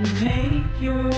hate you.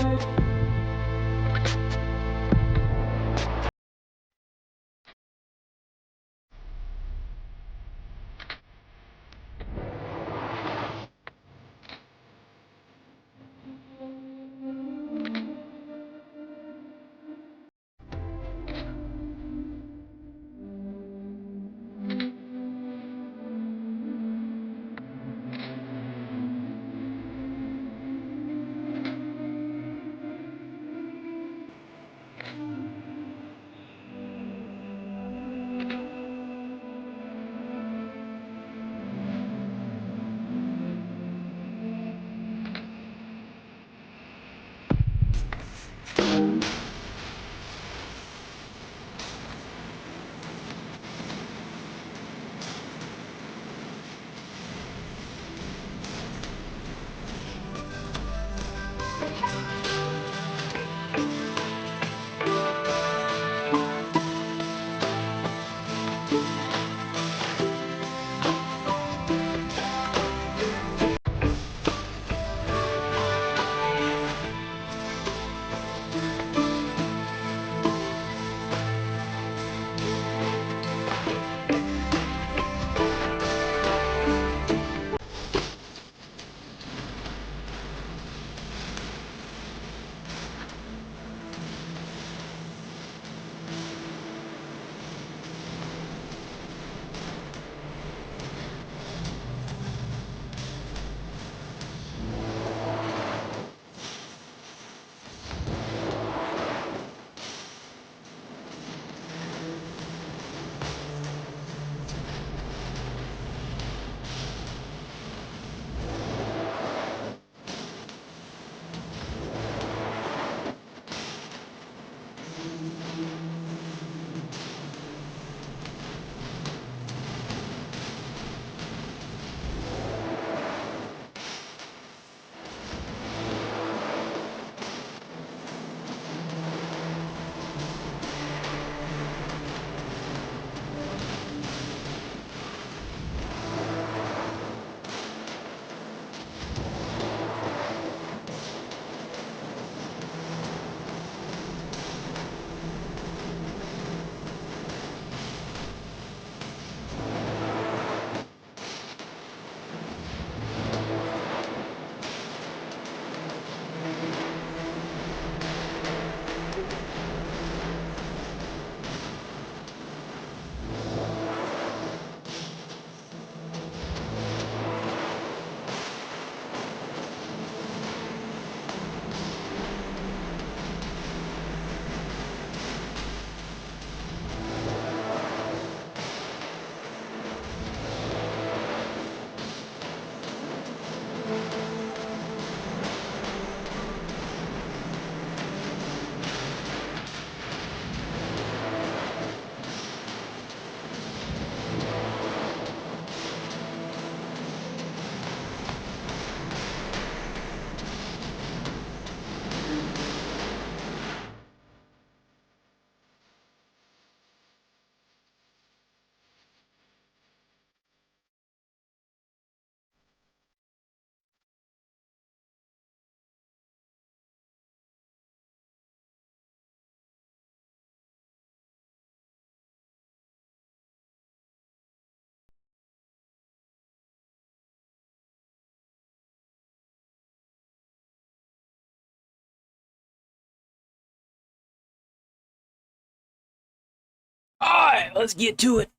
Alright, let's get to it.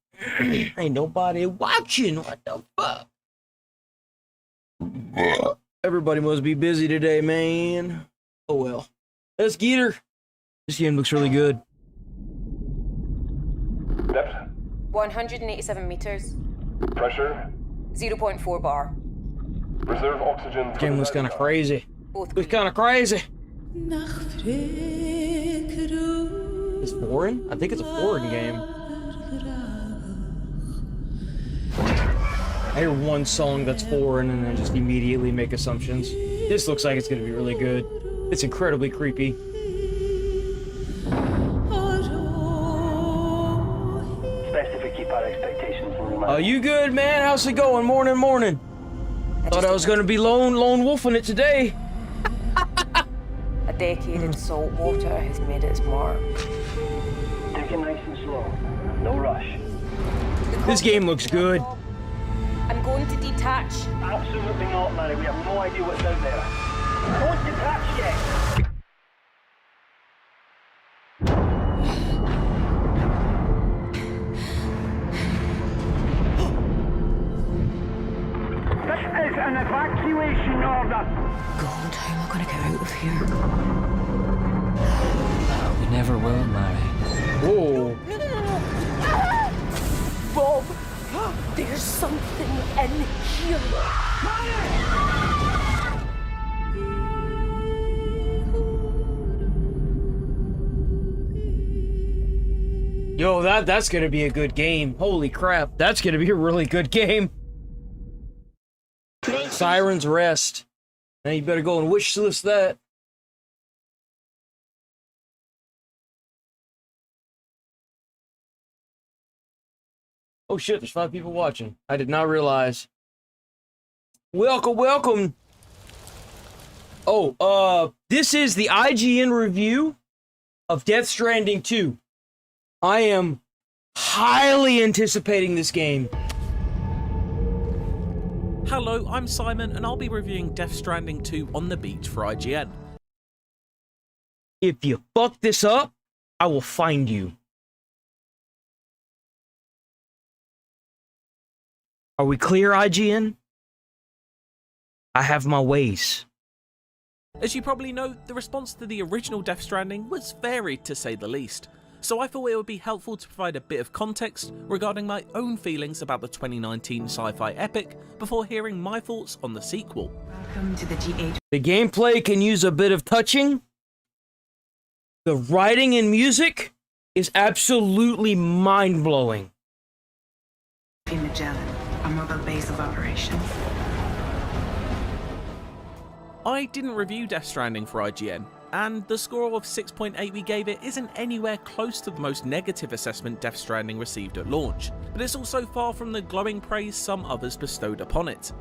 Ain't nobody watching. What the fuck? Everybody must be busy today, man. Oh well. Let's get her. This game looks really good. Depth? 187 meters. Pressure? 0.4 bar. Reserve oxygen. This game looks kind of crazy. Both Looks kind of crazy. It's foreign? I think it's a foreign game. I hear one song that's foreign and then just immediately make assumptions. This looks like it's gonna be really good. It's incredibly creepy. Best if we keep our expectations in mind. You good, man? How's it going? Morning. Thought I was gonna be lone wolfing it today. decade in salt water has made its mark. Take it nice and slow. No rush. This game looks good. I'm going to detach. Absolutely not, Mary. We have no idea what's out there. Don't detach yet. This is an evacuation order. God, how am I going to get out of here? We never will, Mary. Whoa. No. Ah! Bob, there's something in here. Yo, that's gonna be a good game. Holy crap, that's gonna be a really good game. Siren's Rest. Now you better go and wish list that. Oh shit, there's 5 people watching. I did not realize. Welcome. Oh, this is the IGN review of Death Stranding 2. I am highly anticipating this game. Hello, I'm Simon, and I'll be reviewing Death Stranding 2 on the beach for IGN. If you fuck this up, I will find you. Are we clear, IGN? I have my ways. As you probably know, the response to the original Death Stranding was varied to say the least, so I thought it would be helpful to provide a bit of context regarding my own feelings about the 2019 sci-fi epic before hearing my thoughts on the sequel. Welcome to the GH. The gameplay can use a bit of touching. The writing and music is absolutely mind-blowing. in Magellan, a mobile base of operations. I didn't review Death Stranding for IGN, and the score of 6.8 we gave it isn't anywhere close to the most negative assessment Death Stranding received at launch, but it's also far from the glowing praise some others bestowed upon it.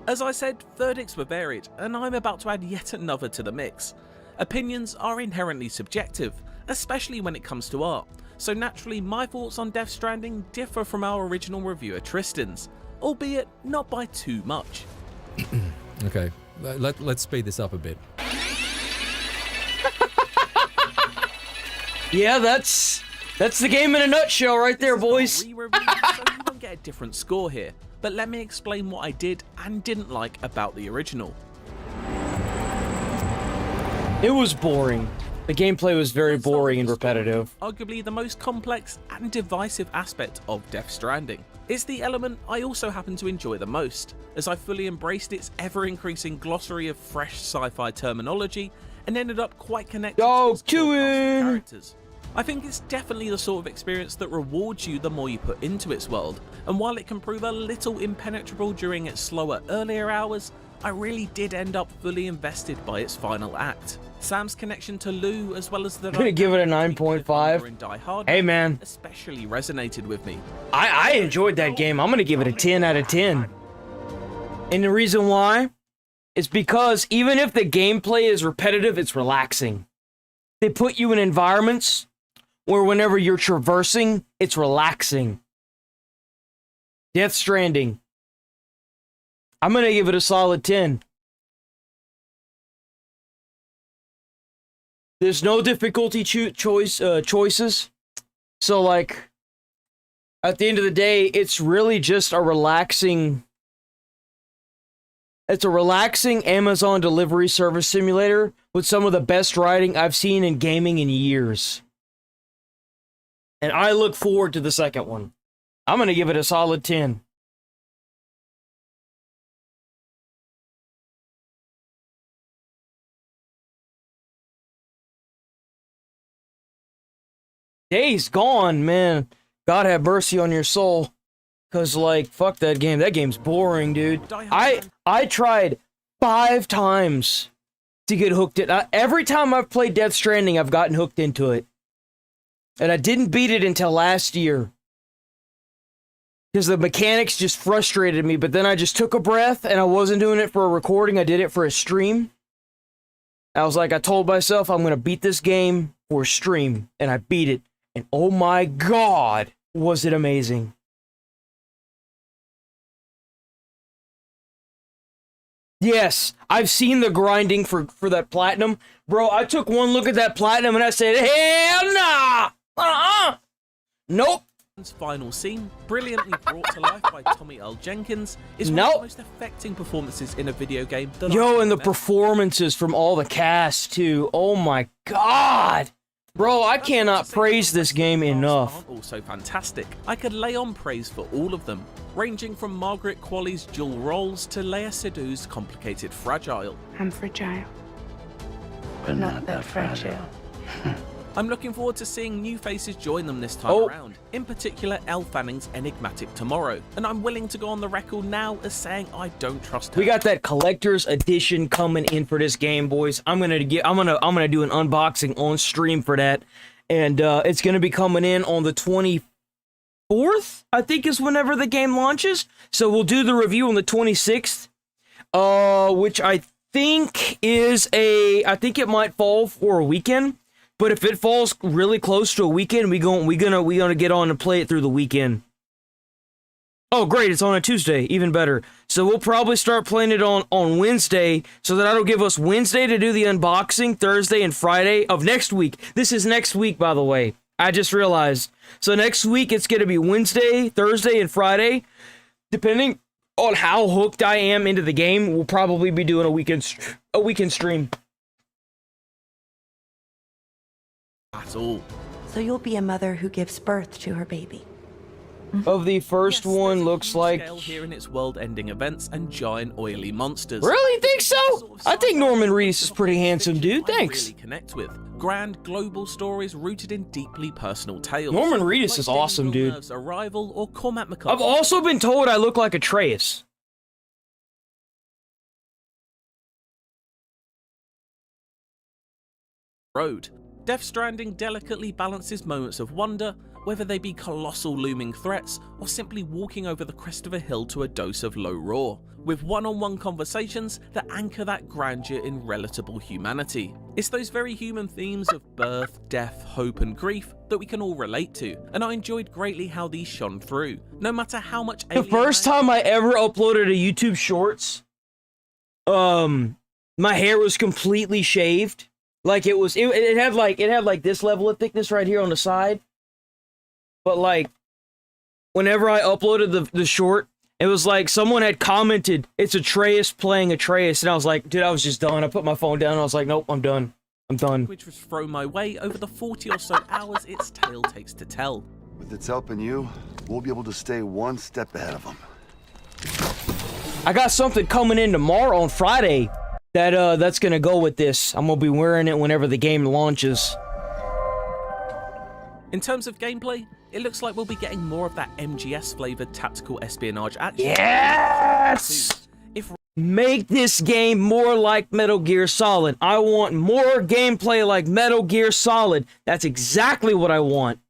As I said, verdicts were varied, and I'm about to add yet another to the mix. Opinions are inherently subjective, especially when it comes to art, so naturally my thoughts on Death Stranding differ from our original reviewer Tristan's, albeit not by too much. Okay, let's speed this up a bit. Yeah, that's the game in a nutshell right there, boys. Re-review, so you won't get a different score here, but let me explain what I did and didn't like about the original. It was boring. The gameplay was very boring and repetitive. Arguably the most complex and divisive aspect of Death Stranding. It's the element I also happen to enjoy the most, as I fully embraced its ever-increasing glossary of fresh sci-fi terminology and ended up quite connected to its core cast of characters. I think it's definitely the sort of experience that rewards you the more you put into its world, and while it can prove a little impenetrable during its slower earlier hours, I really did end up fully invested by its final act. Sam's connection to Lou, as well as the... I'm gonna give it a 9.5. Hey man, especially resonated with me. I enjoyed that game. I'm gonna give it a 10 out of 10. And the reason why is because even if the gameplay is repetitive, it's relaxing. They put you in environments where whenever you're traversing, it's relaxing. Death Stranding. I'm gonna give it a solid 10. There's no difficulty choices. So like, at the end of the day, it's really just a relaxing... It's a relaxing Amazon delivery service simulator with some of the best writing I've seen in gaming in years. And I look forward to the second one. I'm gonna give it a solid 10. Days Gone, man. God have mercy on your soul. Cause like, fuck that game. That game's boring, dude. I tried 5 times to get hooked in. Every time I've played Death Stranding, I've gotten hooked into it. And I didn't beat it until last year. Because the mechanics just frustrated me, but then I just took a breath and I wasn't doing it for a recording, I did it for a stream. I was like, I told myself I'm gonna beat this game for stream, and I beat it. And oh my god, was it amazing. Yes, I've seen the grinding for that platinum. Bro, I took one look at that platinum and I said, hell nah! Nope. Final scene, brilliantly brought to life by Tommy Earl Jenkins, is one of the most affecting performances in a video game that Yo, I've and the met. performances from all the cast too. Oh my god. Bro, I cannot praise this game enough. Aren't also fantastic. I could lay on praise for all of them, ranging from Margaret Qualley's dual roles to Leia Sedu's complicated Fragile. I'm fragile. But not that fragile. I'm looking forward to seeing new faces join them this time around, in particular Elle Fanning's enigmatic Tomorrow, and I'm willing to go on the record now as saying I don't trust her. We got that collector's edition coming in for this game, boys. I'm gonna do an unboxing on stream for that, and it's gonna be coming in on the 24th, I think is whenever the game launches. So we'll do the review on the 26th, which I think it might fall for a weekend. But if it falls really close to a weekend, we gonna get on and play it through the weekend. Oh, great! It's on a Tuesday, even better. So we'll probably start playing it on Wednesday, so that that'll give us Wednesday to do the unboxing, Thursday and Friday of next week. This is next week, by the way. I just realized. So next week it's gonna be Wednesday, Thursday, and Friday, depending on how hooked I am into the game. We'll probably be doing a weekend stream. At all. So you'll be a mother who gives birth to her baby. Of the first one, looks like... Scale here in its world-ending events and giant oily monsters. Really? Think so? I think Norman Reedus is pretty handsome, dude. Thanks. I really connect with grand global stories rooted in deeply personal tales. Norman Reedus like is awesome, David dude. Villeneuve's Arrival or Cormac McCarthy's I've also been told I look like Atreus. Road. Death Stranding delicately balances moments of wonder, whether they be colossal looming threats or simply walking over the crest of a hill to a dose of low roar, with one-on-one conversations that anchor that grandeur in relatable humanity. It's those very human themes of birth, death, hope and grief that we can all relate to, and I enjoyed greatly how these shone through, no matter how much The first time I ever uploaded a YouTube Shorts, my hair was completely shaved. Like it had like this level of thickness right here on the side. But like, whenever I uploaded the short, it was like someone had commented, "It's Atreus playing Atreus," and I was like, dude, I was just done. I put my phone down and I was like, nope, I'm done. I'm done. Which was thrown my way over the 40 or so hours its tale takes to tell. With its help and you, we'll be able to stay one step ahead of them. I got something coming in tomorrow on Friday that's gonna go with this. I'm gonna be wearing it whenever the game launches. In terms of gameplay, it looks like we'll be getting more of that MGS-flavored tactical espionage action. Yes! Make this game more like Metal Gear Solid. I want more gameplay like Metal Gear Solid. That's exactly what I want.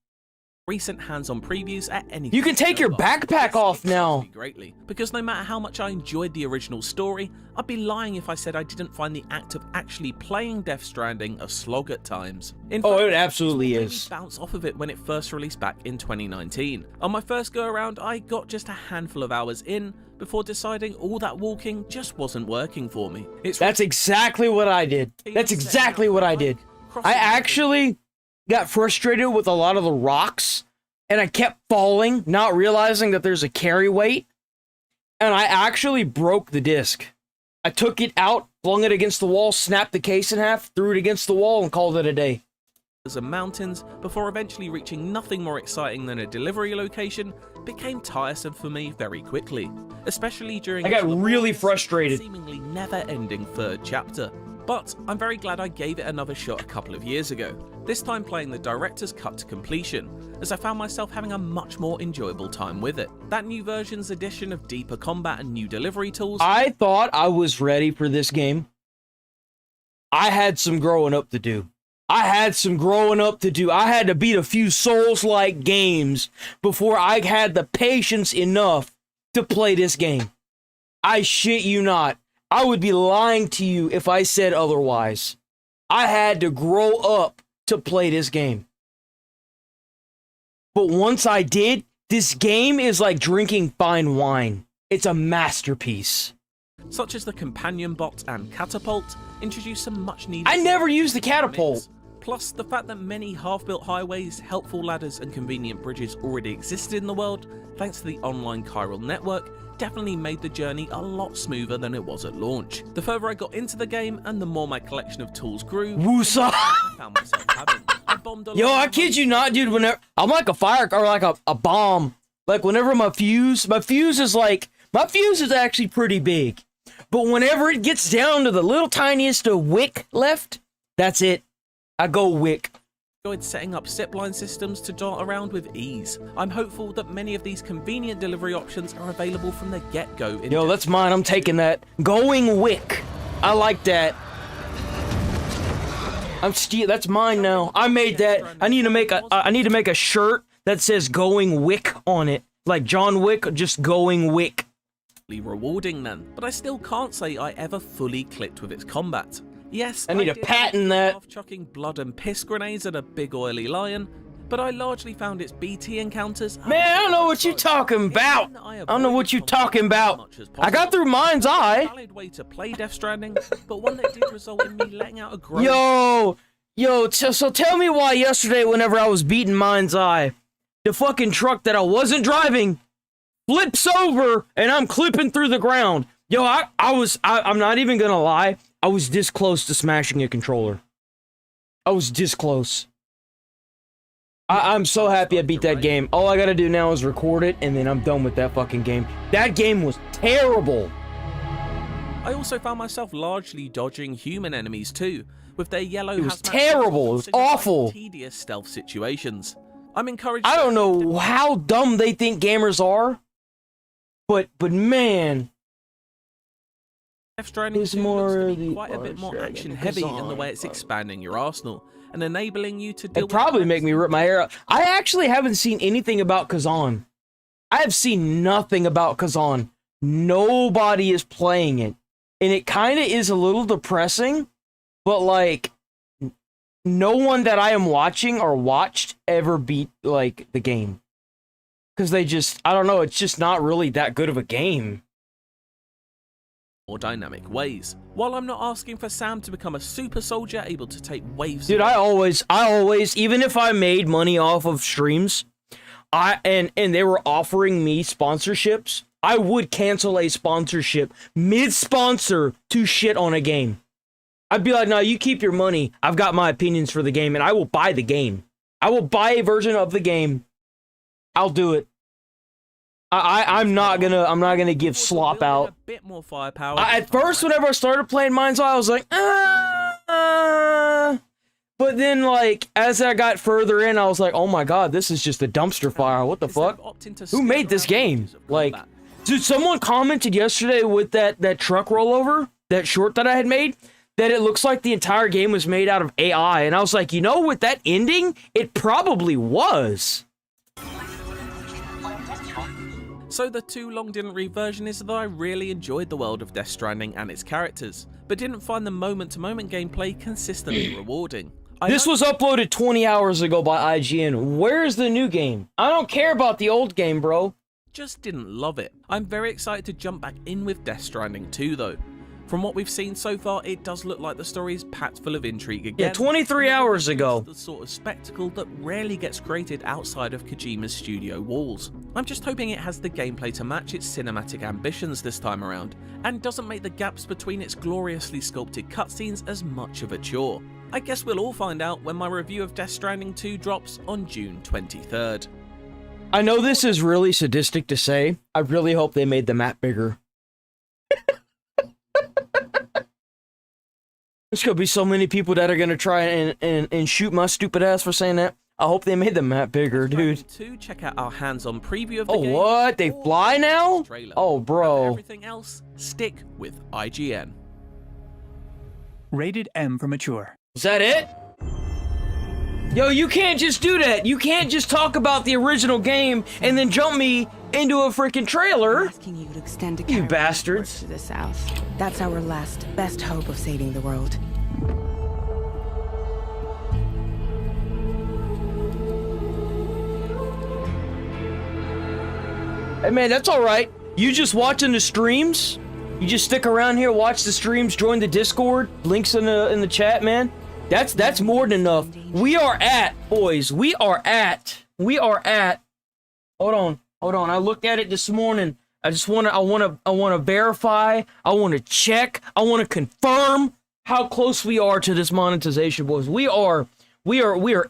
Recent hands-on previews at any. You can take your backpack off now. Greatly, because no matter how much I enjoyed the original story, I'd be lying if I said I didn't find the act of actually playing Death Stranding a slog at times. In fact, it absolutely made is. me bounce off of it when it first released back in 2019. On my first go around, I got just a handful of hours in before deciding all that walking just wasn't working for me. That's exactly what I did. That's exactly what I did. I actually got frustrated with a lot of the rocks, and I kept falling, not realizing that there's a carry weight, and I actually broke the disc. I took it out, flung it against the wall, snapped the case in half, threw it against the wall, and called it a day. And mountains, before eventually reaching nothing more exciting than a delivery location, became tiresome for me very quickly, especially during I got really frustrated. Seemingly never-ending third chapter. But I'm very glad I gave it another shot a couple of years ago, this time playing the director's cut to completion, as I found myself having a much more enjoyable time with it. That new version's addition of deeper combat and new delivery tools... I thought I was ready for this game. I had some growing up to do. I had to beat a few Souls-like games before I had the patience enough to play this game. I shit you not. I would be lying to you if I said otherwise. I had to grow up to play this game. But once I did, this game is like drinking fine wine. It's a masterpiece. Such as the companion bot and catapult, introduce some much needed... I never used the catapult. Plus, the fact that many half-built highways, helpful ladders and convenient bridges already existed in the world, thanks to the online chiral network, definitely made the journey a lot smoother than it was at launch. The further I got into the game and the more my collection of tools grew, Woosa! I found myself having. I bombed a Yo, lot I of kid you not, dude. Whenever I'm like a fire or like a bomb, like whenever my fuse is actually pretty big. But whenever it gets down to the little tiniest of wick left, that's it. I go wick. enjoyed setting up zipline systems to dart around with ease. I'm hopeful that many of these convenient delivery options are available from the get-go. Yo, that's mine. I'm taking that. Going wick. I like that. That's mine now. I made that. I need to make a shirt that says "Going Wick" on it, like John Wick, just going wick. Rewarding then, but I still can't say I ever fully clicked with its combat. Yes, I need to patent that. Love chucking blood and piss grenades at a big oily lion, but I largely found its BT encounters. Man, I don't know what you're talking about. I don't know what you're talking about. I got through Mind's Eye. Valid way to play Death Stranding, but one that did result in me letting out a groan. Yo, so tell me why yesterday, whenever I was beating Mind's Eye, the fucking truck that I wasn't driving flips over and I'm clipping through the ground. Yo, I'm not even gonna lie. I was this close to smashing a controller. I was this close. I'm so happy I beat that game. All I gotta do now is record it, and then I'm done with that fucking game. That game was terrible. I also found myself largely dodging human enemies too, with their yellow. It was terrible. It was awful. Tedious stealth situations. I'm encouraged. I don't know how dumb they think gamers are, but man. Death Stranding looks to be quite a bit more action heavy in the way it's expanding your arsenal and enabling you to deal with. It'd probably make me rip my hair out. I actually haven't seen anything about Kazan. I have seen nothing about Kazan. Nobody is playing it. And it kind of is a little depressing, but like no one that I am watching or watched ever beat like the game. Because they just, I don't know, it's just not really that good of a game. More dynamic ways. While I'm not asking for Sam to become a super soldier able to take waves. Dude, I always, even if I made money off of streams, and they were offering me sponsorships, I would cancel a sponsorship mid-sponsor to shit on a game. I'd be like, no, you keep your money. I've got my opinions for the game, and I will buy the game. I will buy a version of the game. I'll do it. I'm not gonna give slop out. A bit more firepower. At first, whenever I started playing Mind's Eye, I was like, but then, like, as I got further in, I was like, oh my god, this is just a dumpster fire. What the fuck? Who made this game? Like, dude, someone commented yesterday with that truck rollover, that short that I had made, that it looks like the entire game was made out of AI, and I was like, you know, with that ending, it probably was. So the too long didn't read version is that I really enjoyed the world of Death Stranding and its characters, but didn't find the moment-to-moment gameplay consistently rewarding. This was uploaded 20 hours ago by IGN. Where's the new game? I don't care about the old game, bro. Just didn't love it. I'm very excited to jump back in with Death Stranding 2 though. From what we've seen so far, it does look like the story is packed full of intrigue again. Yeah, 23 hours ago. The sort of spectacle that rarely gets created outside of Kojima's studio walls. I'm just hoping it has the gameplay to match its cinematic ambitions this time around, and doesn't make the gaps between its gloriously sculpted cutscenes as much of a chore. I guess we'll all find out when my review of Death Stranding 2 drops on June 23rd. I know this is really sadistic to say. I really hope they made the map bigger. There's gonna be so many people that are gonna try and shoot my stupid ass for saying that. I hope they made the map bigger, dude. Check out our hands-on preview of the game. Oh, what? They fly now? Oh, bro. Everything else, stick with IGN. Rated M for mature. Is that it? Yo, you can't just do that. You can't just talk about the original game and then jump me into a freaking trailer. Asking you to extend a you bastards to the south. That's our last, best hope of saving the world. Hey man, that's all right. You just watching the streams? You just stick around here, watch the streams, join the Discord. Links in the chat, man. That's more than enough. We are at, boys. We are at. Hold on. I looked at it this morning. I wanna verify. I wanna check. I wanna confirm how close we are to this monetization, boys. We are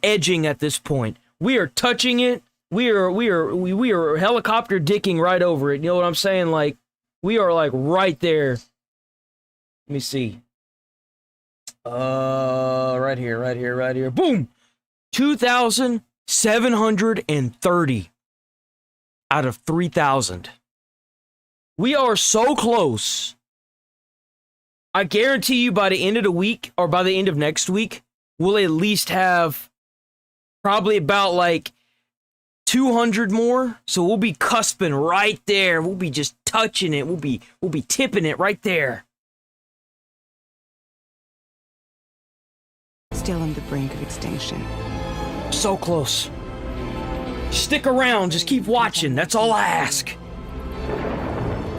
edging at this point. We are touching it. We are helicopter dicking right over it. You know what I'm saying? Like, we are like right there. Let me see. Right here. Boom! 2,730 out of 3,000. We are so close. I guarantee you by the end of the week or by the end of next week, we'll at least have probably about like 200 more. So we'll be cusping right there. We'll be just touching it. We'll be tipping it right there. Still on the brink of extinction. So close. Stick around. Just keep watching. That's all I ask.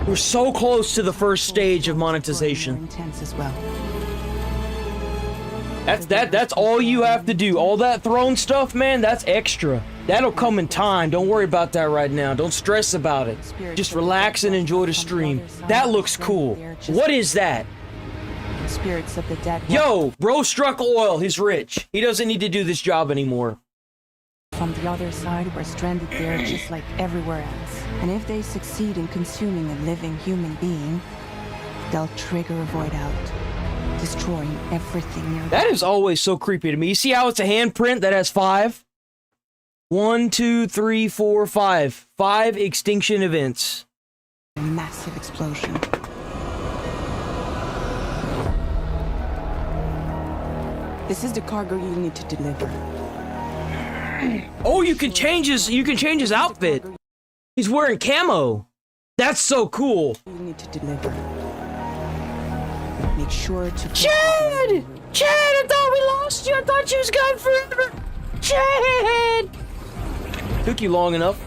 We're so close to the first stage of monetization. Intense as well. That's all you have to do. All that throne stuff, man, that's extra. That'll come in time. Don't worry about that right now. Don't stress about it. Just relax and enjoy the stream. That looks cool. What is that? Spirits of the dead. Yo, bro struck oil. He's rich. He doesn't need to do this job anymore. From the other side, we're stranded there just like everywhere else. And if they succeed in consuming a living human being, they'll trigger a void out, destroying everything near them. That is always so creepy to me. You see how it's a handprint that has 5? 1, 2, 3, 4, 5. 5 extinction events. A massive explosion. This is the cargo you need to deliver. Oh, you can change his outfit. He's wearing camo. That's so cool. You need to deliver. Make sure to. Chad! Chad, I thought we lost you. I thought you was gone forever. Chad! Took you long enough.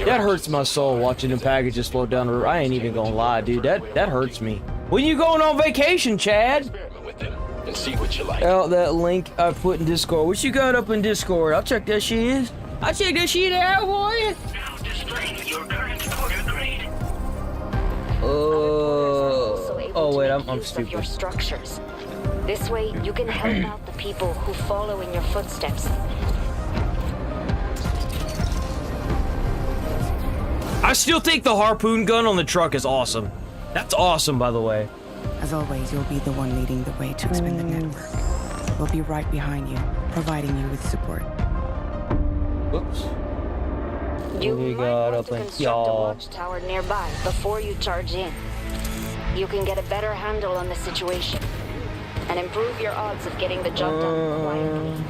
That hurts my soul watching the packages float down the river. I ain't even gonna lie, dude. That hurts me. When you going on vacation, Chad? And see what you like. Out that link I put in Discord. What you got up in Discord? I'll check that shit. I'll check that shit out, boy. Now displaying your current order grade. Oh wait, I'm stupid. Your structures. This way, you can help out the people who follow in your footsteps. I still think the harpoon gun on the truck is awesome. That's awesome, by the way. As always, you'll be the one leading the way to expand the network. We'll be right behind you, providing you with support. Whoops. You We might got want up to and construct a y'all. watchtower nearby before you charge in. You can get a better handle on the situation and improve your odds of getting the job done quietly.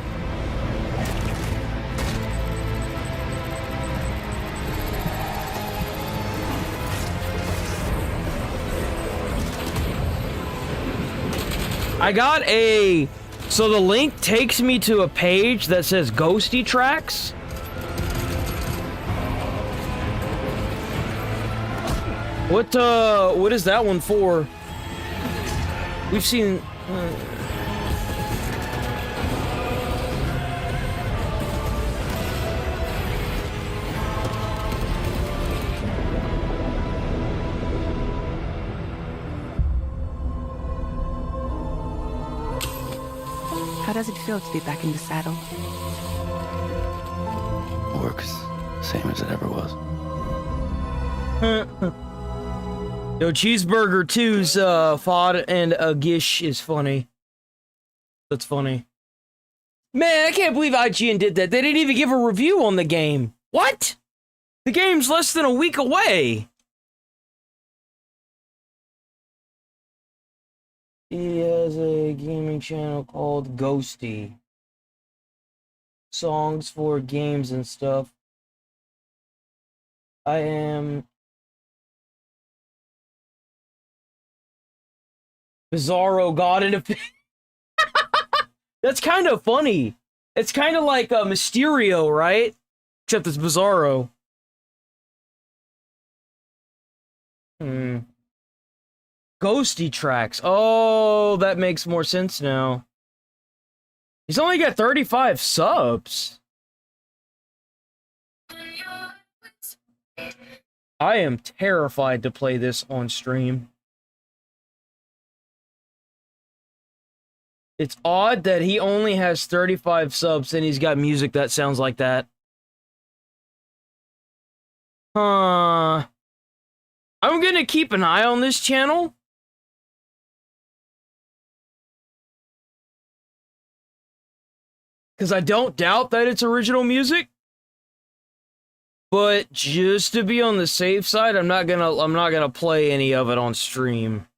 I got a... So the link takes me to a page that says Ghosty Tracks. What is that one for? We've seen... How does it feel to be back in the saddle? Works same as it ever was. Yo, Cheeseburger 2's Fod and Gish is funny. That's funny. Man, I can't believe IGN did that. They didn't even give a review on the game. What? The game's less than a week away. He has a gaming channel called Ghosty. Songs for games and stuff. I am... Bizarro God in a... That's kind of funny. It's kind of like Mysterio, right? Except it's Bizarro. Ghosty tracks. Oh, that makes more sense now. He's only got 35 subs. I am terrified to play this on stream. It's odd that he only has 35 subs and he's got music that sounds like that. Huh. I'm gonna keep an eye on this channel. Because I don't doubt that it's original music. But just to be on the safe side, I'm not gonna play any of it on stream.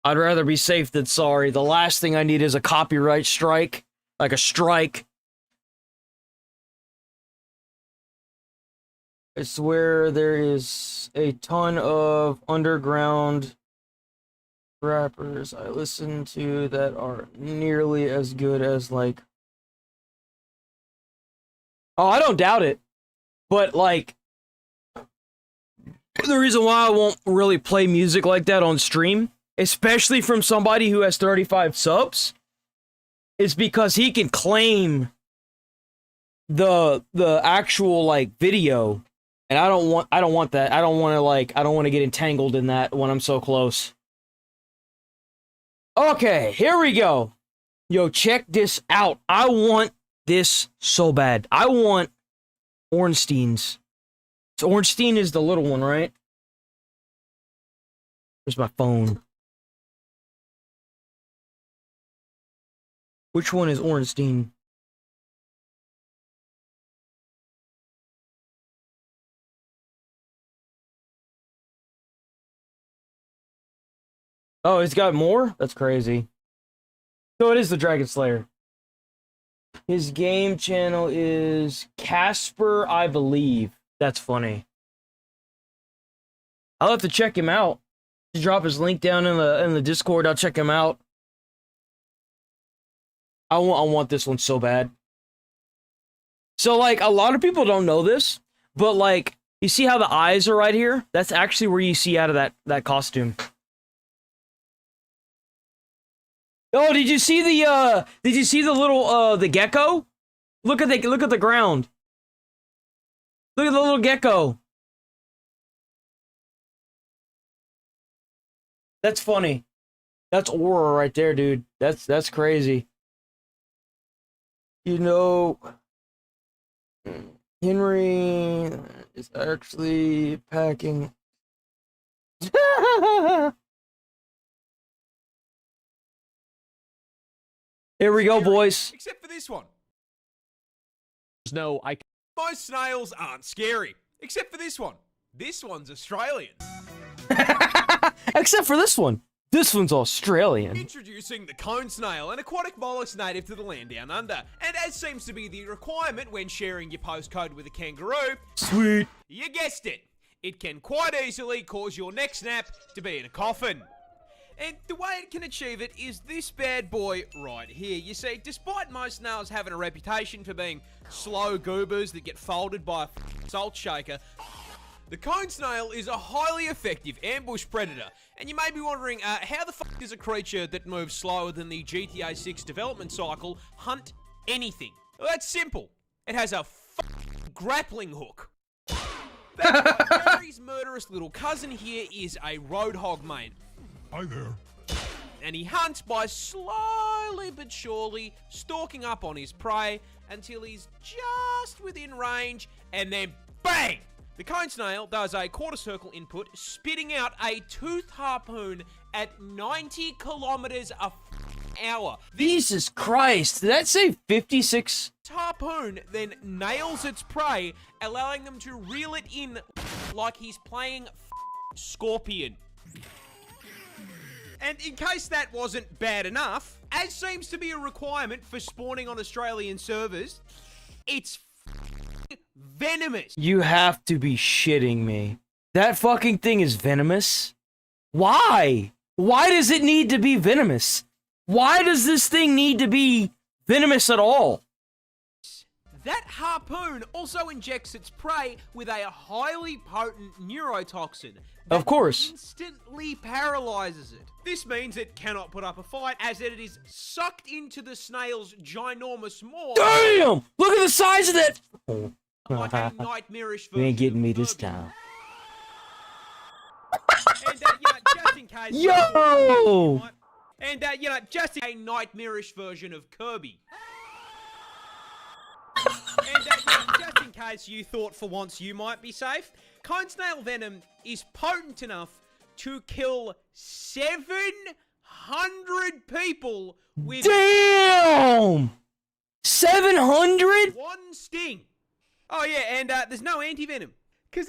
I'd rather be safe than sorry. The last thing I need is a copyright strike. Like a strike. I swear there is a ton of underground rappers I listen to that are nearly as good as, like... Oh, I don't doubt it. But, like, the reason why I won't really play music like that on stream, especially from somebody who has 35 subs, is because he can claim the actual, like, video. And I don't want that. I don't want to get entangled in that when I'm so close. Okay, here we go. Yo, check this out. I want this so bad. I want Ornstein's. So Ornstein is the little one, right? Where's my phone? Which one is Ornstein? Oh, he's got more? That's crazy. So it is the Dragon Slayer. His game channel is Casper, I believe. That's funny. I'll have to check him out. Just drop his link down in the Discord. I'll check him out. I want this one so bad. So, like, a lot of people don't know this, but, like, you see how the eyes are right here? That's actually where you see out of that costume. Oh, did you see the little the gecko? Look at the ground. Look at the little gecko. That's funny. That's Aura right there, dude. That's crazy. You know, Henry is actually packing. Here we go, boys. Except for this one. No, most snails aren't scary. Except for this one. This one's Australian. Except for this one. This one's Australian. Introducing the cone snail, an aquatic mollusk native to the land down under. And as seems to be the requirement when sharing your postcode with a kangaroo. Sweet. You guessed it. It can quite easily cause your neck snap to be in a coffin. And the way it can achieve it is this bad boy right here. You see, despite most snails having a reputation for being slow goobers that get folded by a salt shaker, the cone snail is a highly effective ambush predator. And you may be wondering, how the fuck does a creature that moves slower than the GTA 6 development cycle hunt anything? Well, that's simple. It has a grappling hook. Gary's murderous little cousin here is a roadhog, mate. Hi there. And he hunts by slowly but surely stalking up on his prey until he's just within range, and then bang! The cone snail does a quarter circle input, spitting out a toothed harpoon at 90 kilometers an hour. Jesus Christ, did that say 56? This harpoon then nails its prey, allowing them to reel it in like he's playing Scorpion. And in case that wasn't bad enough, as seems to be a requirement for spawning on Australian servers, it's venomous. You have to be shitting me. That fucking thing is venomous? Why? Why does it need to be venomous? Why does this thing need to be venomous at all? that harpoon also injects its prey with a highly potent neurotoxin. Of course. Instantly paralyzes it. This means it cannot put up a fight as it is sucked into the snail's ginormous maw. Damn! Look at the size of that! Like a nightmarish version. You ain't getting me of this Kirby. time. And, just in case... Yo! And, just a nightmarish version of Kirby. And, just in case you thought for once you might be safe, cone snail venom is potent enough to kill 700 people with... Damn! 700? one sting. Oh, yeah, and there's no anti-venom.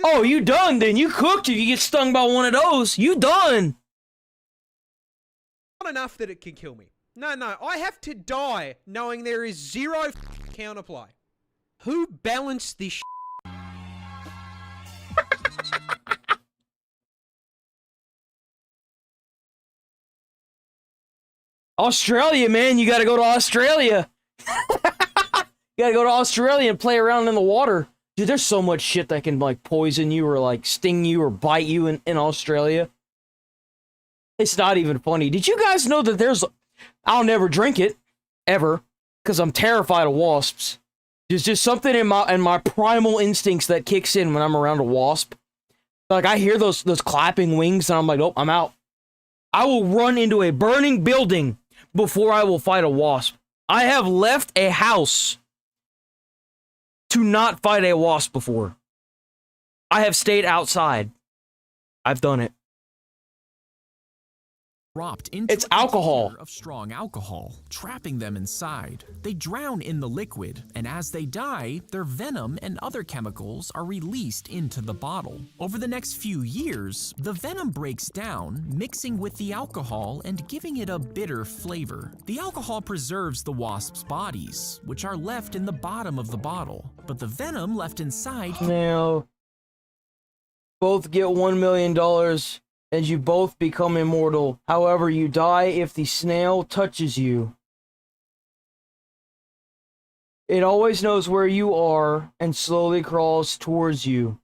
Oh, you done then. You cooked if you get stung by one of those. You done. Not enough that it can kill me. No, I have to die knowing there is zero counterplay. Who balanced this Australia, man. You gotta go to Australia. You gotta go to Australia and play around in the water. Dude, there's so much shit that can, like, poison you or, like, sting you or bite you in Australia. It's not even funny. Did you guys know that there's... I'll never drink it, ever, because I'm terrified of wasps. There's just something in my primal instincts that kicks in when I'm around a wasp. Like, I hear those clapping wings, and I'm like, oh, I'm out. I will run into a burning building before I will fight a wasp. I have left a house to not fight a wasp before. I have stayed outside. I've done it. Dropped into it's alcohol of strong alcohol, trapping them inside. They drown in the liquid, and as they die, their venom and other chemicals are released into the bottle. Over the next few years, the venom breaks down, mixing with the alcohol and giving it a bitter flavor. The alcohol preserves the wasps' bodies, which are left in the bottom of the bottle, but the venom left inside... Now, both get $1 million. And you both become immortal. However, you die if the snail touches you. It always knows where you are and slowly crawls towards you.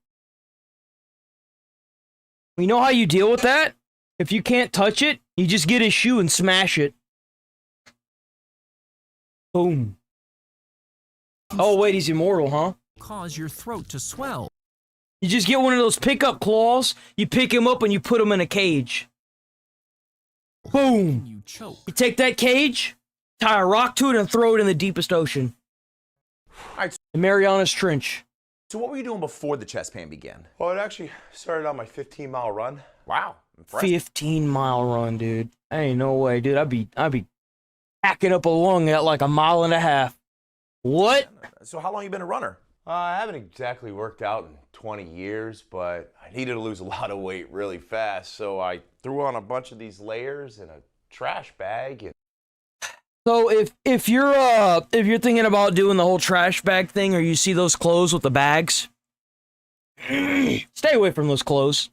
You know how you deal with that? If you can't touch it, you just get his shoe and smash it. Boom. Oh, wait, he's immortal, huh? Cause your throat to swell. You just get one of those pickup claws, you pick him up and you put him in a cage. Boom! You choke. You take that cage, tie a rock to it, and throw it in the deepest ocean. Alright, The Marianas Trench. so what were you doing before the chest pain began? Well, it actually started on my 15-mile run. Wow, impressive. 15-mile run, dude. Ain't no way, dude. I'd be hacking up a lung at like 1.5 miles. What? So how long you been a runner? I haven't exactly worked out in 20 years, but I needed to lose a lot of weight really fast, so I threw on a bunch of these layers in a trash bag. And So if you're thinking about doing the whole trash bag thing, or you see those clothes with the bags, stay away from those clothes.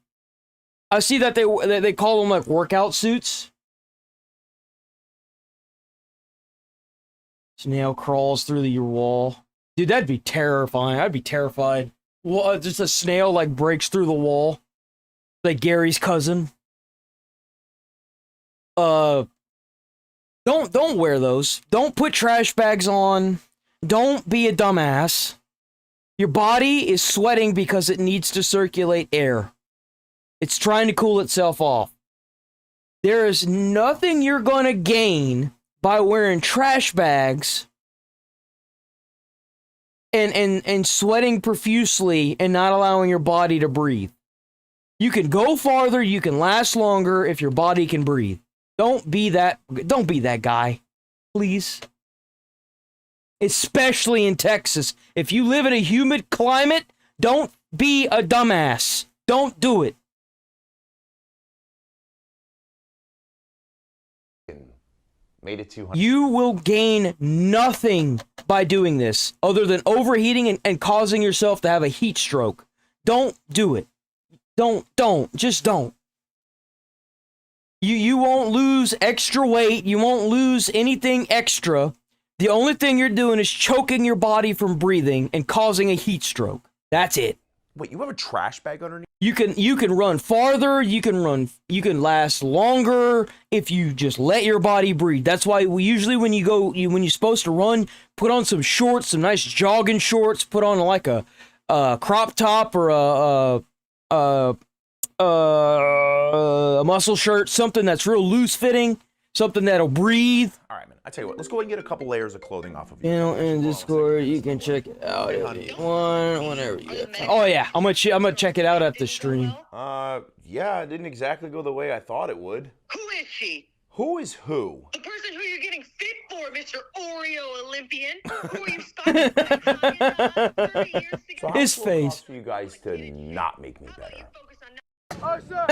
I see that they call them like workout suits. Snail crawls through your wall. Dude, that'd be terrifying. I'd be terrified. Well, just a snail like breaks through the wall, like Gary's cousin. Don't wear those. Don't put trash bags on. Don't be a dumbass. Your body is sweating because it needs to circulate air. It's trying to cool itself off. There is nothing you're gonna gain by wearing trash bags and sweating profusely and not allowing your body to breathe. You can go farther, you can last longer if your body can breathe. Don't be that guy, please. Especially in Texas. If you live in a humid climate, don't be a dumbass. Don't do it. made it 200. You will gain nothing by doing this other than overheating and causing yourself to have a heat stroke. Don't do it. Just don't. You won't lose extra weight. You won't lose anything extra The only thing you're doing is choking your body from breathing and causing a heat stroke. That's it. Wait, you have a trash bag underneath? You can run farther, you can last longer if you just let your body breathe. That's why we usually when you're supposed to run, put on some shorts, some nice jogging shorts, put on like a crop top or a muscle shirt, something that's real loose fitting, something that'll breathe. All right, man. I tell you what, let's go ahead and get a couple layers of clothing off of you. You know, in Discord, you can check it out if you want, whenever you get time. Oh yeah, I'm gonna check it out at the stream. Yeah, it didn't exactly go the way I thought it would. Who is she? Who is who? The person who you're getting fit for, Mr. Oreo Olympian. Who are you starting 30 years ago? So His how face. for you guys to not make me better? Oh, sir!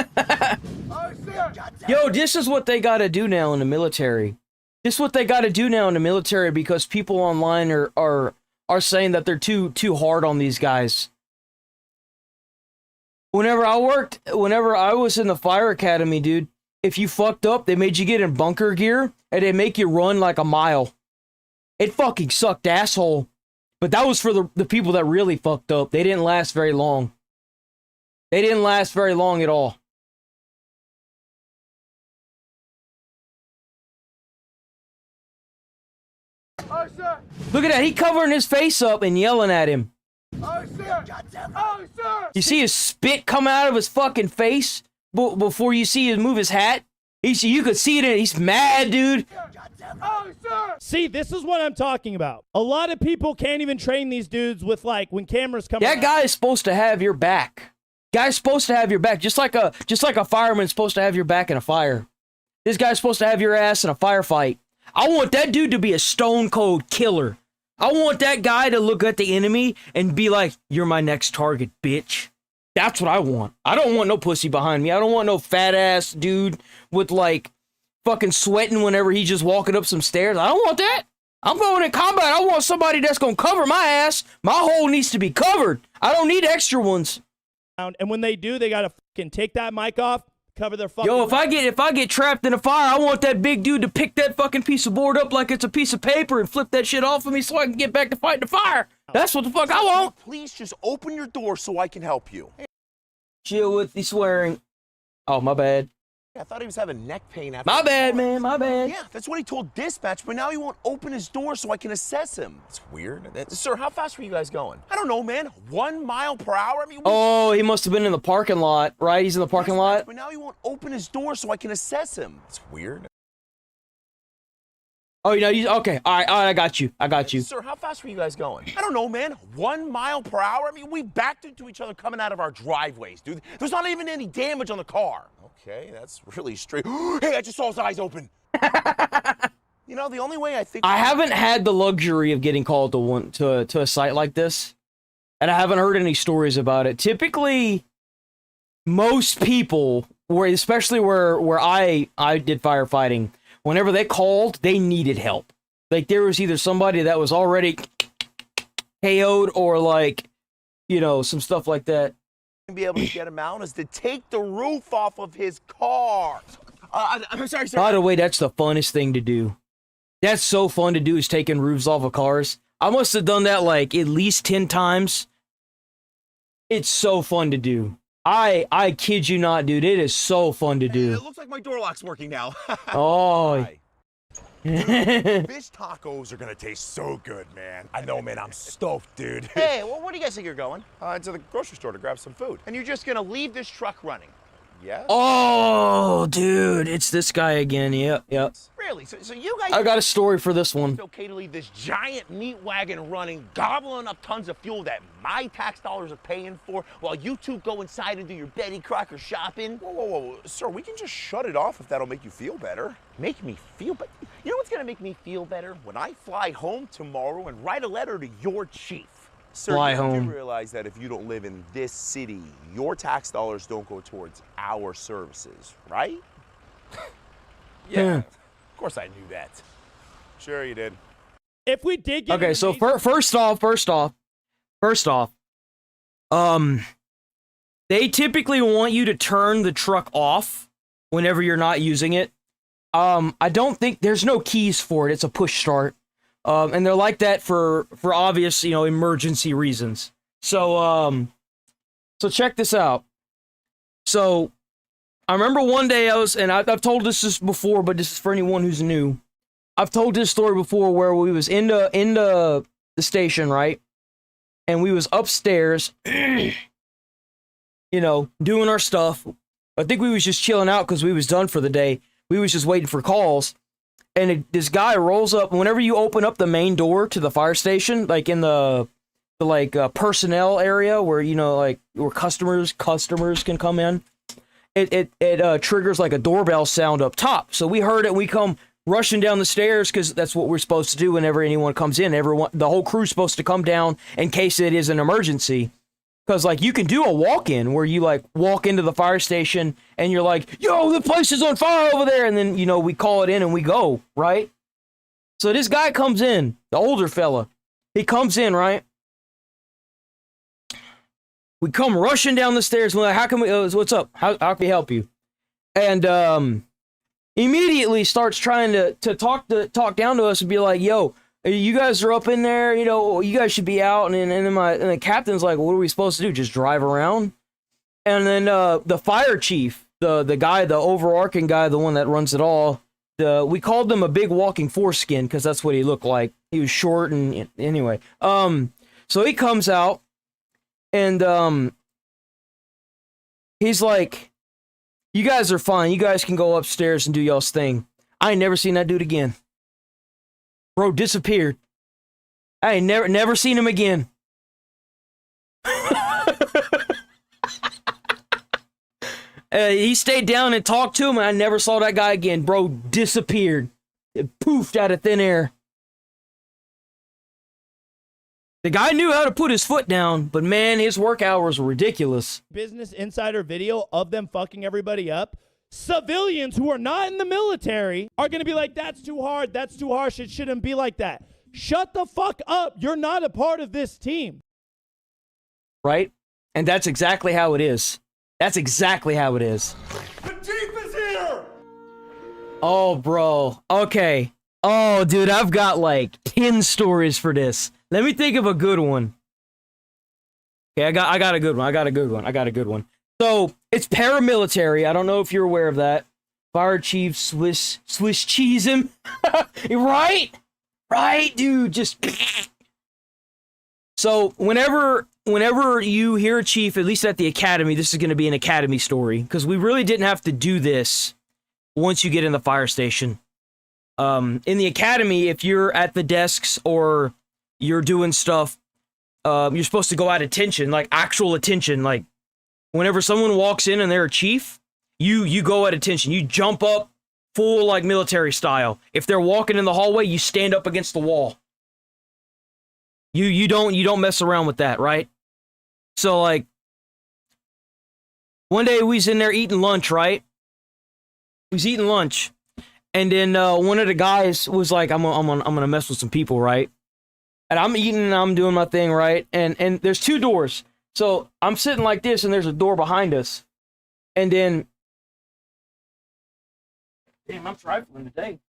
Oh, sir! Yo, this is what they gotta do now in the military. This is what they gotta do now in the military because people online are saying that they're too hard on these guys. Whenever I was in the fire academy, dude, if you fucked up, they made you get in bunker gear and they make you run like a mile. It fucking sucked, asshole. But that was for the people that really fucked up. They didn't last very long. They didn't last very long at all. Oh, sir! Look at that. He covering his face up and yelling at him. Oh, sir! Oh, sir! You see his spit come out of his fucking face before you see him move his hat? You could see it. He's mad, dude. Oh, sir! See, this is what I'm talking about. A lot of people can't even train these dudes with, like, when cameras come That guy is supposed to have your back. Guy's supposed to have your back, just like a fireman's supposed to have your back in a fire. This guy's supposed to have your ass in a firefight. I want that dude to be a stone cold killer. I want that guy to look at the enemy and be like, "You're my next target, bitch." That's what I want. I don't want no pussy behind me. I don't want no fat ass dude with like fucking sweating whenever he's just walking up some stairs. I don't want that. I'm going in combat. I want somebody that's gonna cover my ass. My hole needs to be covered. I don't need extra ones. And when they do, they gotta fucking take that mic off, cover their fucking... Yo, if I get trapped in a fire, I want that big dude to pick that fucking piece of board up like it's a piece of paper and flip that shit off of me so I can get back to fighting the fire. That's what the fuck I want. Please just open your door so I can help you. Chill with the swearing. Oh, my bad. I thought he was having neck pain after. My bad, man. My bad. Yeah, that's what he told dispatch, but now he won't open his door so I can assess him. It's weird. Sir, how fast were you guys going? I don't know, man. 1 mile per hour? I mean, oh, he must have been in the parking lot, right? He's in the parking lot. But now he won't open his door so I can assess him. It's weird. Oh, you know, okay. All right, I got you. Sir, how fast were you guys going? I don't know, man. 1 mile per hour? I mean, we backed into each other coming out of our driveways, dude. There's not even any damage on the car. Okay, that's really straight. Hey, I just saw his eyes open. You know, the only way I think... I haven't had the luxury of getting called to a site like this, and I haven't heard any stories about it. Typically, most people, especially where I did firefighting, whenever they called, they needed help. Like, there was either somebody that was already KO'd or, like, you know, some stuff like that. Be able to get him out is to take the roof off of his car. I'm sorry, sir. By the way, that's the funnest thing to do. That's so fun to do, is taking roofs off of cars. I must have done that like at least 10 times. It's so fun to do. I kid you not, dude. It is so fun to do. It looks like my door lock's working now. Oh. Fish tacos are gonna taste so good, man. I know, man. I'm stoked, dude. Hey, well, where do you guys think you're going? To the grocery store to grab some food. And you're just gonna leave this truck running? Yes. Oh, dude. It's this guy again. Yep. Really? So you guys... I got a story for this one. It's okay to leave this giant meat wagon running, gobbling up tons of fuel that my tax dollars are paying for, while you two go inside and do your Betty Crocker shopping? Whoa. Sir, we can just shut it off if that'll make you feel better. Make me feel better? You know what's gonna make me feel better? When I fly home tomorrow and write a letter to your chief. Sir, Fly you home. do realize that if you don't live in this city, your tax dollars don't go towards our services, right? Yeah. Of course I knew that. Sure you did. If we did get... Okay, so first off, they typically want you to turn the truck off whenever you're not using it. I don't think there's no keys for it. It's a push start. And they're like that for obvious, emergency reasons. So check this out. So I remember one day I've told this before, but this is for anyone who's new. I've told this story before where we was in the station, right? And we was upstairs, doing our stuff. I think we was just chilling out because we was done for the day. We was just waiting for calls. And this guy rolls up. Whenever you open up the main door to the fire station, like in the personnel area where, where customers can come in, it triggers like a doorbell sound up top. So we heard it. We come rushing down the stairs because that's what we're supposed to do whenever anyone comes in. The whole crew's supposed to come down in case it is an emergency. Because, you can do a walk-in where you, walk into the fire station and you're like, yo, the place is on fire over there. And then, we call it in and we go, right? So this guy comes in, the older fella. He comes in, right? We come rushing down the stairs. We're like, how can we, what's up? How can we help you? And immediately starts trying to talk down to us and be like, yo, you guys are up in there, you guys should be out. And the captain's like, what are we supposed to do? Just drive around? And then the fire chief, the guy, the overarching guy, the one that runs it all, we called him a big walking foreskin because that's what he looked like. He was short and anyway. So he comes out and he's like, you guys are fine. You guys can go upstairs and do y'all's thing. I ain't never seen that dude again. Bro disappeared. I ain't never seen him again. He stayed down and talked to him, and I never saw that guy again. Bro disappeared. It poofed out of thin air. The guy knew how to put his foot down, but man, his work hours were ridiculous. Business Insider video of them fucking everybody up. Civilians who are not in the military are going to be like, that's too hard, that's too harsh, it shouldn't be like that. Shut the fuck up. You're not a part of this team. Right? And that's exactly how it is. That's exactly how it is. The Jeep is here! Oh, bro. Okay. Oh, dude, I've got 10 stories for this. Let me think of a good one. Okay, I got a good one. So, it's paramilitary. I don't know if you're aware of that. Fire chief Swiss cheese him. Right? Right, dude. Just So, whenever you hear a chief, at least at the academy, this is going to be an academy story because we really didn't have to do this once you get in the fire station. In the academy, if you're at the desks or you're doing stuff, you're supposed to go at attention, actual attention. Whenever someone walks in and they're a chief, you go at attention. You jump up full military style. If they're walking in the hallway, you stand up against the wall. You don't mess around with that, right? So one day we was in there eating lunch, right? We was eating lunch. And then one of the guys was like, I'm gonna mess with some people, right? And I'm eating and I'm doing my thing, right? And there's two doors. So I'm sitting like this and there's a door behind us. And then, damn, I'm trifling today.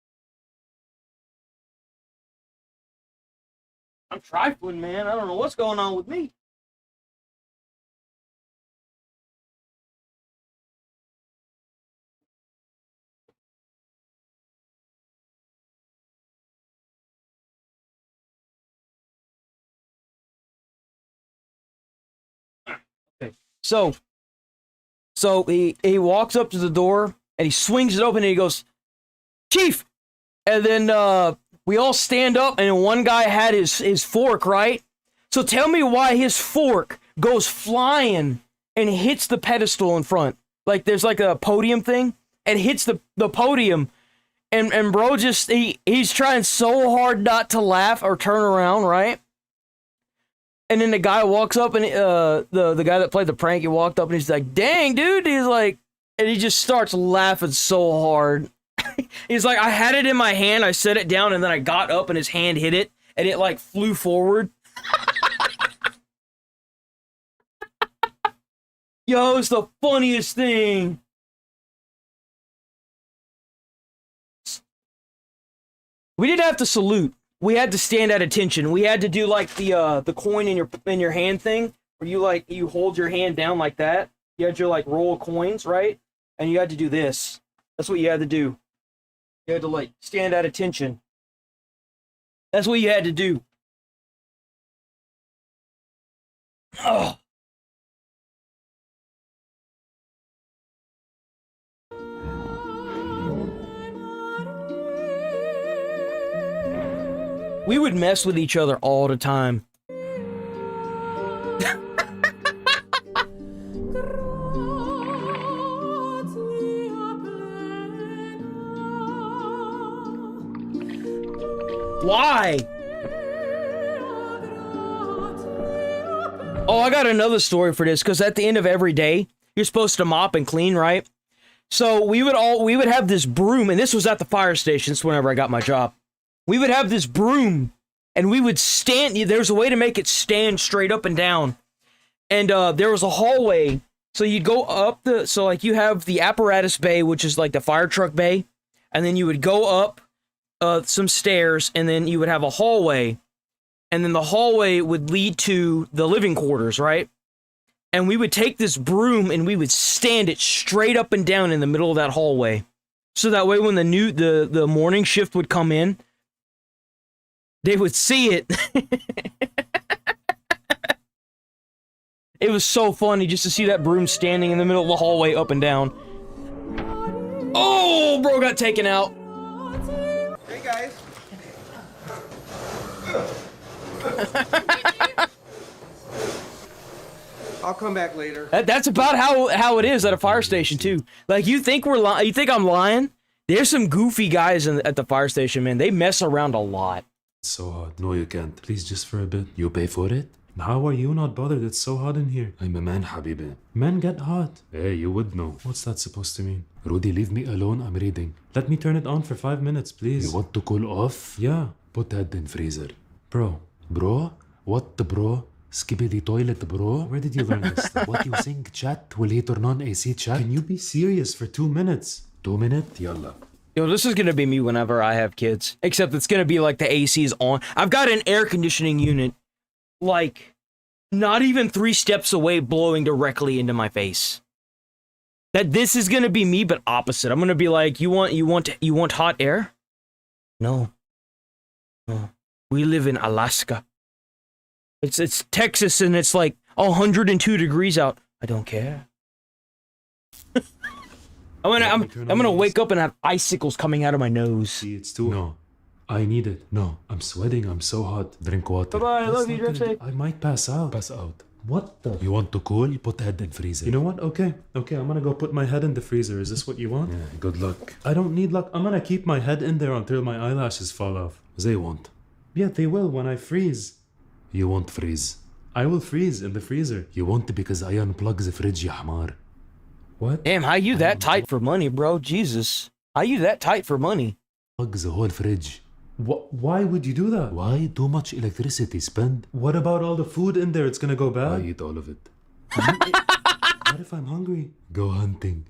I'm trifling, man. I don't know what's going on with me. So he walks up to the door and he swings it open and he goes, Chief! And then we all stand up and one guy had his fork, right? So tell me why his fork goes flying and hits the pedestal in front. There's a podium thing and hits the podium. And bro he's trying so hard not to laugh or turn around, right? And then the guy walks up and the guy that played the prank, he walked up and he's like, dang, dude. He's like, and he just starts laughing so hard. He's like, I had it in my hand. I set it down and then I got up and his hand hit it and it flew forward. Yo, it's the funniest thing. We didn't have to salute. we had to stand at attention. We had to do like the coin in your hand thing, where you hold your hand down like that. You had your like roll of coins, right? And you had to do this. That's what you had to do. You had to like stand at attention. That's what you had to do. Oh. We would mess with each other all the time. Why? Oh, I got another story for this, because at the end of every day, you're supposed to mop and clean, right? So we would have this broom, and this was at the fire stations whenever I got my job. We would have this broom, and we would stand, there's a way to make it stand straight up and down. And there was a hallway, so you'd go up so like you have the apparatus bay, which is like the fire truck bay, and then you would go up some stairs, and then you would have a hallway, and then the hallway would lead to the living quarters, right? And we would take this broom and we would stand it straight up and down in the middle of that hallway. So that way when the morning shift would come in, they would see it. It was so funny just to see that broom standing in the middle of the hallway up and down. Oh, bro got taken out. Hey guys. I'll come back later. That's about how it is at a fire station too. Like you think I'm lying? There's some goofy guys at the fire station, man. They mess around a lot. It's so hot. No, you can't. Please, just for a bit. You pay for it? How are you not bothered? It's so hot in here. I'm a man, Habibi. Men get hot. Hey, you would know. What's that supposed to mean? Rudy, leave me alone. I'm reading. Let me turn it on for 5 minutes, please. You want to cool off? Yeah. Put that in freezer. Bro. Bro? What the bro? Skibbity toilet, bro? Where did you learn this stuff? What you think, chat? Will he turn on AC chat? Can you be serious for 2 minutes? 2 minutes? Yalla. Yo, this is gonna be me whenever I have kids. Except it's gonna be like the AC is on. I've got an air conditioning unit, like, not even 3 steps away, blowing directly into my face. This is gonna be me, but opposite. I'm gonna be like, you want hot air? No. No. We live in Alaska. It's Texas and it's like 102 degrees out. I don't care. I'm gonna wake up and have icicles coming out of my nose. See, it's too... No. I need it. No. I'm sweating. I'm so hot. Drink water. Bye-bye. I love you. Drive safe. I might pass out. Pass out. What the... You want to cool? Put head in freezer. You know what? Okay. Okay, I'm gonna go put my head in the freezer. Is this what you want? Yeah, good luck. I don't need luck. I'm gonna keep my head in there until my eyelashes fall off. They won't. Yeah, they will when I freeze. You won't freeze. I will freeze in the freezer. You won't because I unplug the fridge, ya hamar. What? Damn, how you that tight for money, bro? Jesus. How you that tight for money? Plug the whole fridge. Why would you do that? Why? Too much electricity spend. What about all the food in there? It's gonna go bad. I eat all of it. What if I'm hungry? Go hunting.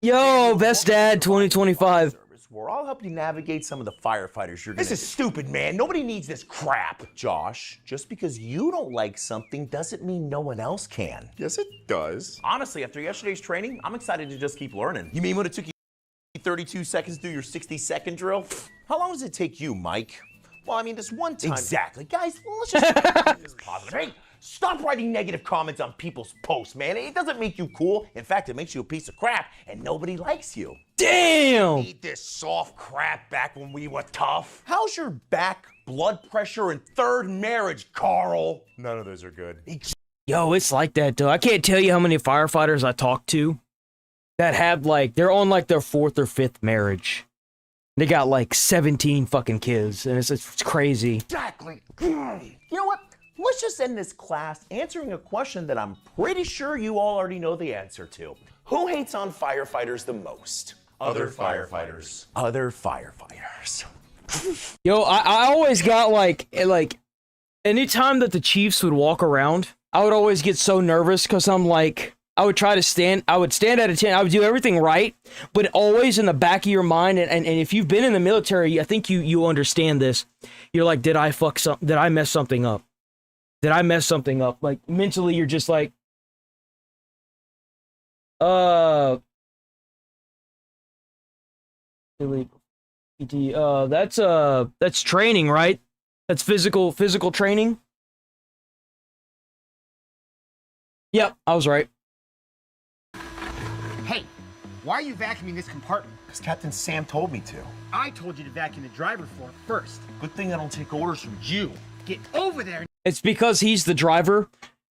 Yo, best dad 2025. Where I'll help you navigate some of the firefighters you're gonna... This is stupid, man. Nobody needs this crap. Josh, just because you don't like something doesn't mean no one else can. Yes, it does. Honestly, after yesterday's training, I'm excited to just keep learning. You mean when it took you 32 seconds to do your 60-second drill? How long does it take you, Mike? Well, I mean, this one time... Exactly. Guys, let's just this positive. Hey, stop writing negative comments on people's posts, man. It doesn't make you cool. In fact, it makes you a piece of crap, and nobody likes you. Damn! Eat this soft crap back when we were tough. How's your back, blood pressure, and third marriage, Carl? None of those are good. Yo, it's like that, though. I can't tell you how many firefighters I talked to that have, like, they're on, like, their 4th or 5th marriage. They got, like, 17 fucking kids, and it's crazy. Exactly. You know what? Let's just end this class answering a question that I'm pretty sure you all already know the answer to. Who hates on firefighters the most? Other firefighters. Other firefighters. Yo, I always got, like, anytime that the Chiefs would walk around, I would always get so nervous because I'm like, I would try to stand. I would stand at attention. I would do everything right, but always in the back of your mind. And if you've been in the military, I think you understand this. You're like, did I mess something up? Did I mess something up? Like mentally, you're just like, that's training, right? That's physical training. Yep, I was right. Hey, why are you vacuuming this compartment? Because Captain Sam told me to. I told you to vacuum the driver floor first. Good thing I don't take orders from you. Get over there. It's because he's the driver.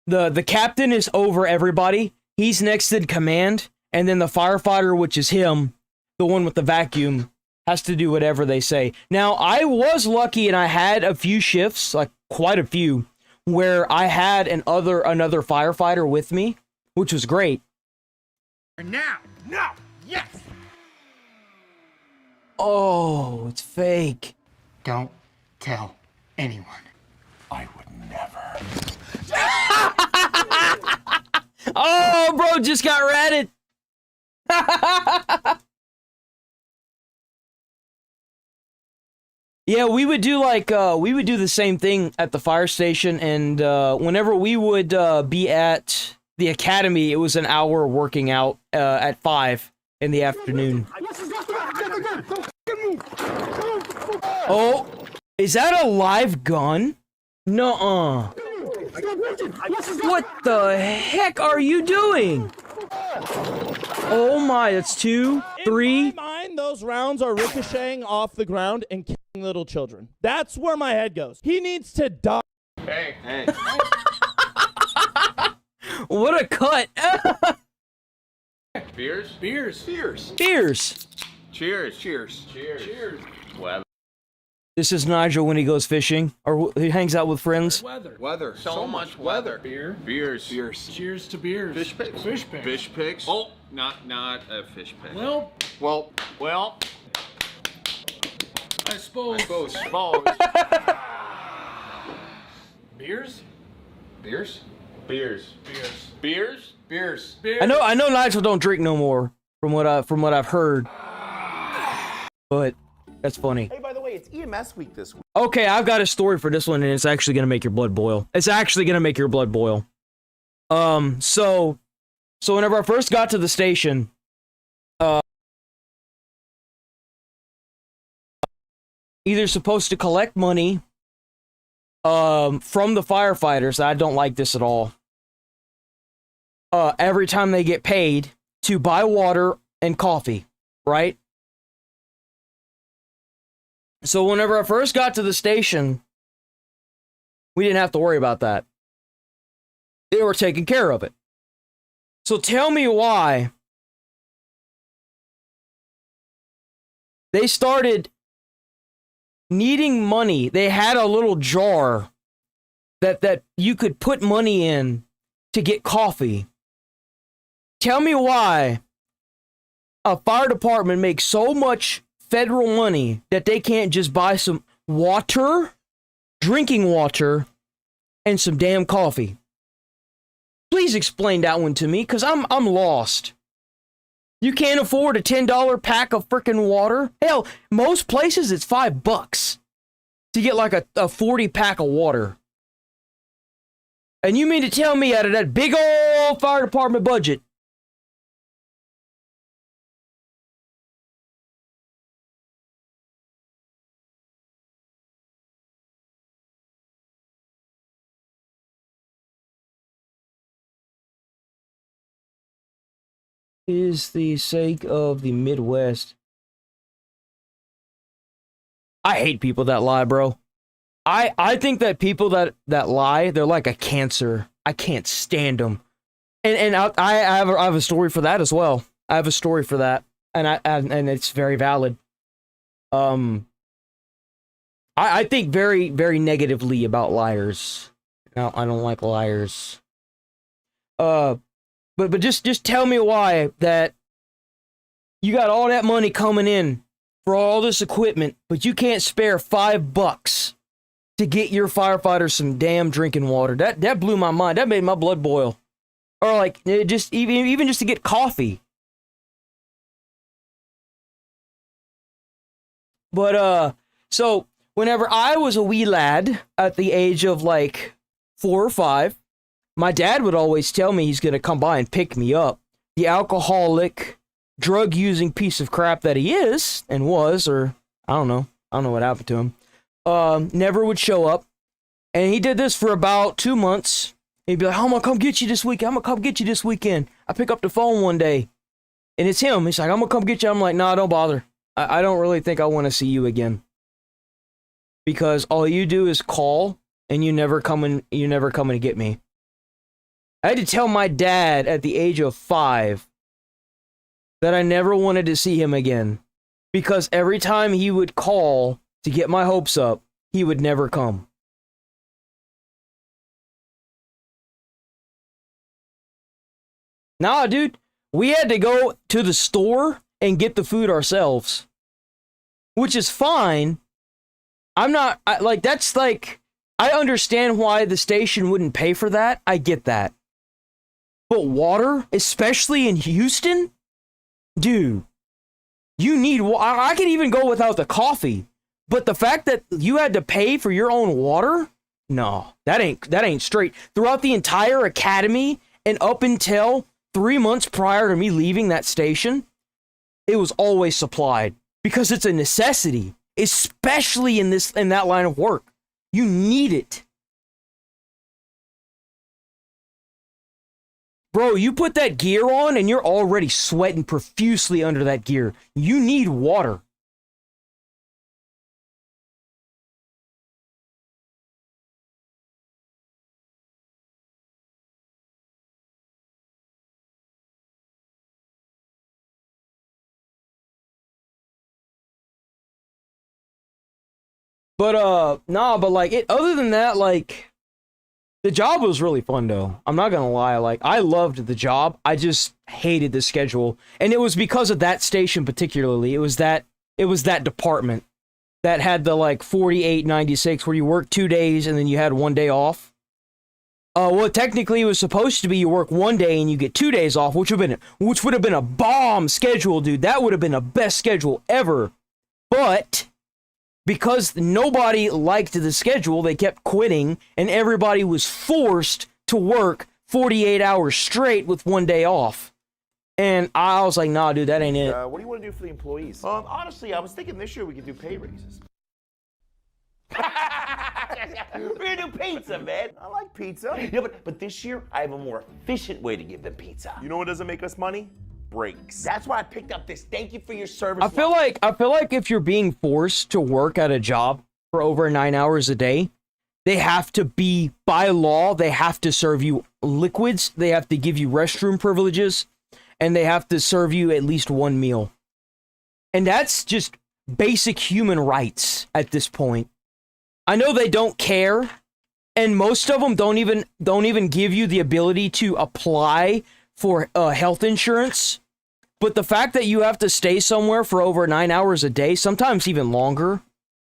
The captain is over everybody. He's next in command, and then the firefighter, which is him, the one with the vacuum, has to do whatever they say. Now, I was lucky and I had a few shifts, like quite a few, where I had another firefighter with me, which was great. Now, yes. Oh, it's fake. Don't tell anyone. I would never. Oh, bro, just got ratted. Yeah, we would do the same thing at the fire station, and whenever we would be at the academy, it was an hour working out at 5 in the afternoon. Oh, is that a live gun? Nuh-uh. What the heck are you doing? Oh my, that's 2, 3. In my mind, those rounds are ricocheting off the ground and killing little children. That's where my head goes. He needs to die. Hey. What a cut. Beers? Cheers. Weather. This is Nigel when he goes fishing, or he hangs out with friends. Weather. So much weather. Beers. Cheers to beers. Fish picks. Fish picks. Oh, not a fish pick. Well. I suppose. Beers. I know Nigel don't drink no more from what I've heard. But that's funny. Hey, by the way, it's EMS week this week. Okay, I've got a story for this one, and it's actually gonna make your blood boil. So whenever I first got to the station, either supposed to collect money from the firefighters. I don't like this at all. Every time they get paid to buy water and coffee, right? So whenever I first got to the station, we didn't have to worry about that. They were taking care of it. So tell me why they started needing money. They had a little jar that you could put money in to get coffee. Tell me why a fire department makes so much federal money that they can't just buy some water, drinking water, and some damn coffee. Please explain that one to me, because I'm lost. You can't afford a $10 pack of frickin' water? Hell, most places it's $5 to get like a 40 pack of water. And you mean to tell me out of that big old fire department budget, is the sake of the Midwest? I hate people that lie, bro. I think that people that lie, they're like a cancer. I can't stand them. And I have a story for that as well. I have a story for that, and it's very valid. I think very, very negatively about liars. No, I don't like liars. But just tell me why that you got all that money coming in for all this equipment, but you can't spare $5 to get your firefighters some damn drinking water. That blew my mind. That made my blood boil. Or like just even just to get coffee. But so whenever I was a wee lad at the age of like 4 or 5, my dad would always tell me he's gonna come by and pick me up. The alcoholic, drug-using piece of crap that he is and was, or I don't know what happened to him. Never would show up, and he did this for about 2 months. He'd be like, "I'm gonna come get you this weekend. I'm gonna come get you this weekend." I pick up the phone one day, and it's him. He's like, "I'm gonna come get you." I'm like, "Nah, don't bother. I don't really think I want to see you again, because all you do is call, and you never come to get me." I had to tell my dad at the age of 5 that I never wanted to see him again, because every time he would call to get my hopes up, he would never come. Nah, dude, we had to go to the store and get the food ourselves, which is fine. I understand why the station wouldn't pay for that. I get that. But water, especially in Houston, dude, you need water. I could even go without the coffee, but the fact that you had to pay for your own water, no, that ain't straight. Throughout the entire academy and up until 3 months prior to me leaving that station, it was always supplied because it's a necessity, especially in that line of work. You need it. Bro, you put that gear on and you're already sweating profusely under that gear. You need water. But like other than that, like the job was really fun though. I'm not gonna lie, like I loved the job. I just hated the schedule. And it was because of that station particularly. It was that department that had the like 48-96 where you work 2 days and then you had 1 day off. Well, technically it was supposed to be you work 1 day and you get 2 days off, which would have been a bomb schedule, dude. That would have been the best schedule ever. But because nobody liked the schedule, they kept quitting, and everybody was forced to work 48 hours straight with 1 day off. And I was like, nah, dude, that ain't it. What do you want to do for the employees? Honestly, I was thinking this year we could do pay raises. We're gonna do pizza, man. I like pizza. Yeah, but this year I have a more efficient way to give them pizza. You know what doesn't make us money? Breaks. That's why I picked up this thank you for your service. I feel like if you're being forced to work at a job for over 9 hours a day, they have to be, by law, they have to serve you liquids, they have to give you restroom privileges, and they have to serve you at least one meal. And that's just basic human rights at this point. I know they don't care, and most of them don't even give you the ability to apply for health insurance. But the fact that you have to stay somewhere for over 9 hours a day, sometimes even longer,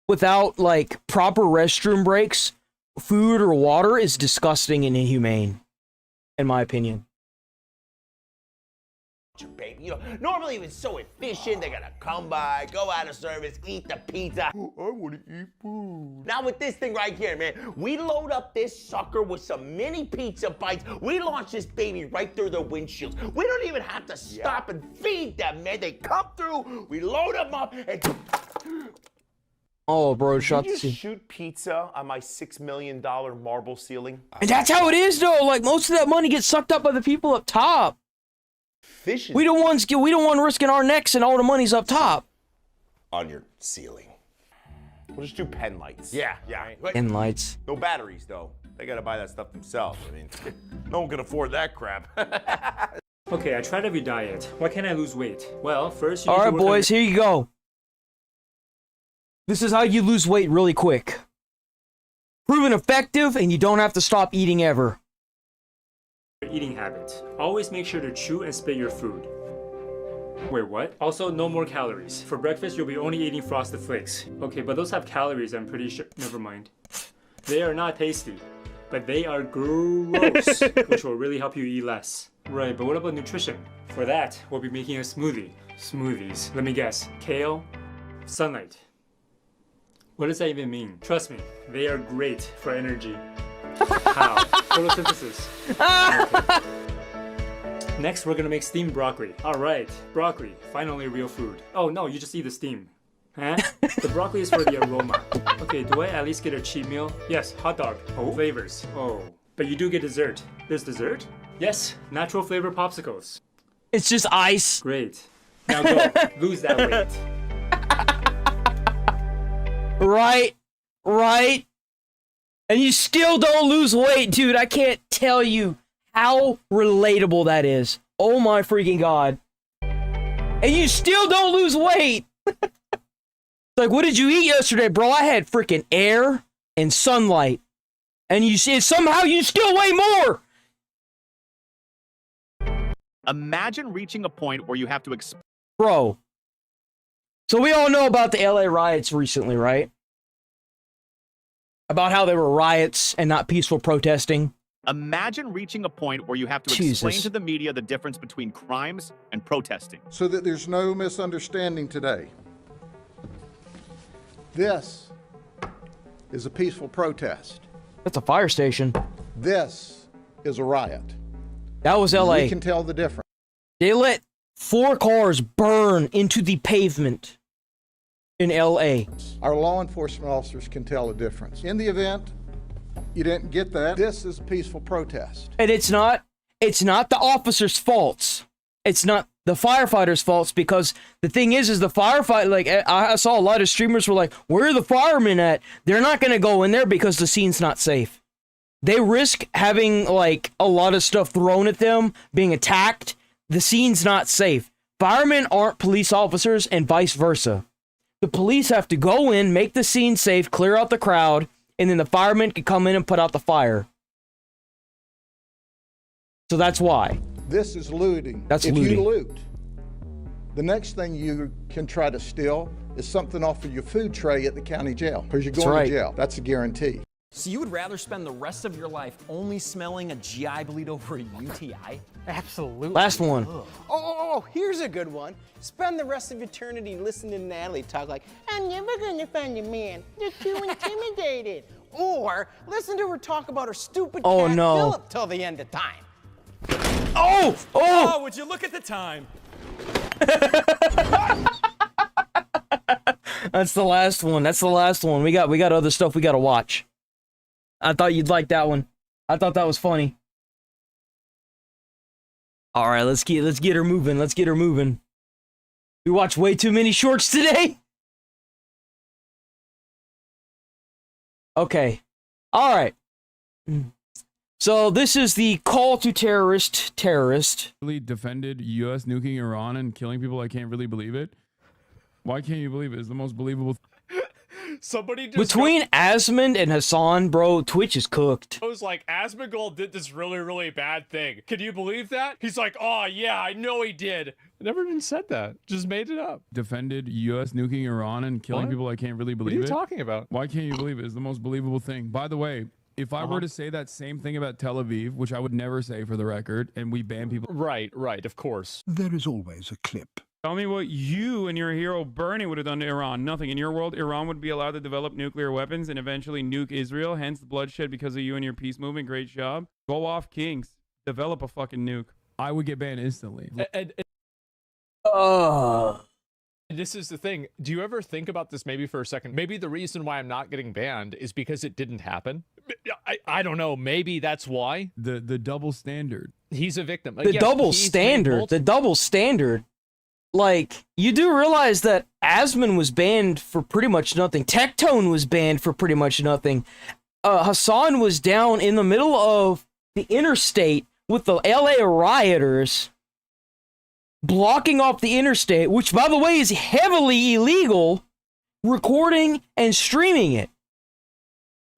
without like proper restroom breaks, food or water is disgusting and inhumane, in my opinion. Baby, you know, normally it's so efficient, they're gonna come by, go out of service, eat the pizza. Oh, I wanna eat food. Now with this thing right here, man, we load up this sucker with some mini pizza bites. We launch this baby right through their windshields. We don't even have to stop and feed them, man. They come through, we load them up, and... Oh, bro, Did you just shoot pizza on my $6 million marble ceiling? And that's how it is, though. Like, most of that money gets sucked up by the people up top. We don't want risking our necks and all the money's up top. On your ceiling. We'll just do pen lights. Yeah. Pen lights. No batteries, though. They gotta buy that stuff themselves. I mean, no one can afford that crap. Okay, I tried every diet. Why can't I lose weight? Well, first you all right, boys, here you go. This is how you lose weight really quick. Proven effective, and you don't have to stop eating ever. Eating habit. Always make sure to chew and spit your food. Wait, what? Also, no more calories. For breakfast, you'll be only eating Frosted Flakes. Okay, but those have calories, I'm pretty sure. Never mind. They are not tasty. But but they are gross, which will really help you eat less. Right, but what about nutrition? For that, we'll be making a smoothie. Smoothies. Let me guess. Kale? Sunlight. What does that even mean? Trust me, they are great for energy. How? Photosynthesis. Okay. Next, we're gonna make steamed broccoli. Alright, broccoli. Finally real food. Oh no, you just eat the steam. Huh? The broccoli is for the aroma. Okay, do I at least get a cheat meal? Yes, hot dog. Oh, flavors. Oh, but you do get dessert. There's dessert? Yes, natural flavor popsicles. It's just ice. Great. Now go, lose that weight. Right. And you still don't lose weight, dude. I can't tell you how relatable that is. Oh my freaking God. And you still don't lose weight. Like, what did you eat yesterday, bro? I had freaking air and sunlight. And you see, somehow you still weigh more. Imagine reaching a point where you have to Bro. So we all know about the LA riots recently, right? About how there were riots and not peaceful protesting. Imagine reaching a point where you have to explain to the media the difference between crimes and protesting. So that there's no misunderstanding today. This is a peaceful protest. That's a fire station. This is a riot. That was LA. We can tell the difference. They let 4 cars burn into the pavement in LA. Our law enforcement officers can tell the difference. In the event you didn't get that, this is a peaceful protest. And it's not the officers' faults. It's not the firefighters' faults, because the thing is the firefighter, like, I saw a lot of streamers were like, where are the firemen at? They're not going to go in there because the scene's not safe. They risk having, like, a lot of stuff thrown at them, being attacked. The scene's not safe. Firemen aren't police officers and vice versa. The police have to go in, make the scene safe, clear out the crowd, and then the firemen can come in and put out the fire. So that's why. This is looting. That's if looting. you loot, the next thing you can try to steal is something off of your food tray at the county jail, because you're going to jail. That's a guarantee. So you would rather spend the rest of your life only smelling a GI bleed over a UTI? Absolutely. Last one. Oh, here's a good one. Spend the rest of eternity listening to Natalie talk like, I'm never gonna find a man. They're too intimidated. Or listen to her talk about her stupid cat Philip till the end of time. Oh, would you look at the time? That's the last one. That's the last one. We got other stuff we gotta watch. I thought you'd like that one. I thought that was funny. All right, let's get her moving. Let's get her moving. We watched way too many shorts today. Okay. All right. So this is the call to terrorist. Really defended U.S. nuking Iran and killing people. I can't really believe it. Why can't you believe it? It's the most believable. Somebody just between Asmond and Hassan, bro, Twitch is cooked. I was like, Asmongold did this really, really bad thing. Can you believe that? He's like, oh yeah, I know he did. I never even said that. Just made it up. Defended U.S. nuking Iran and killing people. I can't really believe it. What are you talking about? Why can't you believe it? It's the most believable thing. By the way, if I were to say that same thing about Tel Aviv, which I would never say for the record, and we ban people. Right, of course. There is always a clip. Tell me what you and your hero Bernie would have done to Iran. Nothing. In your world, Iran would be allowed to develop nuclear weapons and eventually nuke Israel, hence the bloodshed because of you and your peace movement. Great job. Go off, Kings. Develop a fucking nuke. I would get banned instantly. This is the thing. Do you ever think about this maybe for a second? Maybe the reason why I'm not getting banned is because it didn't happen. I don't know. Maybe that's why. The double standard. He's a victim. The double standard. Like, you do realize that Asmon was banned for pretty much nothing. Tectone was banned for pretty much nothing. Hassan was down in the middle of the interstate with the LA rioters blocking off the interstate, which, by the way, is heavily illegal, recording and streaming it.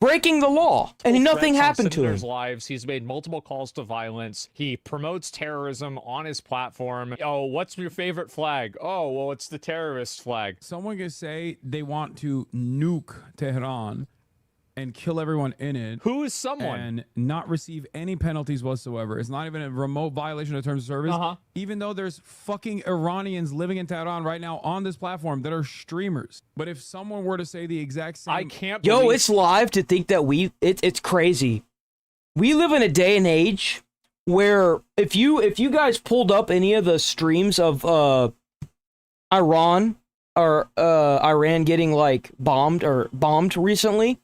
Breaking the law, and nothing happened to him. Lives. He's made multiple calls to violence. He promotes terrorism on his platform. Oh, what's your favorite flag? Oh, well, it's the terrorist flag. Someone can say they want to nuke Tehran, and kill everyone in it. Who is someone? And not receive any penalties whatsoever. It's not even a remote violation of terms of service. Even though there's fucking Iranians living in Tehran right now on this platform that are streamers. But if someone were to say the exact same... I can't Yo, it's live to think that it's crazy. We live in a day and age where if you guys pulled up any of the streams of Iran getting like bombed recently,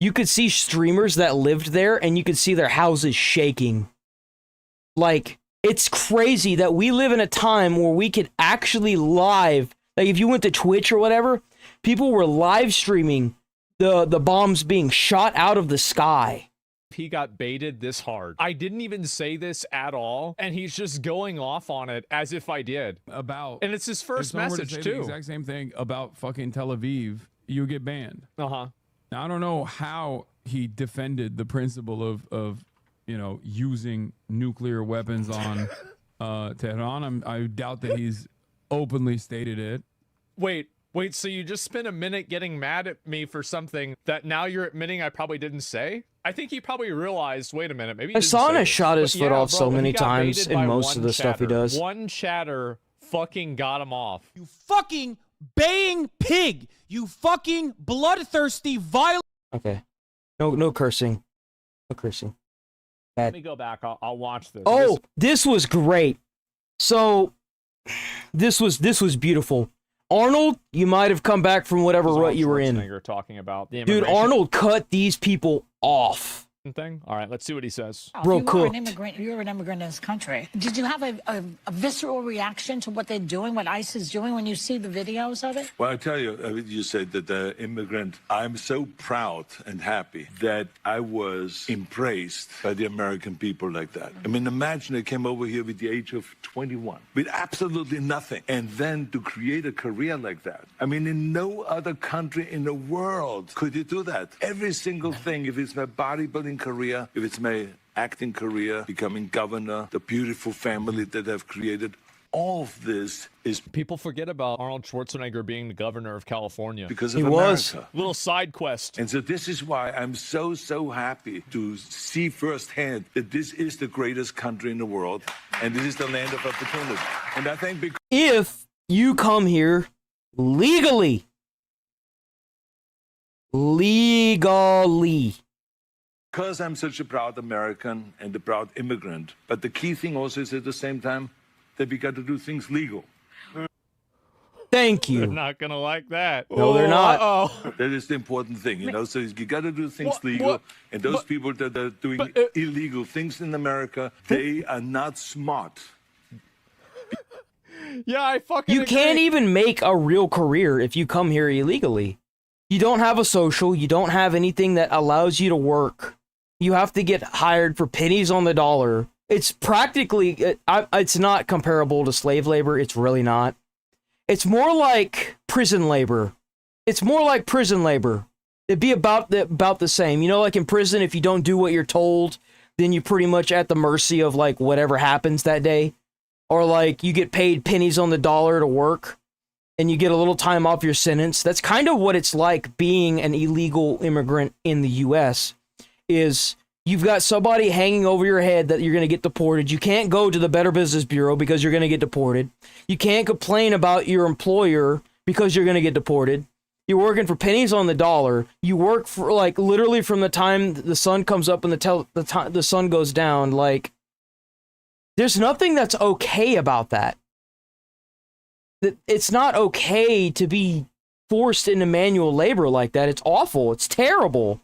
you could see streamers that lived there and you could see their houses shaking. Like, it's crazy that we live in a time where we could actually live, like if you went to Twitch or whatever, people were live streaming the bombs being shot out of the sky. He got baited this hard. I didn't even say this at all, and he's just going off on it as if I did. And it's his first message to say too. The exact same thing about fucking Tel Aviv, you get banned. Now, I don't know how he defended the principle of you know, using nuclear weapons on Tehran. I doubt that he's openly stated it. Wait, so you just spent a minute getting mad at me for something that now you're admitting I probably didn't say? I think he probably realized, wait a minute, maybe Hassan has shot his foot off so many times in most of the stuff he does. One chatter fucking got him off. You fucking baying pig! You fucking bloodthirsty, violent... Okay. No cursing. No cursing. Bad. Let me go back. I'll watch this. Oh, this was great. So, this was beautiful. Arnold, you might have come back from whatever rut you were in. You're talking about the dude, Arnold cut these people off. Thing. All right, let's see what he says. You're an immigrant in this country. Did you have a visceral reaction to what they're doing, what ICE is doing, when you see the videos of it? Well, I tell you, you said that the immigrant, I'm so proud and happy that I was embraced by the American people like that. I mean, imagine I came over here with the age of 21, with absolutely nothing, and then to create a career like that. I mean, in no other country in the world could you do that. Every single thing, if it's my bodybuilding career, if it's my acting career, becoming governor, the beautiful family that I've created, all of this is... People forget about Arnold Schwarzenegger being the governor of California. Because of America. Little side quest. And so this is why I'm so happy to see firsthand that this is the greatest country in the world, and this is the land of opportunity. And I think because... If you come here legally, because I'm such a proud American and a proud immigrant, but the key thing also is at the same time that we got to do things legal. Thank you. They're not gonna like that. No, they're not. That is the important thing, you know. So you got to do things legal, and those people that are doing illegal things in America, they are not smart. Yeah, I fucking You agree. can't even make a real career if you come here illegally. You don't have a social, you don't have anything that allows you to work. You have to get hired for pennies on the dollar. It's practically, it's not comparable to slave labor. It's really not. It's more like prison labor. It's more like prison labor. It'd be about the same. You know, like in prison, if you don't do what you're told, then you're pretty much at the mercy of like whatever happens that day. Or like you get paid pennies on the dollar to work and you get a little time off your sentence. That's kind of what it's like being an illegal immigrant in the US. Is you've got somebody hanging over your head that you're going to get deported. You can't go to the Better Business Bureau because you're going to get deported. You can't complain about your employer because you're going to get deported. You're working for pennies on the dollar. You work for like literally from the time the sun comes up and the sun goes down. Like, there's nothing that's okay about that. It's not okay to be forced into manual labor like that. It's awful. It's terrible.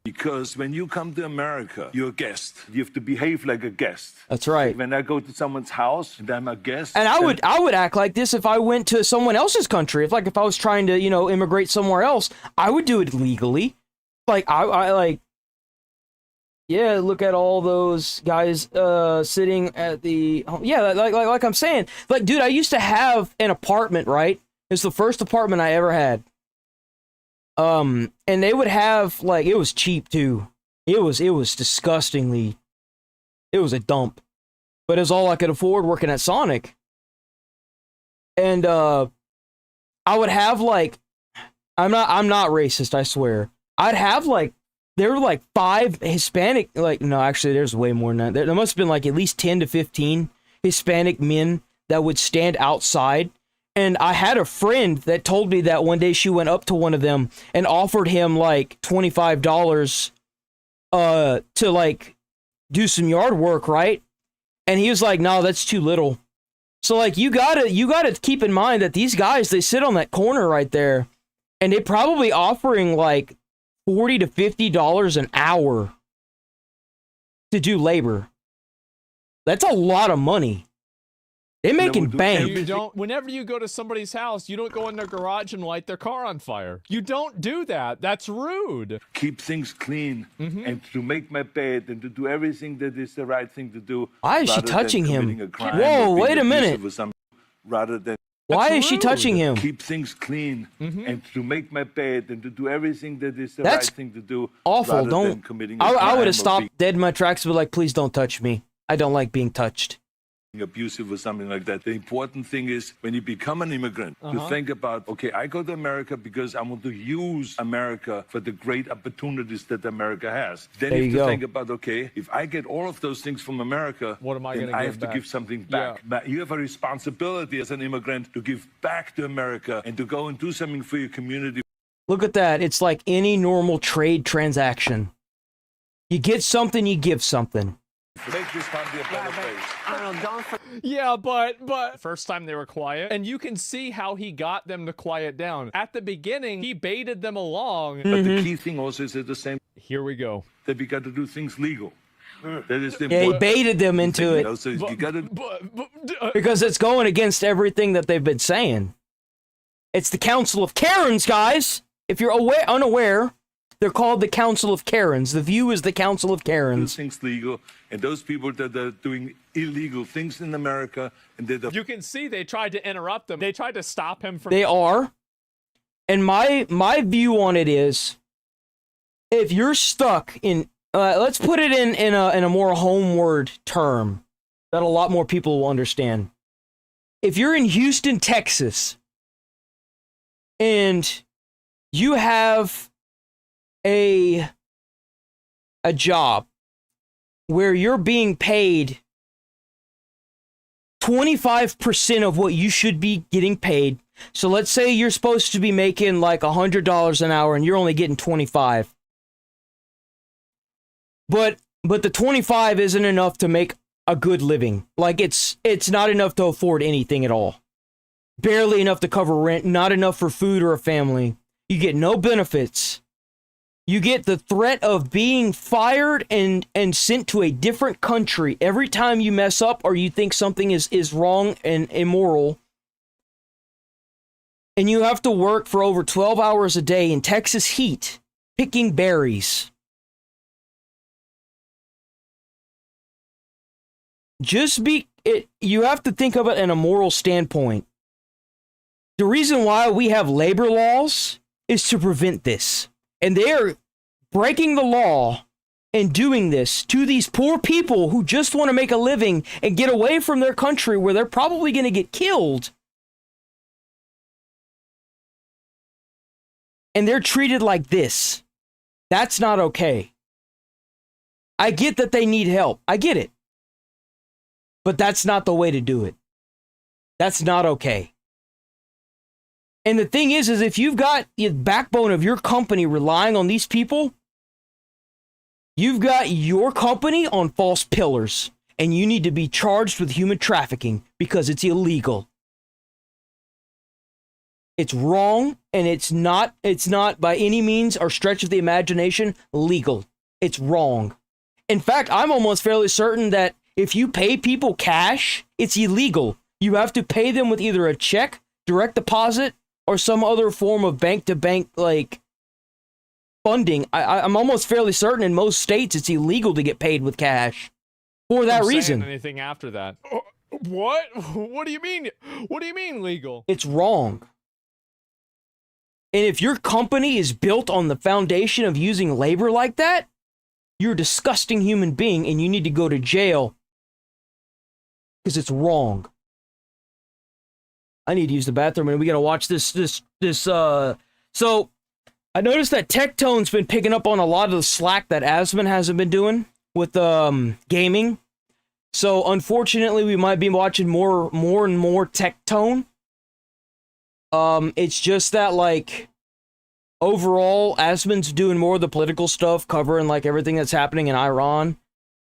Because when you come to America, you're a guest. You have to behave like a guest. That's right. When I go to someone's house and I'm a guest, and I would act like this if I went to someone else's country. If I was trying to, you know, immigrate somewhere else, I would do it legally. Like I like, yeah. Look at all those guys sitting at the like I'm saying, like, dude, I used to have an apartment. Right, it's the first apartment I ever had. And they would have, like, it was cheap too. It was disgustingly, it was a dump, but it was all I could afford working at Sonic. And, I would have, like, I'm not racist, I swear. I'd have like, there were like 5 Hispanic, like, no, actually there's way more than that. There must have been like at least 10 to 15 Hispanic men that would stand outside. And I had a friend that told me that one day she went up to one of them and offered him like $25 to like do some yard work, right? And he was like, no, that's too little. So like you gotta keep in mind that these guys, they sit on that corner right there and they're probably offering like $40 to $50 an hour to do labor. That's a lot of money. They're making bank. You don't. Whenever you go to somebody's house, you don't go in their garage and light their car on fire. You don't do that. That's rude. Keep things clean and to make my bed and to do everything that is the right thing to do. Why is she touching him? Whoa, wait a minute. Rather than why is she touching him? Keep things clean and to make my bed and to do everything that is the right thing to do. Awful. Don't. I would have stopped dead in my tracks and be like, please don't touch me. I don't like being touched. Abusive or something like that. The important thing is when you become an immigrant to think about, okay, I go to America because I want to use America for the great opportunities that America has. Then you have to think about, okay, if I get all of those things from America, what am I going to give have to give something back. But you have a responsibility as an immigrant to give back to America and to go and do something for your community. Look at that. It's like any normal trade transaction. You get something, you give something. Make this country a better place. Yeah, but first time they were quiet, and you can see how he got them to quiet down. At the beginning, he baited them along. But the key thing also is at the same. Here we go. That we got to do things legal. That is the he baited them into it. So you gotta, because it's going against everything that they've been saying. It's the Council of Karens, guys. If you're unaware, they're called the Council of Karens. The View is the Council of Karens. Things legal, and those people that are doing illegal things in America, and you can see they tried to interrupt him. They tried to stop him from. They are, and my view on it is, if you're stuck in, let's put it in a more homeward term that a lot more people will understand. If you're in Houston, Texas, and you have a job where you're being paid 25% of what you should be getting paid. So let's say you're supposed to be making like $100 an hour and you're only getting 25. But the 25 isn't enough to make a good living. Like it's not enough to afford anything at all. Barely enough to cover rent, not enough for food or a family. You get no benefits. You get the threat of being fired and sent to a different country every time you mess up or you think something is wrong and immoral. And you have to work for over 12 hours a day in Texas heat, picking berries. You have to think of it in a moral standpoint. The reason why we have labor laws is to prevent this. And they are breaking the law and doing this to these poor people who just want to make a living and get away from their country where they're probably going to get killed. And they're treated like this. That's not okay. I get that they need help. I get it. But that's not the way to do it. That's not okay. And the thing is if you've got the backbone of your company relying on these people, you've got your company on false pillars, and you need to be charged with human trafficking because it's illegal. It's wrong, and it's not by any means or stretch of the imagination legal. It's wrong. In fact, I'm almost fairly certain that if you pay people cash, it's illegal. You have to pay them with either a check, direct deposit, or some other form of bank-to-bank, like, funding. I'm almost fairly certain in most states it's illegal to get paid with cash. For that reason. Anything after that. What? What do you mean? What do you mean legal? It's wrong. And if your company is built on the foundation of using labor like that, you're a disgusting human being and you need to go to jail. Because it's wrong. I need to use the bathroom and we gotta watch this So, I noticed that Tectone's been picking up on a lot of the slack that Asmon hasn't been doing with gaming. So, unfortunately, we might be watching more and more Tectone. It's just that, like, overall, Asmon's doing more of the political stuff, covering, like, everything that's happening in Iran.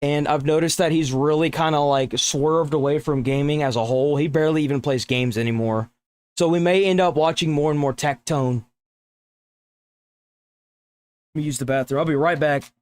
And I've noticed that he's really kind of, like, swerved away from gaming as a whole. He barely even plays games anymore. So we may end up watching more and more Tectone. Let me use the bathroom. I'll be right back.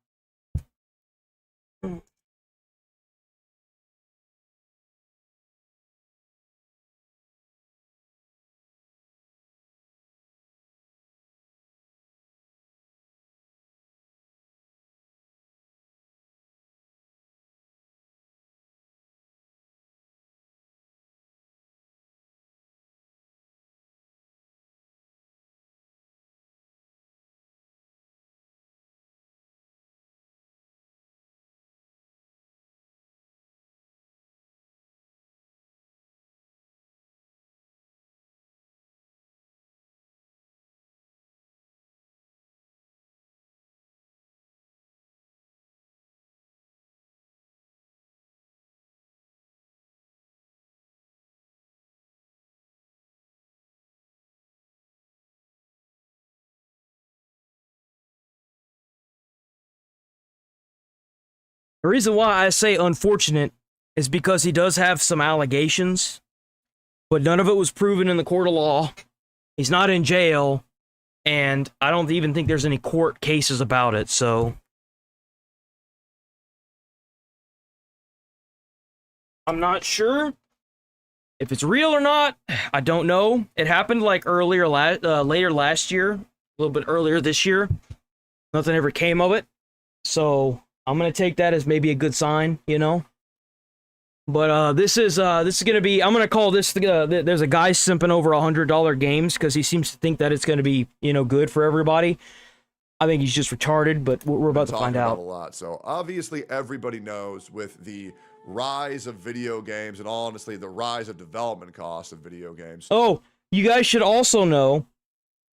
The reason why I say unfortunate is because he does have some allegations, but none of it was proven in the court of law. He's not in jail, and I don't even think there's any court cases about it, so I'm not sure if it's real or not. I don't know. It happened like later last year, a little bit earlier this year. Nothing ever came of it, so I'm gonna take that as maybe a good sign, you know. But this is gonna be. I'm gonna call this. There's a guy simping over $100 games because he seems to think that it's gonna be, you know, good for everybody. I think he's just retarded, but we're about to find out. A lot. So obviously, everybody knows with the rise of video games and honestly the rise of development costs of video games. Oh, you guys should also know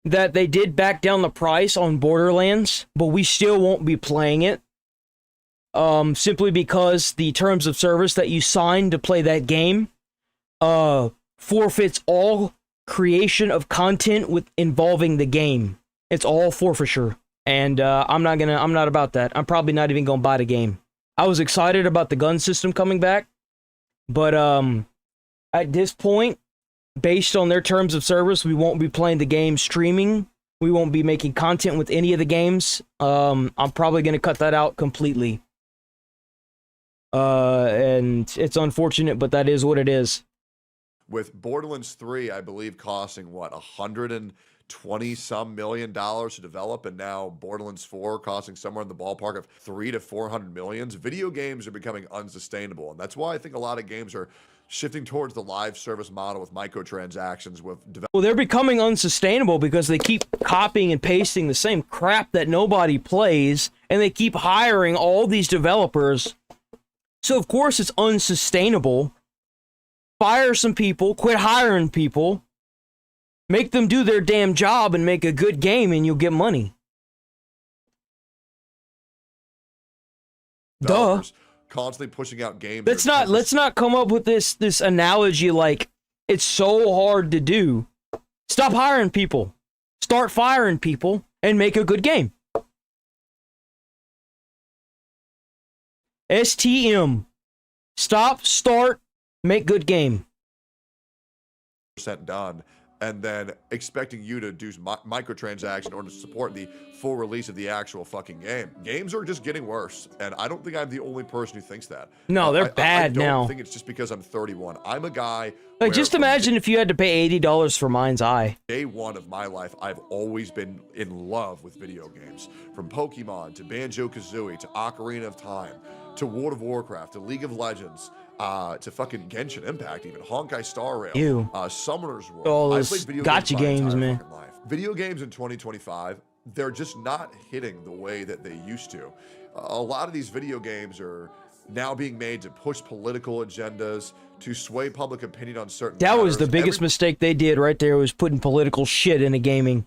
that they did back down the price on Borderlands, but we still won't be playing it. Simply because the terms of service that you signed to play that game forfeits all creation of content involving the game. It's all forfeiture, and I'm not about that. I'm probably not even gonna buy the game. I was excited about the gun system coming back, but at this point, based on their terms of service, we won't be playing the game streaming. We won't be making content with any of the games. I'm probably gonna cut that out completely. And it's unfortunate, but that is what it is. With Borderlands 3, I believe costing what, $120-some million to develop, and now Borderlands 4 costing somewhere in the ballpark of $300 to $400 million. Video games are becoming unsustainable, and that's why I think a lot of games are shifting towards the live service model with microtransactions. Well, they're becoming unsustainable because they keep copying and pasting the same crap that nobody plays, and they keep hiring all these developers. So, of course, it's unsustainable. Fire some people, quit hiring people, make them do their damn job and make a good game, and you'll get money. Duh. Constantly pushing out games. Let's not come up with this analogy like it's so hard to do. Stop hiring people. Start firing people and make a good game. STM. Stop, start, make good game. % done, and then expecting you to do microtransactions in order to support the full release of the actual fucking game. Games are just getting worse, and I don't think I'm the only person who thinks that. No, they're bad now. I don't think it's just because I'm 31. I'm a guy. Like, just imagine if you had to pay $80 for Mind's Eye. Day one of my life, I've always been in love with video games. From Pokemon to Banjo-Kazooie to Ocarina of Time to World of Warcraft to League of Legends to fucking Genshin Impact, even Honkai Star Rail, Summoner's World. All those gotcha games, man. Video games in 2025, they're just not hitting the way that they used to. A lot of these video games are now being made to push political agendas, to sway public opinion on certain That was matters. the biggest mistake they did right there, was putting political shit into gaming.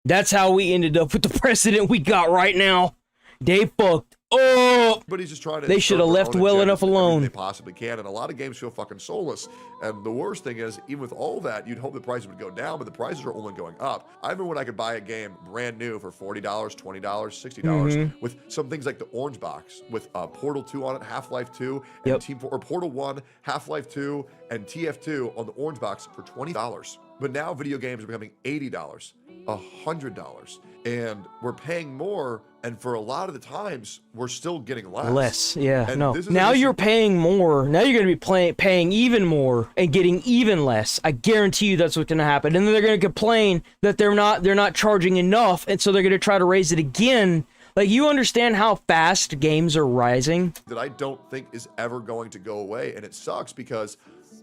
That's how we ended up with the president we got right now. They fucked up. But he's just trying to. They should have left well enough alone. They possibly can, and a lot of games feel fucking soulless. And the worst thing is, even with all that, you'd hope the prices would go down, but the prices are only going up. I remember when I could buy a game brand new for $40, $20, $60 with some things like the Orange Box with Portal 2 on it, Half-Life 2, and Team 4, or Portal 1, Half-Life 2, and TF2 on the Orange Box for $20. But now video games are becoming $80, $100, and we're paying more. And for a lot of the times, we're still getting less. Yeah. And No. this is Now an issue. you're paying more. Now you're going to be paying even more and getting even less. I guarantee you that's what's going to happen. And then they're going to complain that they're not charging enough, and so they're going to try to raise it again. Like, you understand how fast games are rising? That I don't think is ever going to go away, and it sucks because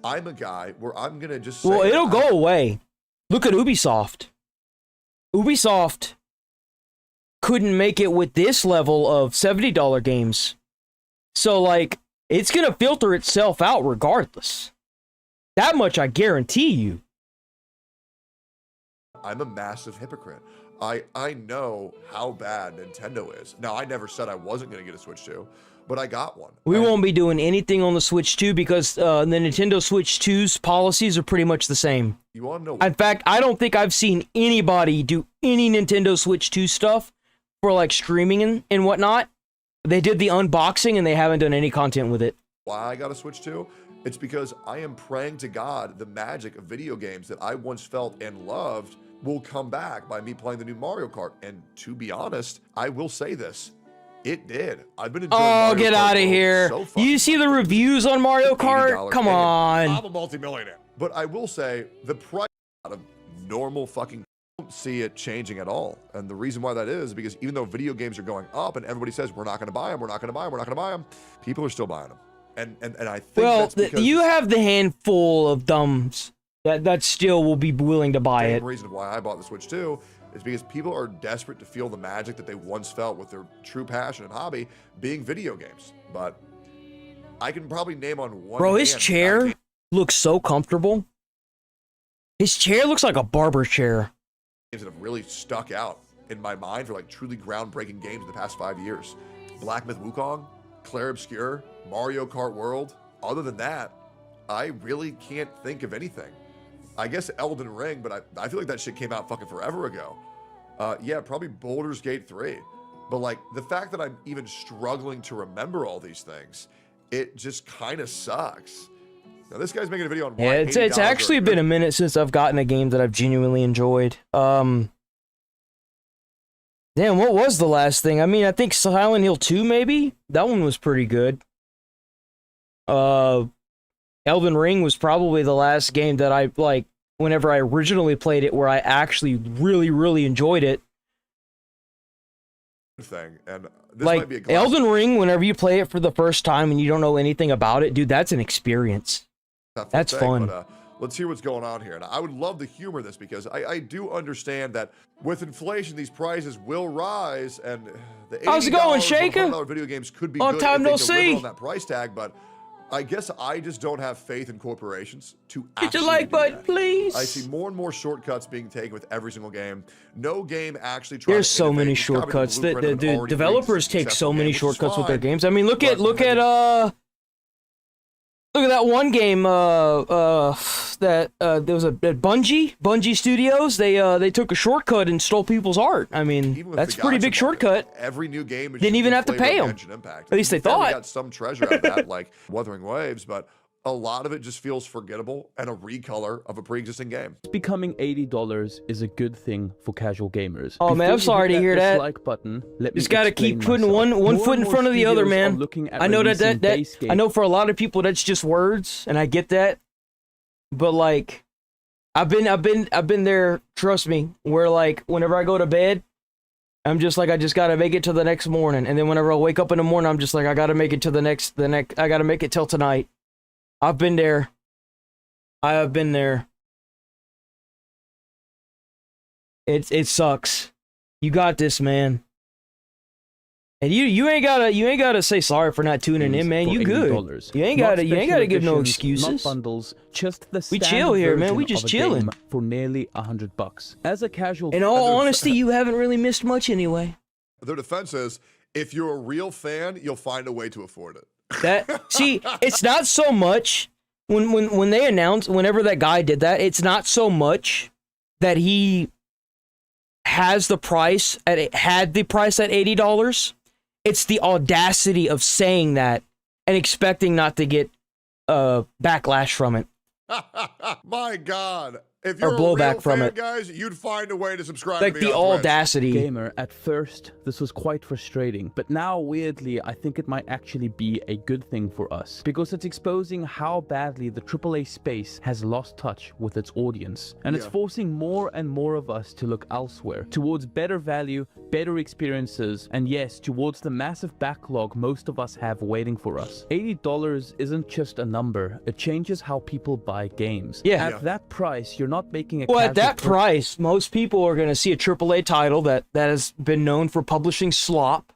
I'm a guy where I'm gonna just say, Well, it'll go away. Look at Ubisoft. Ubisoft couldn't make it with this level of $70 games. So, like, it's going to filter itself out regardless. That much I guarantee you. I'm a massive hypocrite. I know how bad Nintendo is. Now, I never said I wasn't going to get a Switch 2, but I got one. We won't be doing anything on the Switch 2 because the Nintendo Switch 2's policies are pretty much the same. You want to know? In fact, I don't think I've seen anybody do any Nintendo Switch 2 stuff for, like, streaming and whatnot. They did the unboxing and they haven't done any content with it. Why I got a Switch 2? It's because I am praying to God the magic of video games that I once felt and loved will come back by me playing the new Mario Kart. And to be honest, I will say this. It did. I've been enjoying Mario get Kart out of World here. so fucking You see the reviews on Mario Kart? Come game. on. I'm a multimillionaire. But I will say the price out of normal fucking don't see it changing at all. And the reason why that is because even though video games are going up and everybody says we're not going to buy them, we're not going to buy them, we're not going to buy them, people are still buying them. And I think that's because you have the handful of dumbs that still will be willing to buy it. The reason why I bought the Switch 2 is because people are desperate to feel the magic that they once felt with their true passion and hobby being video games. But I can probably name on one Bro, his hand chair looks so comfortable. His chair looks like a barber chair. games that have really stuck out in my mind for like truly groundbreaking games in the past 5 years. Black Myth Wukong, Clair Obscur, Mario Kart World. Other than that, I really can't think of anything. I guess Elden Ring, but I feel like that shit came out fucking forever ago. Yeah, probably Baldur's Gate 3. But like the fact that I'm even struggling to remember all these things, it just kind of sucks. Now this guy's making a video on why it's actually been a minute since I've gotten a game that I've genuinely enjoyed. Damn, what was the last thing? I mean, I think Silent Hill 2 maybe? That one was pretty good. Elden Ring was probably the last game that I, like, whenever I originally played it, where I actually really, really enjoyed it. Thing. And this like, might be a Elden Ring, whenever you play it for the first time and you don't know anything about it, dude, that's an experience. That's fun. But, let's hear what's going on here. And I would love to humor this because I do understand that with inflation, these prices will rise. And the How's it going, Shaker? $100 video games could be Long good time if they no deliver see. on that price tag. But I guess I just don't have faith in corporations to Hit actually your like do button, that. please. I see more and more shortcuts being taken with every single game. No game actually tries There's to so innovate. many It's gotta be the shortcuts that blueprint of an the already developers great, take so successful many game, which is shortcuts with their fine. games. I mean, look at that one game that there was at Bungie Studios. They took a shortcut and stole people's art. I mean, that's a pretty big shortcut. Every new game is Didn't just even a have to flavor pay of 'em. Genshin Impact. At least they To be fair, we thought. got some treasure out of that, like Wuthering Waves, but a lot of it just feels forgettable and a recolor of a pre-existing game. Becoming $80 is a good thing for casual gamers. Oh man, I'm Before you sorry to hit hear that. dislike button, let me Just gotta explain keep putting myself. one More foot in and more front of the other, studios are man. looking at I know that releasing base I know for a lot of people that's just words, and I get that. But like, I've been there. Trust me. Where like, whenever I go to bed, I'm just like, I just gotta make it to the next morning, and then whenever I wake up in the morning, I'm just like, I gotta make it to the next. I gotta make it till tonight. I've been there. I have been there. It sucks. You got this, man. And you ain't gotta say sorry for not tuning in, man. You good. You ain't gotta give no excuses. Not bundles, just the we chill here, man. We just chilling for nearly $100. As a casual, in all honesty, you haven't really missed much anyway. Their defense is, if you're a real fan, you'll find a way to afford it. See, it's not so much when they announced, whenever that guy did that, it's not so much that he had the price at $80. It's the audacity of saying that and expecting not to get backlash from it. My God. If you're or a blowback real from fan, it. guys, you'd find a way to subscribe Like to me the on Twitch. audacity. Gamer, at first, this was quite frustrating, but now, weirdly, I think it might actually be a good thing for us, because it's exposing how badly the AAA space has lost touch with its audience, and it's forcing more and more of us to look elsewhere, towards better value, better experiences, and yes, towards the massive backlog most of us have waiting for us. $80 isn't just a number, it changes how people buy games. At that price, you're not making a Well, at that price, most people are going to see a AAA title that has been known for publishing slop,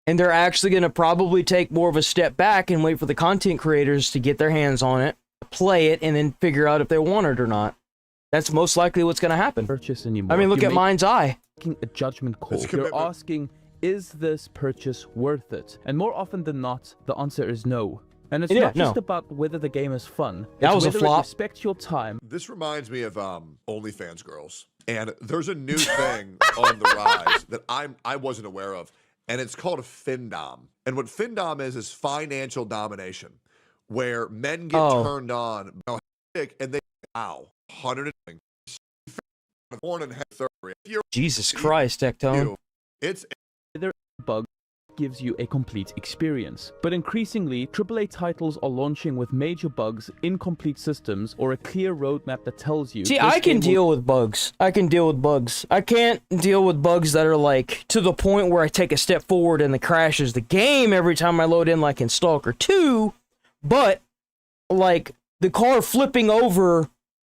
and they're actually going to probably take more of a step back and wait for the content creators to get their hands on it, play it, and then figure out if they want it or not. That's most likely what's going to happen. Purchase anymore. I mean, look at Mind's Eye. Making a judgment call. You're asking, is this purchase worth it? And more often than not, the answer is no. And it's not just about whether the game is fun. That was a whether flop. It respects your time. This reminds me of OnlyFans girls. And there's a new thing on the rise that I wasn't aware of. And it's called Findom. And what Findom is financial domination, where men get turned on, and they, wow, 100 Jesus Christ, Ectone. It's either bug gives you a complete experience. But increasingly, AAA titles are launching with major bugs, incomplete systems, or a clear roadmap that tells you... See, I can deal with bugs. I can deal with bugs. I can't deal with bugs that are like to the point where I take a step forward and it crashes the game every time I load in, like in Stalker 2, but like the car flipping over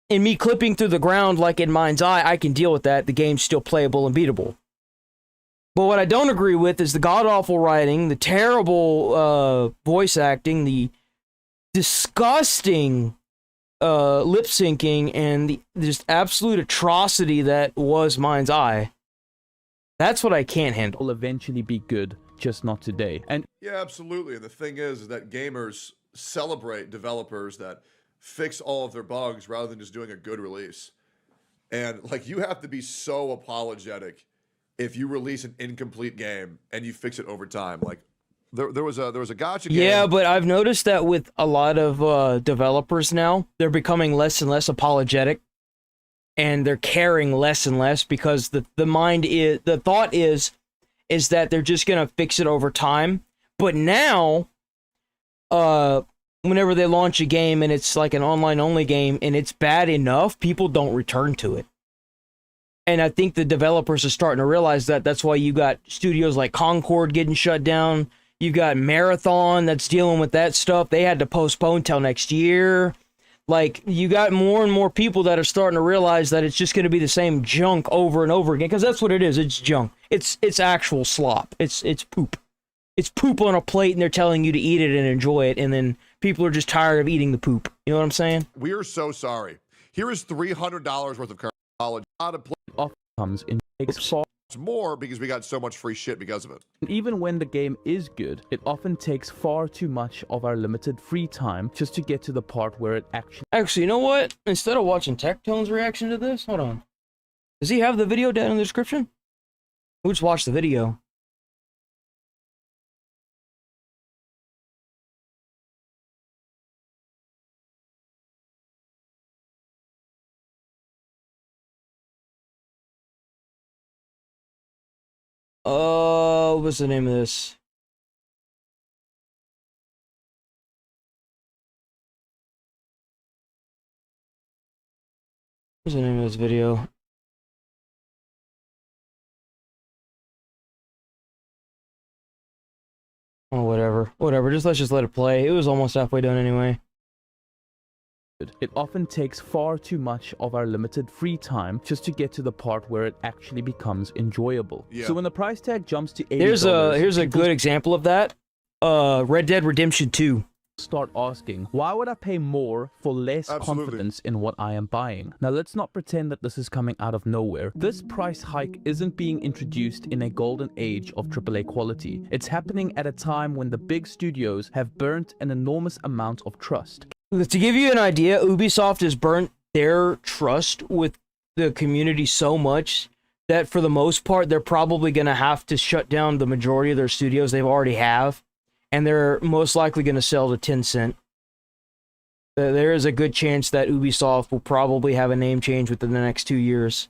and me clipping through the ground like in Mind's Eye, I can deal with that. The game's still playable and beatable. But what I don't agree with is the god-awful writing, the terrible voice acting, the disgusting lip-syncing, and the just absolute atrocity that was Mind's Eye. That's what I can't handle. Will eventually be good, just not today. And yeah, absolutely. And the thing is that gamers celebrate developers that fix all of their bugs rather than just doing a good release. And like, you have to be so apologetic if you release an incomplete game and you fix it over time. Like there was a gotcha game. Yeah, but I've noticed that with a lot of developers now, they're becoming less and less apologetic, and they're caring less and less because the thought is that they're just gonna fix it over time. But now, whenever they launch a game and it's like an online only game and it's bad enough, people don't return to it. And I think the developers are starting to realize that. That's why you got studios like Concord getting shut down. You got Marathon that's dealing with that stuff. They had to postpone till next year. Like, you got more and more people that are starting to realize that it's just going to be the same junk over and over again. Because that's what it is. It's junk. It's actual slop. It's poop. It's poop on a plate, and they're telling you to eat it and enjoy it. And then people are just tired of eating the poop. You know what I'm saying? We are so sorry. Here is $300 worth of college. How to play comes in far more because we got so much free shit because of it. Even when the game is good, it often takes far too much of our limited free time just to get to the part where it actually, you know what? Instead of watching Tectone's reaction to this, hold on. Does he have the video down in the description? We'll just watch the video. What's the name of this? What's the name of this video? Oh, whatever. Whatever. Let's just let it play. It was almost halfway done anyway. It often takes far too much of our limited free time just to get to the part where it actually becomes enjoyable. Yeah. So when the price tag jumps to $80, Here's a good example of that. Red Dead Redemption 2. Start asking, why would I pay more for less confidence in what I am buying? Now, let's not pretend that this is coming out of nowhere. This price hike isn't being introduced in a golden age of AAA quality. It's happening at a time when the big studios have burnt an enormous amount of trust. To give you an idea, Ubisoft has burnt their trust with the community so much that for the most part, they're probably going to have to shut down the majority of their studios they've already have, and they're most likely going to sell to Tencent. There is a good chance that Ubisoft will probably have a name change within the next 2 years.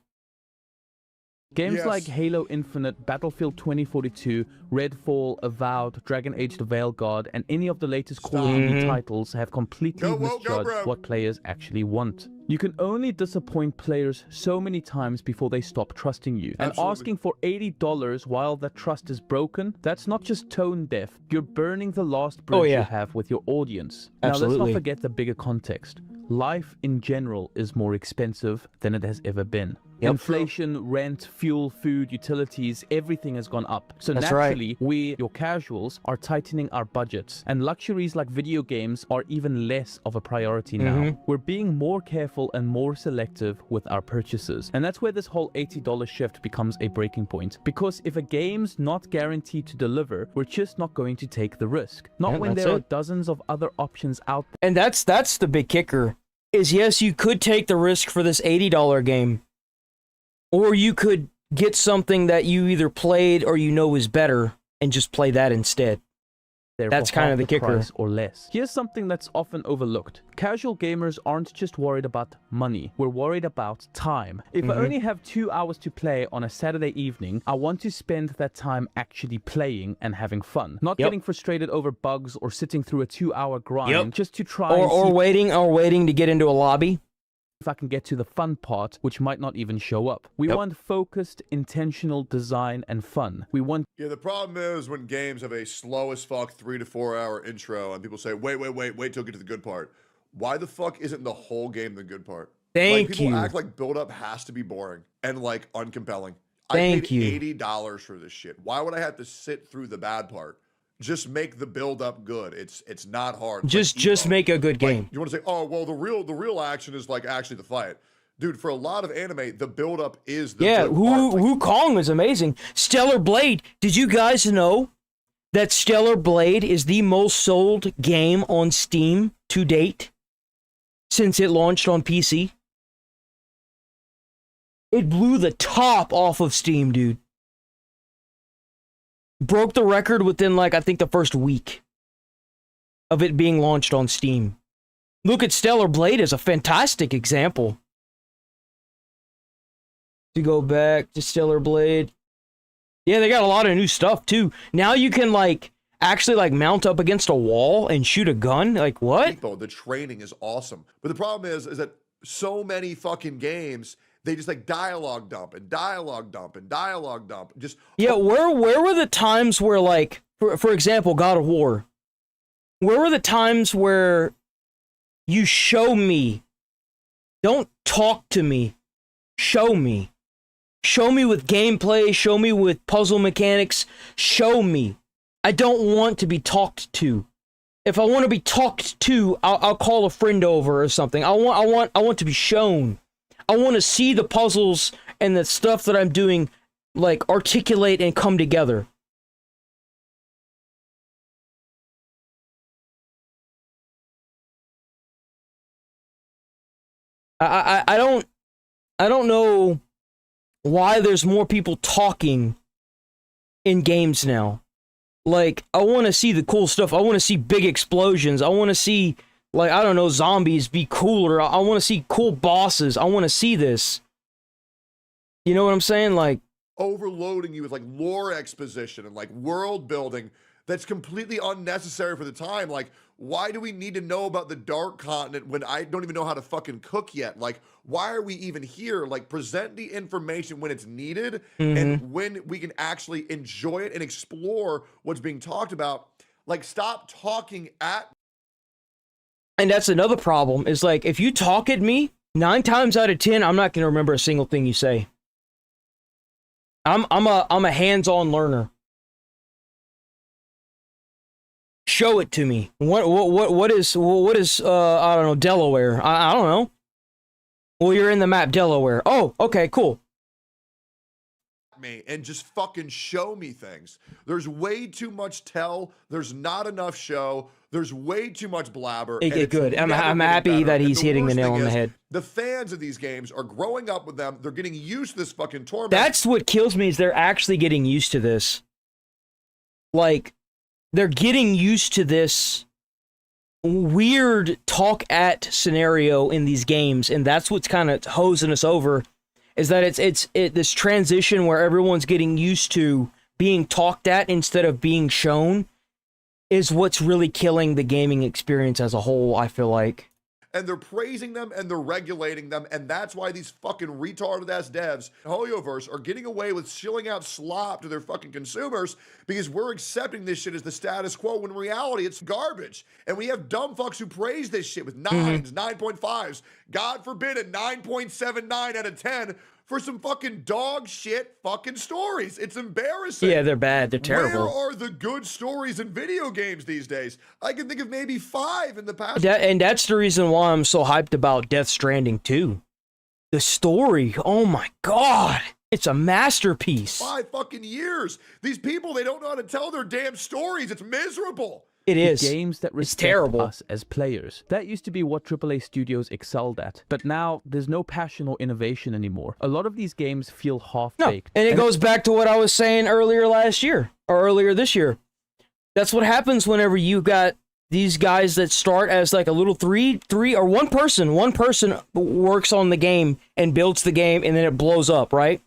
Games like Halo Infinite, Battlefield 2042, Redfall, Avowed, Dragon Age the Veilguard, and any of the latest Call of Duty titles have completely misjudged what players actually want. You can only disappoint players so many times before they stop trusting you. And asking for $80 while that trust is broken, that's not just tone deaf. You're burning the last bridge you have with your audience. Now let's not forget the bigger context. Life in general is more expensive than it has ever been. Inflation, rent, fuel, food, utilities, everything has gone up. So naturally, we, your casuals, are tightening our budgets. And luxuries like video games are even less of a priority now. We're being more careful and more selective with our purchases. And that's where this whole $80 shift becomes a breaking point. Because if a game's not guaranteed to deliver, we're just not going to take the risk. Not when there are dozens of other options out there. And that's the big kicker. Is yes, you could take the risk for this $80 game. Or you could get something that you either played or you know is better and just play that instead. That's kind of the kicker. Or less. Here's something that's often overlooked. Casual gamers aren't just worried about money. We're worried about time. If I only have 2 hours to play on a Saturday evening, I want to spend that time actually playing and having fun. Not getting frustrated over bugs or sitting through a 2-hour grind just to try or waiting to get into a lobby. If I can get to the fun part, which might not even show up. We want focused, intentional design and fun. We want... Yeah, the problem is when games have a slow as fuck 3 to 4 hour intro and people say, wait till get to the good part. Why the fuck isn't the whole game the good part? People act like build-up has to be boring and, like, uncompelling. I paid $80 for this shit. Why would I have to sit through the bad part? Just make the build-up good. It's not hard. Just make a good game. You want to say, oh, well, the real action is, like, actually the fight. Dude, for a lot of anime, the build-up is the good part. Wukong is amazing. Stellar Blade. Did you guys know that Stellar Blade is the most sold game on Steam to date since it launched on PC? It blew the top off of Steam, dude. Broke the record within, like, I think the first week of it being launched on Steam. Look at Stellar Blade as a fantastic example. To go back to Stellar Blade. Yeah, they got a lot of new stuff, too. Now you can, like, actually, like, mount up against a wall and shoot a gun. Like, what? The training is awesome. But the problem is that so many fucking games... They just like dialogue dump and dialogue dump and dialogue dump. Just where were the times where, like, for example, God of War? Where were the times where you show me, don't talk to me, show me. Show me with gameplay, show me with puzzle mechanics, show me. I don't want to be talked to. If I want to be talked to, I'll call a friend over or something. I want to be shown. I want to see the puzzles and the stuff that I'm doing, like, articulate and come together. I don't know why there's more people talking in games now. Like, I want to see the cool stuff. I want to see big explosions. I want to see, like, I don't know, zombies be cooler. I want to see cool bosses. I want to see this. You know what I'm saying? Like, overloading you with, like, lore exposition and, like, world building that's completely unnecessary for the time. Like, why do we need to know about the Dark Continent when I don't even know how to fucking cook yet? Like, why are we even here? Like, present the information when it's needed and when we can actually enjoy it and explore what's being talked about. Like, stop talking at And that's another problem, is like, if you talk at me, 9 times out of 10, I'm not going to remember a single thing you say. I'm a hands-on learner. Show it to me. What is I don't know, Delaware? I don't know. Well, you're in the map, Delaware. Oh, okay, cool. Me and just fucking show me things. There's way too much tell. There's not enough show. There's way too much blabber. Good. I'm happy that he's hitting the nail on the head. The fans of these games are growing up with them. They're getting used to this fucking torment. That's what kills me, is they're actually getting used to this. Like, they're getting used to this weird talk at scenario in these games, and that's what's kind of hosing us over, is that it's this transition where everyone's getting used to being talked at instead of being shown is what's really killing the gaming experience as a whole, I feel like. And they're praising them and they're regulating them, and that's why these fucking retarded ass devs in Hoyoverse are getting away with shilling out slop to their fucking consumers, because we're accepting this shit as the status quo when in reality it's garbage. And we have dumb fucks who praise this shit with 9s, 9.5s, God forbid a 9.79 out of 10 for some fucking dog shit fucking stories. It's embarrassing. Yeah, they're bad. They're terrible. Where are the good stories in video games these days? I can think of maybe 5 in the past. And that's the reason why I'm so hyped about Death Stranding 2. The story, oh my god, it's a masterpiece. 5 fucking years. These people, they don't know how to tell their damn stories. It's miserable. It is. Games that respect terrible. us as players. That used to be what AAA studios excelled at. But now, there's no passion or innovation anymore. A lot of these games feel half-baked. And it goes back to what I was saying earlier last year, or earlier this year. That's what happens whenever you got these guys that start as like a little one person works on the game and builds the game, and then it blows up, right?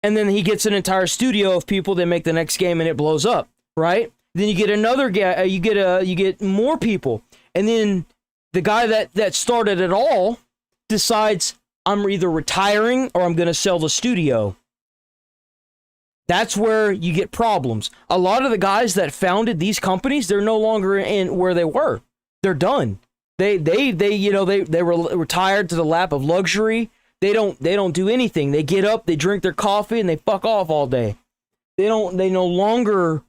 And then he gets an entire studio of people that make the next game, and it blows up, right? Then you get another guy, you get more people, and then the guy that started it all decides, I'm either retiring or I'm going to sell the studio. That's where you get problems. A lot of the guys that founded these companies, they're no longer in where they were. They're done. They were retired to the lap of luxury. They don't do anything. They get up, they drink their coffee, and they fuck off all day. They no longer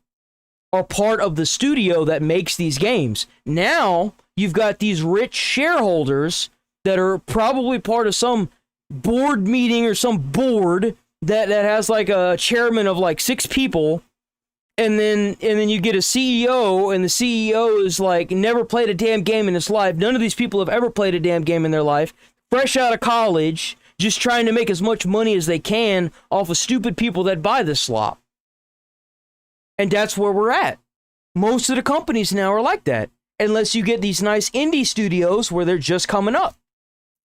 are part of the studio that makes these games. Now, you've got these rich shareholders that are probably part of some board meeting or some board that has like a chairman of like 6 people, and then you get a CEO, and the CEO is like never played a damn game in his life. None of these people have ever played a damn game in their life. Fresh out of college, just trying to make as much money as they can off of stupid people that buy this slop. And that's where we're at. Most of the companies now are like that, unless you get these nice indie studios where they're just coming up.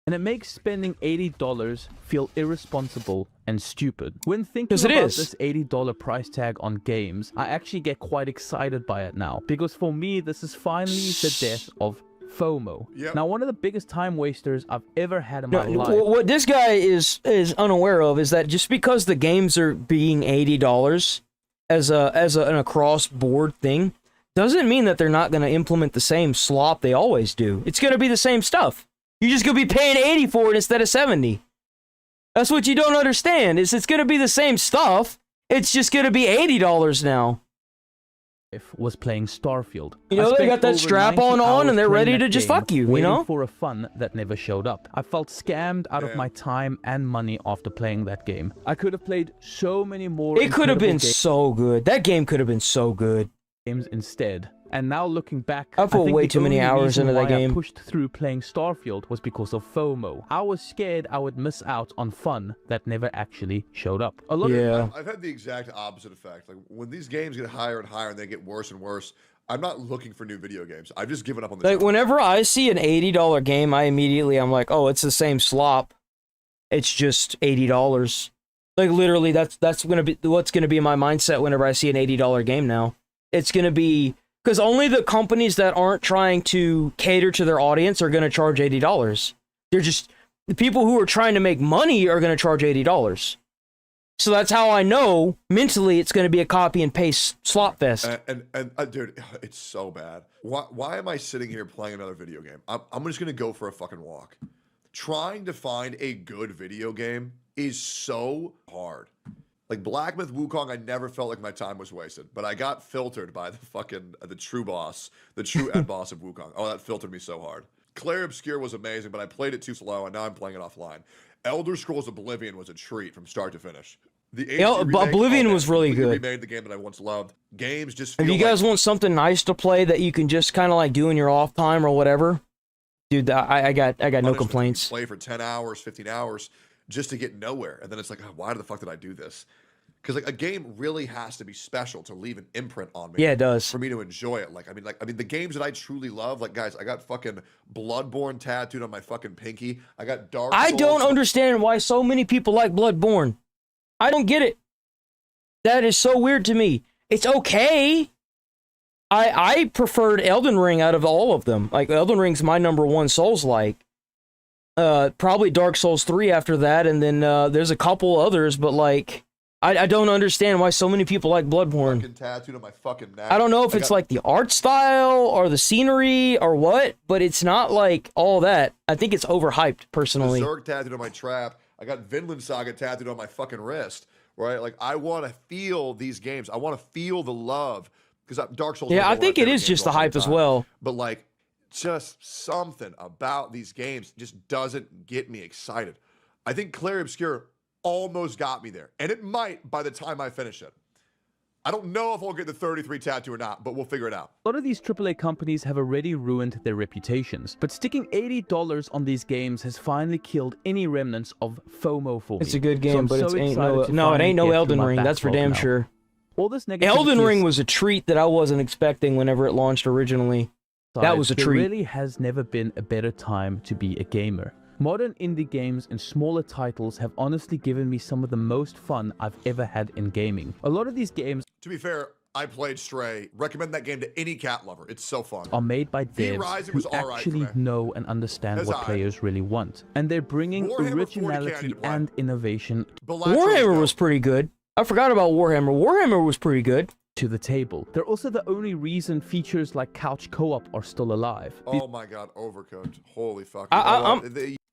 And it makes spending $80 feel irresponsible and stupid. When thinking it about is. this $80 price tag on games, I actually get quite excited by it now. Because for me, this is finally the death of FOMO. Yep. Now, one of the biggest time wasters I've ever had in my life. What this guy is unaware of is that just because the games are being $80 as an across-board thing, doesn't mean that they're not going to implement the same slop they always do. It's going to be the same stuff. You're just going to be paying 80 for it instead of 70. That's what you don't understand, is it's going to be the same stuff. It's just going to be $80 now. Was playing Starfield. You know, they got that strap on and they're ready to just fuck you, you know? For a fun that never showed up. I felt scammed out of my time and money after playing that game. I could have played so many more. It could have been so good. That game could have been so good. Games instead. And now looking back, I put way too many hours into that game. I pushed through playing Starfield was because of FOMO. I was scared I would miss out on fun that never actually showed up. I've had the exact opposite effect. Like when these games get higher and higher and they get worse and worse, I'm not looking for new video games. I've just given up on this. Like whenever I see an $80 game, I'm like, oh, it's the same slop. It's just $80. Like literally, that's gonna be what's gonna be my mindset whenever I see an $80 game now. It's gonna be. Because only the companies that aren't trying to cater to their audience are going to charge $80. They're just, the people who are trying to make money are going to charge $80. So that's how I know mentally it's going to be a copy and paste slop fest. And dude, it's so bad. Why am I sitting here playing another video game? I'm just gonna go for a fucking walk. Trying to find a good video game is so hard. Like Black Myth Wukong, I never felt like my time was wasted, but I got filtered by the true boss, the true end boss of Wukong. Oh, that filtered me so hard. Clair Obscur was amazing, but I played it too slow, and now I'm playing it offline. Elder Scrolls Oblivion was a treat from start to finish. The HD remake, Oblivion was really good. Remade the game that I once loved. Games just. If feel you guys like, want something nice to play that you can just kind of like do in your off time or whatever, dude, I got no complaints. Play for 10 hours, 15 hours, just to get nowhere, and then it's like, oh, why the fuck did I do this? Because like a game really has to be special to leave an imprint on me. Yeah, it does. For me to enjoy it. I mean, the games that I truly love, like guys, I got fucking Bloodborne tattooed on my fucking pinky. I got Dark Souls. I don't understand why so many people like Bloodborne. I don't get it. That is so weird to me. It's okay. I preferred Elden Ring out of all of them. Like Elden Ring's my #1 Souls-like. Probably Dark Souls 3 after that, and then there's a couple others, but like I don't understand why so many people like Bloodborne. Fucking tattooed on my fucking neck. I don't know if it's like the art style or the scenery or what, but it's not like all that. I think it's overhyped, personally. Berserk tattooed on my trap. I got Vinland Saga tattooed on my fucking wrist. Right? Like I want to feel these games. I want to feel the love because Dark Souls. Yeah, I think it is just the hype as well. But like, just something about these games just doesn't get me excited. I think Clair Obscur almost got me there, and it might by the time I finish it. I don't know if I'll get the 33 tattoo or not, but we'll figure it out. A lot of these AAA companies have already ruined their reputations, but sticking $80 on these games has finally killed any remnants of FOMO for me. It's a good game, but it ain't no Elden Ring. That's for damn sure. All this Elden Ring was a treat that I wasn't expecting whenever it launched originally. That was a treat. There really has never been a better time to be a gamer. Modern indie games and smaller titles have honestly given me some of the most fun I've ever had in gaming. A lot of these games, to be fair, I played Stray. Recommend that game to any cat lover. It's so fun. Are made by devs who actually know and understand what players really want. And they're bringing originality and innovation. Warhammer was pretty good. I forgot about Warhammer. Warhammer was pretty good. To the table. They're also the only reason features like couch co-op are still alive. Oh my god, Overcooked. Holy fuck. I'm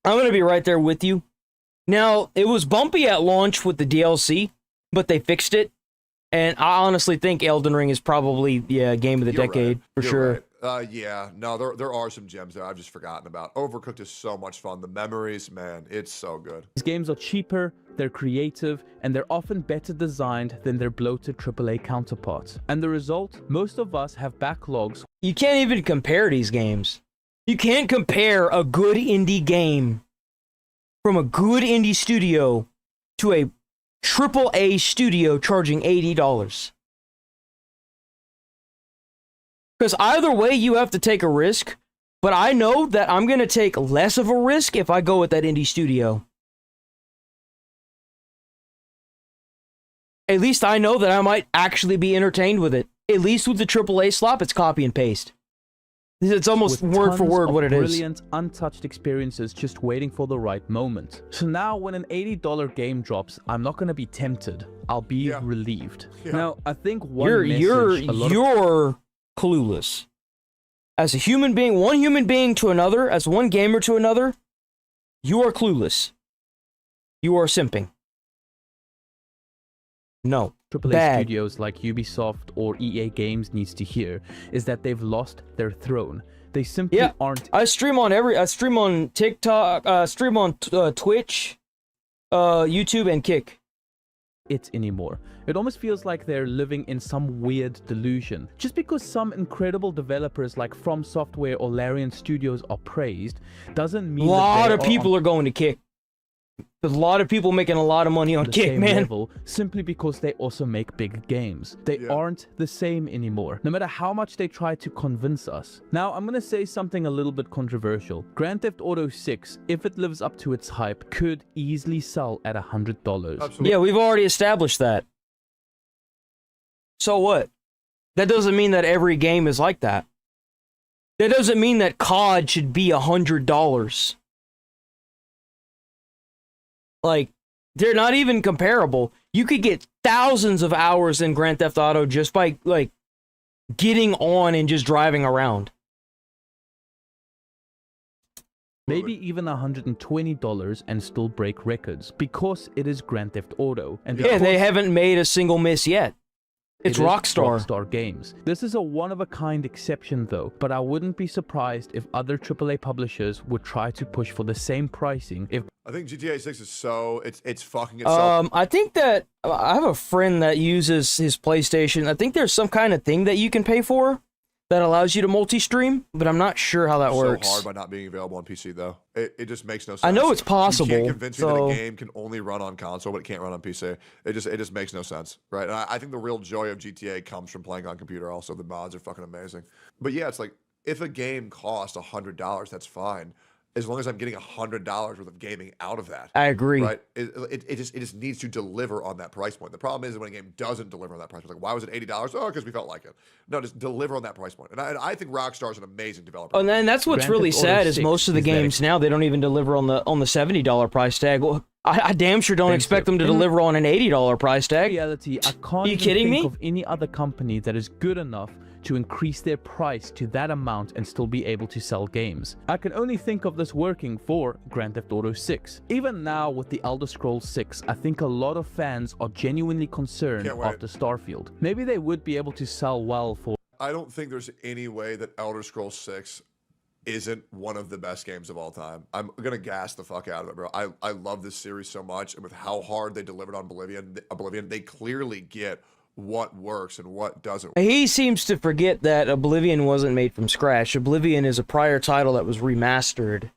going to be right there with you. Now, it was bumpy at launch with the DLC, but they fixed it. And I honestly think Elden Ring is probably game of the decade for sure. Right. Yeah, no, there are some gems there I've just forgotten about. Overcooked is so much fun. The memories, man, it's so good. These games are cheaper, they're creative, and they're often better designed than their bloated AAA counterparts. And the result? Most of us have backlogs. You can't even compare these games. You can't compare a good indie game from a good indie studio to a AAA studio charging $80. Because either way, you have to take a risk, but I know that I'm going to take less of a risk if I go with that indie studio. At least I know that I might actually be entertained with it. At least with the AAA slop, it's copy and paste. It's almost word for word what it is. Brilliant, untouched experiences just waiting for the right moment. So now when an $80 game drops, I'm not going to be tempted. I'll be relieved. Now, I think you're clueless. As a human being, one human being to another, as one gamer to another, you are clueless. You are simping. No. AAA studios like Ubisoft or EA Games needs to hear is that they've lost their throne. They simply aren't. I stream on TikTok, stream on Twitch, YouTube, and Kick. It anymore. It almost feels like they're living in some weird delusion. Just because some incredible developers like From Software or Larian Studios are praised doesn't mean a lot of people are going to Kick. There's a lot of people making a lot of money on Kick, man. Level, simply because they also make big games. They aren't the same anymore, no matter how much they try to convince us. Now, I'm gonna say something a little bit controversial. Grand Theft Auto 6, if it lives up to its hype, could easily sell at $100. Absolutely. Yeah, we've already established that. So what? That doesn't mean that every game is like that. That doesn't mean that COD should be $100. Like, they're not even comparable. You could get thousands of hours in Grand Theft Auto just by, like, getting on and just driving around. Maybe even $120 and still break records because it is Grand Theft Auto. And yeah, they haven't made a single miss yet. It's Rockstar. Rockstar Games. This is a one-of-a-kind exception though, but I wouldn't be surprised if other AAA publishers would try to push for the same pricing if... I think GTA 6 is so... It's fucking itself. I think that... I have a friend that uses his PlayStation. I think there's some kind of thing that you can pay for that allows you to multi-stream, but I'm not sure how that works. So hard by not being available on PC though. It just makes no sense. I know it's possible. You can't convince me that a game can only run on console, but it can't run on PC. It just makes no sense, right? And I think the real joy of GTA comes from playing on computer. Also, the mods are fucking amazing. But yeah, it's like if a game costs $100, that's fine. As long as I'm getting $100 worth of gaming out of that. I agree. Right? It just needs to deliver on that price point. The problem is when a game doesn't deliver on that price point. Like, why was it $80? Oh, because we felt like it. No, just deliver on that price point. And I think Rockstar is an amazing developer. And then that's what's really sad is most of the games now, they don't even deliver on the $70 price tag. Well, I damn sure don't expect them to deliver on an $80 price tag. In reality, I can't you kidding think me? of any other company that is good enough to increase their price to that amount and still be able to sell games. I can only think of this working for Grand Theft Auto 6. Even now with the Elder Scrolls 6, I think a lot of fans are genuinely concerned after Starfield. Maybe they would be able to sell well for... I don't think there's any way that Elder Scrolls 6 isn't one of the best games of all time. I'm gonna gas the fuck out of it, bro. I love this series so much, and with how hard they delivered on Oblivion, they clearly get what works and what doesn't. He seems to forget that Oblivion wasn't made from scratch. Oblivion is a prior title that was remastered.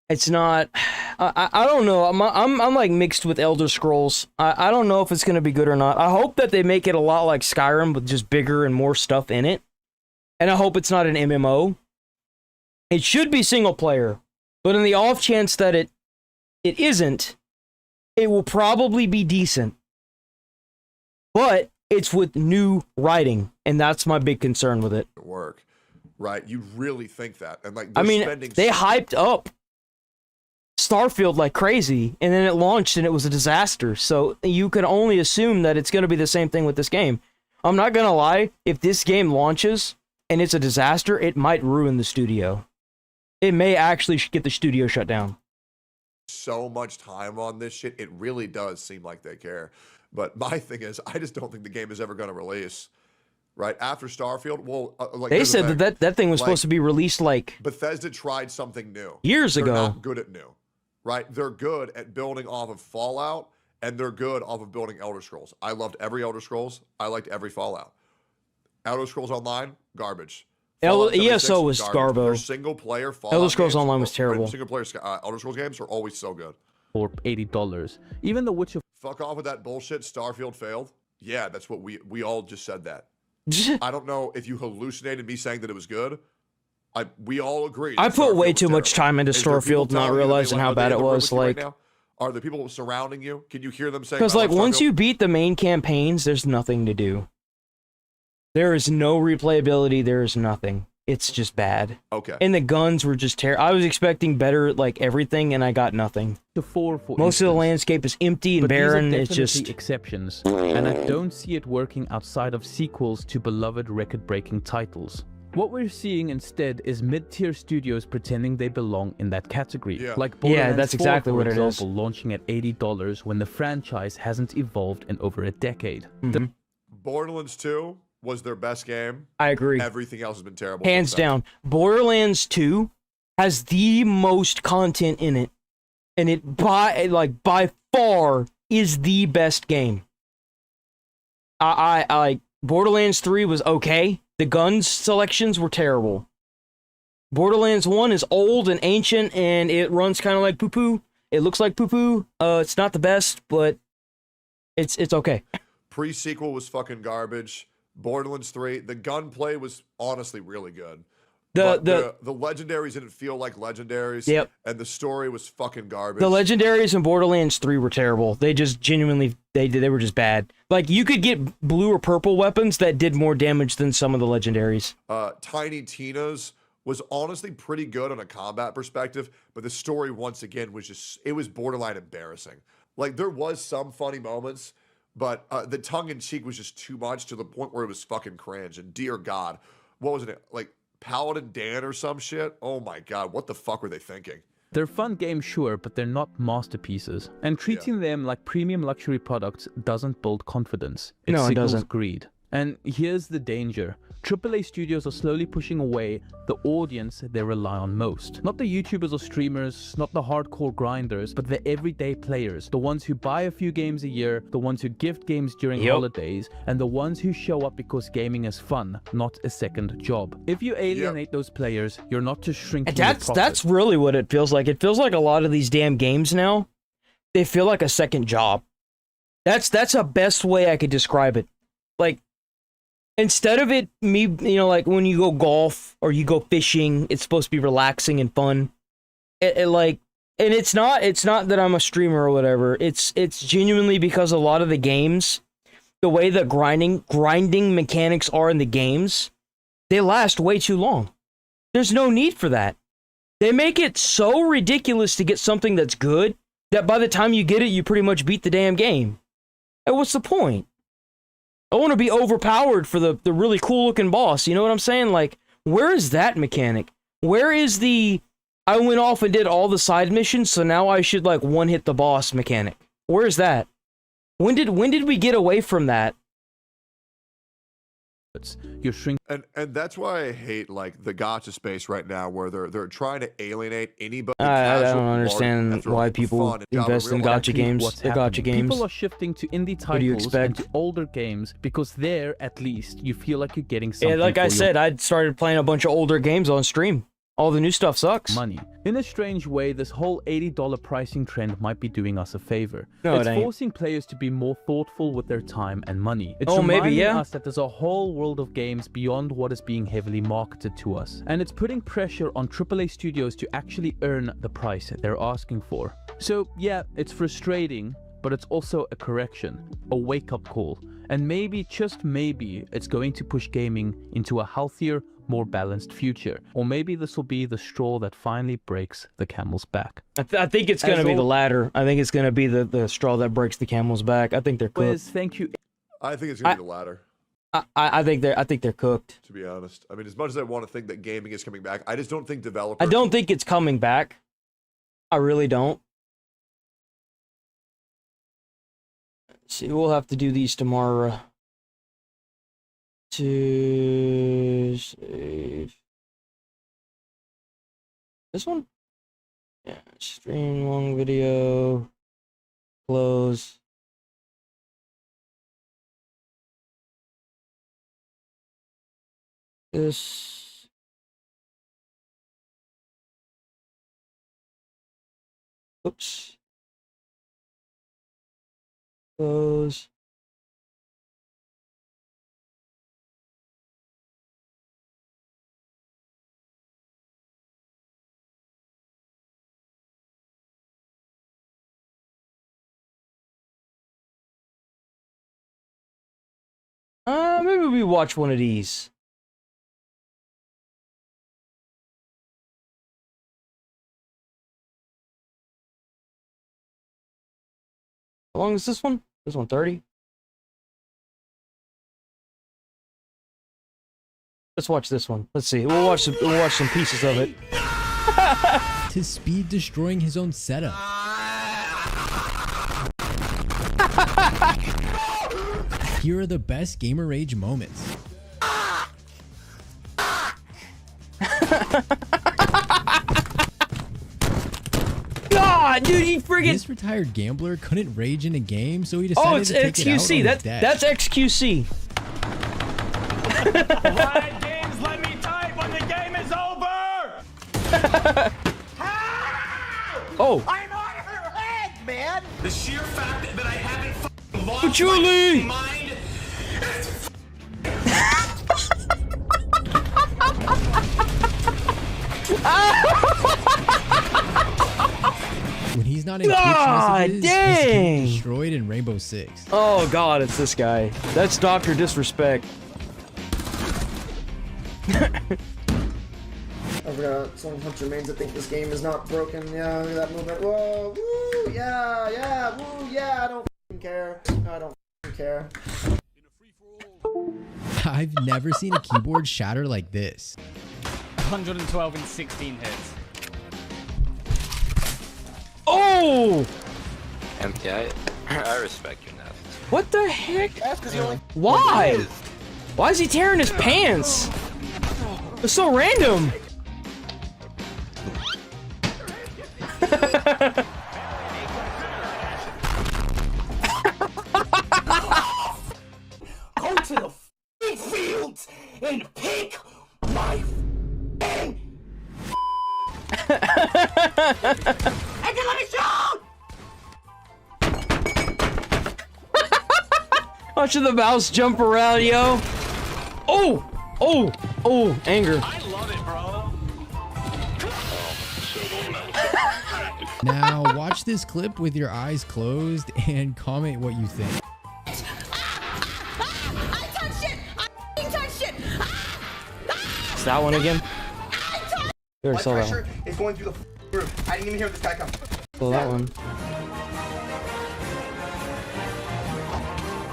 It's not... I don't know. I'm like mixed with Elder Scrolls. I don't know if it's going to be good or not. I hope that they make it a lot like Skyrim with just bigger and more stuff in it. And I hope it's not an MMO. It should be single player. But in the off chance that it isn't, it will probably be decent. But it's with new writing, and that's my big concern with it. Work, right? You really think that? And like, I mean, they hyped up Starfield like crazy, and then it launched and it was a disaster. So you can only assume that it's going to be the same thing with this game. I'm not going to lie, if this game launches and it's a disaster, it might ruin the studio. It may actually get the studio shut down. So much time on this shit, it really does seem like they care. But my thing is, I just don't think the game is ever going to release. Right after Starfield, well, like they said that thing was supposed to be released like Bethesda tried something new years ago. They're not good at new, right? They're good at building off of Fallout, and they're good off of building Elder Scrolls. I loved every Elder Scrolls. I liked every Fallout. Elder Scrolls Online, garbage. ESO was garbage. Their single player Fallout Elder Scrolls games, Online was terrible. Single player Elder Scrolls games are always so good. For $80, even The Witcher. Fuck off with that bullshit. Starfield failed. Yeah, that's what we all just said that. I don't know if you hallucinated me saying that it was good. We all agree. I put way too much time into Starfield, not realizing how bad it was. Like, right, are the people surrounding you? Can you hear them saying? Because like once you beat the main campaigns, there's nothing to do. There is no replayability. There is nothing. It's just bad. Okay. And the guns were just terrible. I was expecting better, like everything, and I got nothing. Most of the landscape is empty and barren. It's just exceptions, and I don't see it working outside of sequels to beloved record-breaking titles. What we're seeing instead is mid-tier studios pretending they belong in that category. Yeah. Like Borderlands that's exactly 4, what for it is. example, launching at $80 when the franchise hasn't evolved in over a decade. Borderlands 2 was their best game. I agree. Everything else has been terrible. Hands down. Borderlands 2 has the most content in it. And it by far is the best game. I Borderlands 3 was okay. The gun selections were terrible. Borderlands 1 is old and ancient, and it runs kind of like poo-poo. It looks like poo-poo. It's not the best, but it's okay. Pre-sequel was fucking garbage. Borderlands 3, the gunplay was honestly really good. The legendaries didn't feel like legendaries. Yep. And the story was fucking garbage. The legendaries in Borderlands 3 were terrible. They just genuinely, they were just bad. Like, you could get blue or purple weapons that did more damage than some of the legendaries. Tiny Tina's was honestly pretty good on a combat perspective, but the story once again was just, it was borderline embarrassing. Like there was some funny moments, but the tongue-in-cheek was just too much to the point where it was fucking cringe. And dear God, what was it? Like Paladin Dan or some shit? Oh my God, what the fuck were they thinking? They're fun games, sure, but they're not masterpieces. And treating them like premium luxury products doesn't build confidence. It signals greed. And here's the danger. AAA studios are slowly pushing away the audience they rely on most. Not the YouTubers or streamers, not the hardcore grinders, but the everyday players. The ones who buy a few games a year, the ones who gift games during holidays, and the ones who show up because gaming is fun, not a second job. If you alienate those players, you're not just shrinking your profit. That's really what it feels like. It feels like a lot of these damn games now, they feel like a second job. That's a best way I could describe it. Like, instead of it, like when you go golf or you go fishing, it's supposed to be relaxing and fun. And it's not that I'm a streamer or whatever. It's genuinely because a lot of the games, the way that grinding mechanics are in the games, they last way too long. There's no need for that. They make it so ridiculous to get something that's good that by the time you get it, you pretty much beat the damn game. And what's the point? I want to be overpowered for the really cool looking boss. You know what I'm saying? Like, where is that mechanic? Where is the, I went off and did all the side missions, so now I should like one hit the boss mechanic? Where is that? When did we get away from that? You're shrinking. And that's why I hate like the gacha space right now, where they're trying to alienate anybody. I don't understand why people invest in gacha games. They're gacha games. People are shifting to indie titles and to older games because there, at least, you feel like you're getting something. Yeah, like I said, I started playing a bunch of older games on stream. All the new stuff sucks. Money. In a strange way, this whole $80 pricing trend might be doing us a favor. No, it's forcing players to be more thoughtful with their time and money. It's reminding us that there's a whole world of games beyond what is being heavily marketed to us. And it's putting pressure on AAA studios to actually earn the price they're asking for. So yeah, it's frustrating, but it's also a correction, a wake-up call. And maybe, just maybe, it's going to push gaming into a healthier, more balanced future. Or maybe this will be the straw that finally breaks the camel's back. I think it's going to be the latter. I think it's going to be the straw that breaks the camel's back. I think they're cooked. Wes, thank you. I think it's going to be the latter. I think they're cooked. To be honest. I mean, as much as I want to think that gaming is coming back, I just don't think developers... I don't think it's coming back. I really don't. See, we'll have to do these tomorrow. To save this one. Yeah, stream long video. Close. This. Oops. Close. Maybe we watch one of these. How long is this one? This one 30? Let's watch this one. Let's see. We'll watch some pieces of it. To speed destroying his own setup. Here are the best gamer rage moments. God, dude, he friggin' This retired gambler couldn't rage in a game, so he decided to take XQC. it out on his dad. That's XQC. Riot Games, let me type when the game is over! Oh. I'm on her head, man! The sheer fact that I haven't fucking lost Julie! my mind. When he's not in God Twitch messages, dang! he's destroyed in Rainbow Six. Oh God, it's this guy. That's Dr. Disrespect. Someone punch your mains. I think this game is not broken. Yeah, look at that movement. Whoa, woo, yeah, woo, yeah. I don't care. I don't care. I've never seen a keyboard shatter like this. 112 and 16 hits. Oh! Empty, I respect your nasty. What the heck? That's because he only. Why? Why is he tearing his pants? It's so random. Go to the fields and pick my Watch the mouse jump around, yo. Oh! Oh! Oh! Anger. I love it, bro. Now, watch this clip with your eyes closed and comment what you think. I touched it! I touched it! It's that one again? You already saw that one. Is going through the roof. I didn't even hear this guy come. Saw that one.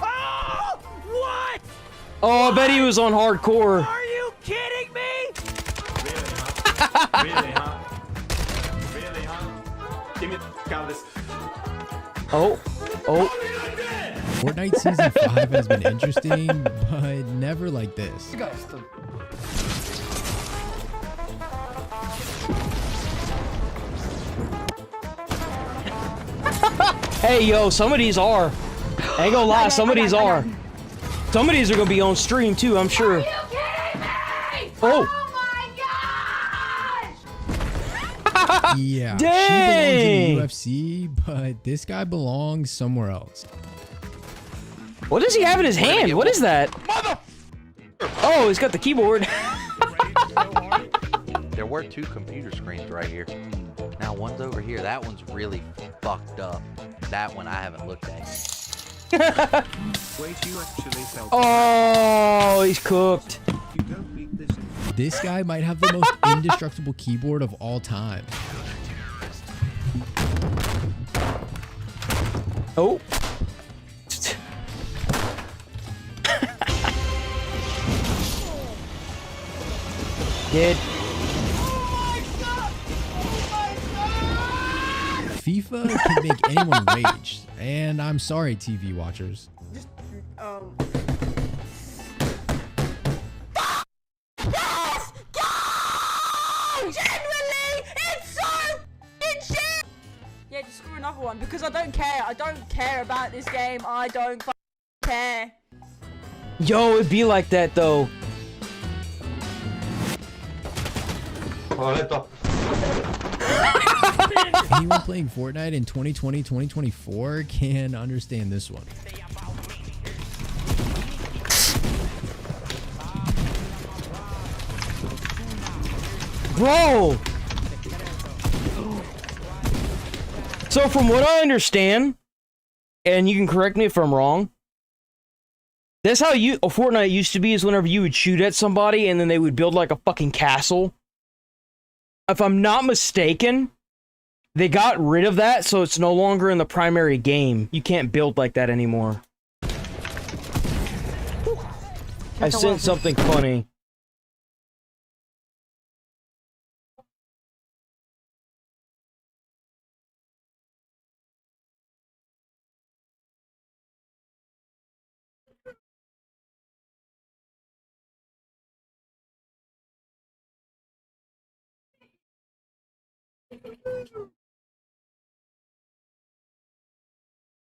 Oh! What? Oh, I bet he was on hardcore. Are you kidding me? Really, huh? Really, huh? Give me the out of this. Oh. Oh. Fortnite Season 5 has been interesting, but never like this. You guys still. Hey, yo, some of these are. I ain't gonna lie, some of these are. Some of these are gonna be on stream too, I'm sure. Are you kidding me? Oh. Yeah, Dang. she belongs in the UFC, but this guy belongs somewhere else. What does he have in his hand? What is that? Oh, he's got the keyboard. There were 2 computer screens right here. Now one's over here. That one's really fucked up. That one I haven't looked at. Oh, he's cooked. This guy might have the most indestructible keyboard of all time. Oh. Dead. FIFA can make anyone rage, and I'm sorry, TV watchers. Yes! Go! Genuinely, it's so shit! Yeah, just screw another one because I don't care. I don't care about this game. I don't care. Yo, it'd be like that though. Anyone playing Fortnite in 2020, 2024 can understand this one. Bro! So from what I understand, and you can correct me if I'm wrong, that's how Fortnite used to be, is whenever you would shoot at somebody and then they would build like a fucking castle. If I'm not mistaken, they got rid of that, so it's no longer in the primary game. You can't build like that anymore. I sent something funny.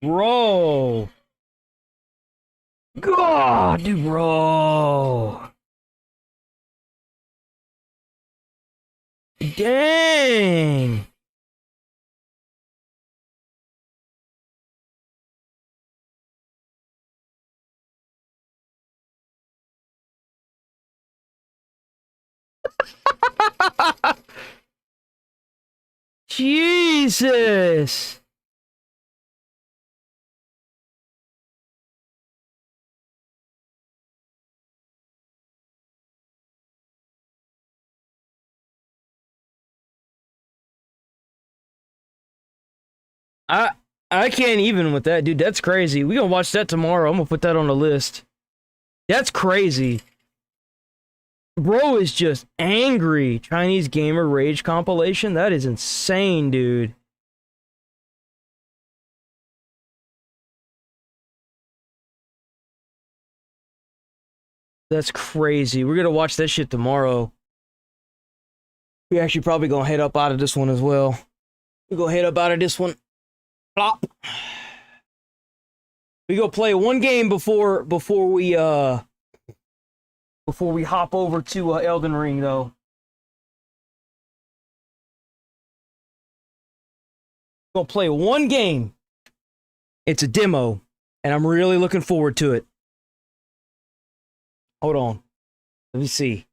Bro. God, bro. Dang. Jesus. I can't even with that, dude. That's crazy. We gonna watch that tomorrow. I'm gonna put that on the list. That's crazy. Bro is just angry. Chinese gamer rage compilation. That is insane, dude. That's crazy. We're gonna watch that shit tomorrow. We actually probably gonna head up out of this one as well. We gonna head up out of this one. Plop. We go play one game before we hop over to Elden Ring though. Gonna play one game. It's a demo, and I'm really looking forward to it. Hold on. Let me see.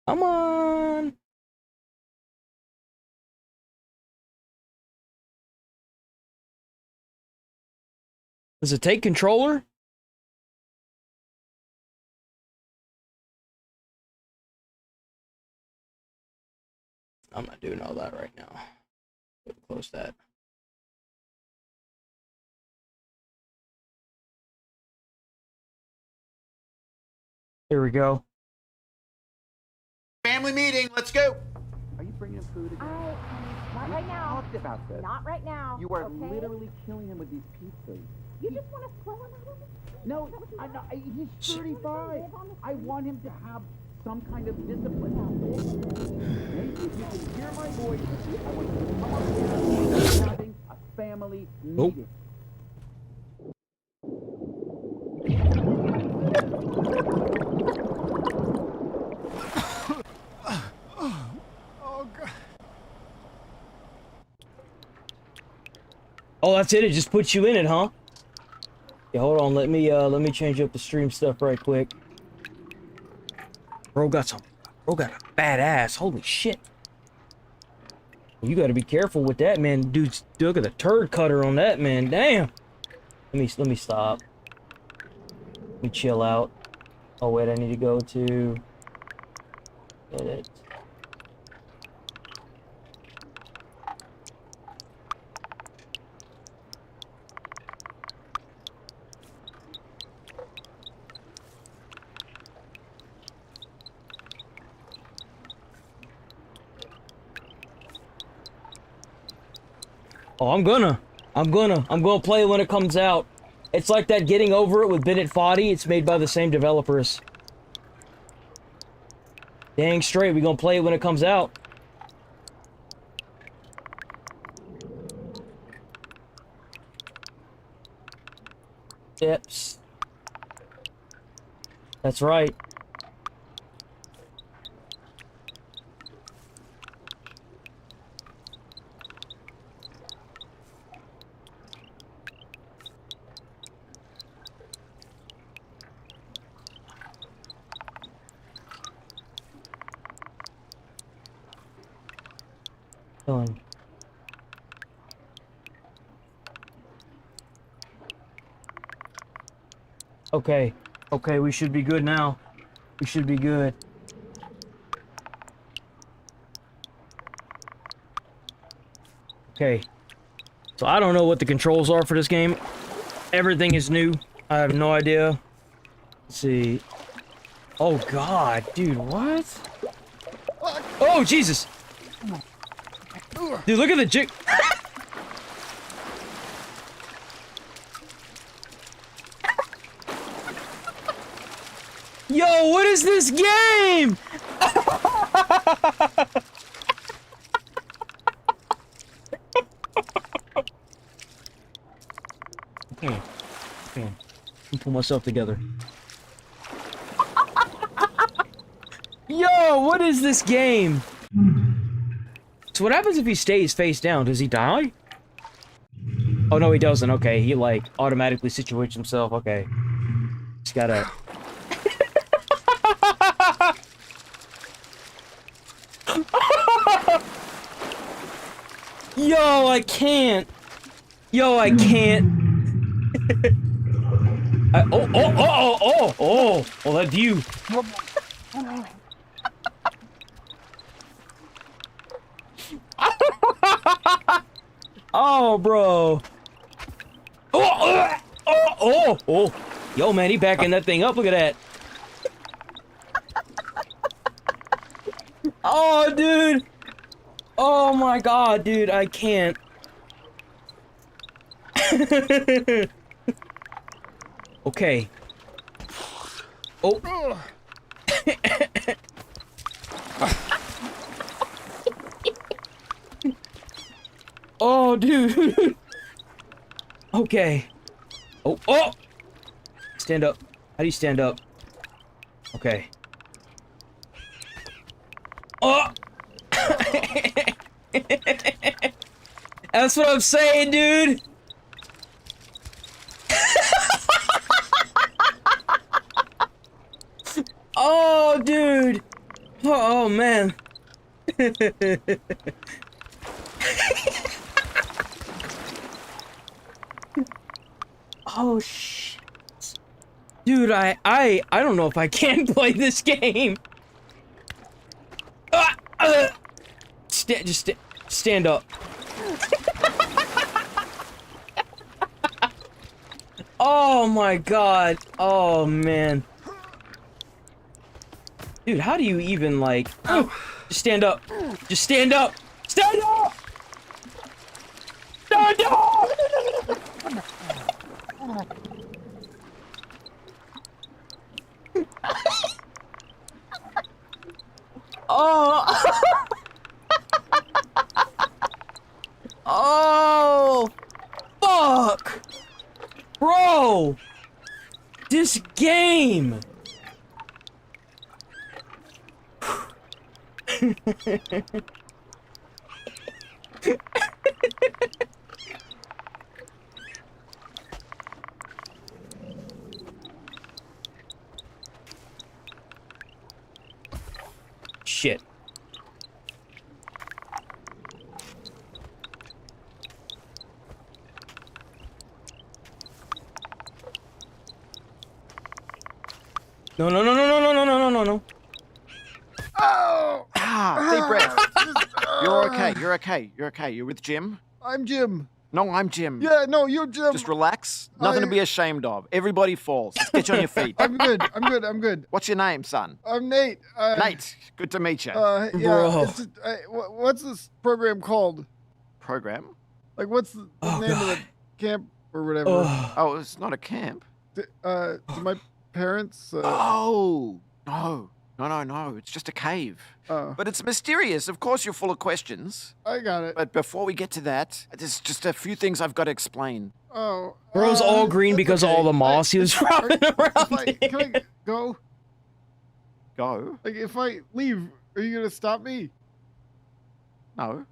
Come on. Does it take controller? I'm not doing all that right now. Close that. Here we go. Family meeting, let's go. Are you bringing him food again? Not right now. Talked about this. Not right now. You are okay? literally killing him with these pizzas. You just want to throw him out of the No, I'm not, he's 35. I want him to have some kind of discipline. Maybe if you can hear my voice, I want you to come up here and having a family meeting. Oh, that's it. It just puts you in it, huh? Yeah, hold on. Let me change up the stream stuff right quick. Bro got a bad ass. Holy shit. You got to be careful with that, man. Dude's look at the turd cutter on that, man. Damn. Let me stop. Let me chill out. Oh wait, I need to go to edit. Oh, I'm gonna play it when it comes out. It's like that Getting Over It with Bennett Foddy. It's made by the same developers. Dang straight, we gonna play it when it comes out. Steps. That's right. Done. Okay. Okay, we should be good now. We should be good. Okay. So I don't know what the controls are for this game. Everything is new. I have no idea. Let's see. Oh god, dude, what? Oh Jesus! Dude, look at the jig. Yo, what is this game? Okay. Let me pull myself together. Yo, what is this game? So what happens if he stays face down? Does he die? Oh no, he doesn't. Okay, he like automatically situates himself. Okay. Just gotta... Yo, I can't. Yo, I can't. Oh, that view. Oh, bro. Oh. Yo, man, he backing that thing up. Look at that. Oh, dude. Oh, my God, dude. I can't. Okay. Oh. Oh, dude. Okay. Oh. Stand up. How do you stand up? Okay. Oh. That's what I'm saying, dude. Oh, dude. Oh, man. Oh, shit. Dude, I don't know if I can play this game. Just stand up. Oh my God. Oh man. Dude, how do you even like... Just stand up. Just stand up. Stand up! Stand up! Oh! Oh! Fuck! Bro! This game! Shit. No. Oh! Deep breath. You're okay. You're okay. You're okay. You're with Jim? I'm Jim. No, I'm Jim. Yeah, no, you're Jim. Just relax. Nothing to be ashamed of. Everybody falls. Just get you on your feet. I'm good. What's your name, son? I'm Nate. Nate, good to meet you. Yeah. Bro. It's just, what's this program called? Program? Like, what's the name of the camp or whatever? Oh, it's not a camp. Do my parents? Oh, no. It's just a cave. But it's mysterious. Of course, you're full of questions. I got it. But before we get to that, there's just a few things I've got to explain. Oh. Bro's all green because of all the moss he was rubbing around. Can I go? Go? Like, if I leave, are you gonna stop me? No.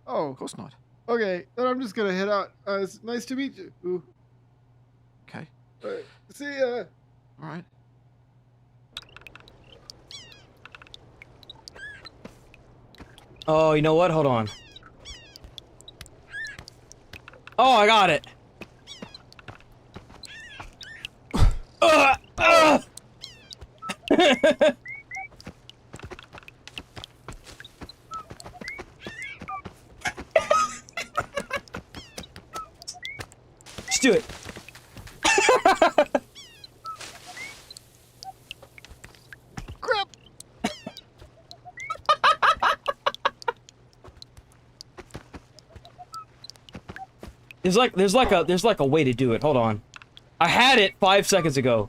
Oh. Of course not. Okay, then I'm just gonna head out. It's nice to meet you. Ooh. Okay. See ya. All right. Oh, you know what? Hold on. Oh, I got it. Let's do it. Crap. There's like a way to do it. Hold on. I had it 5 seconds ago.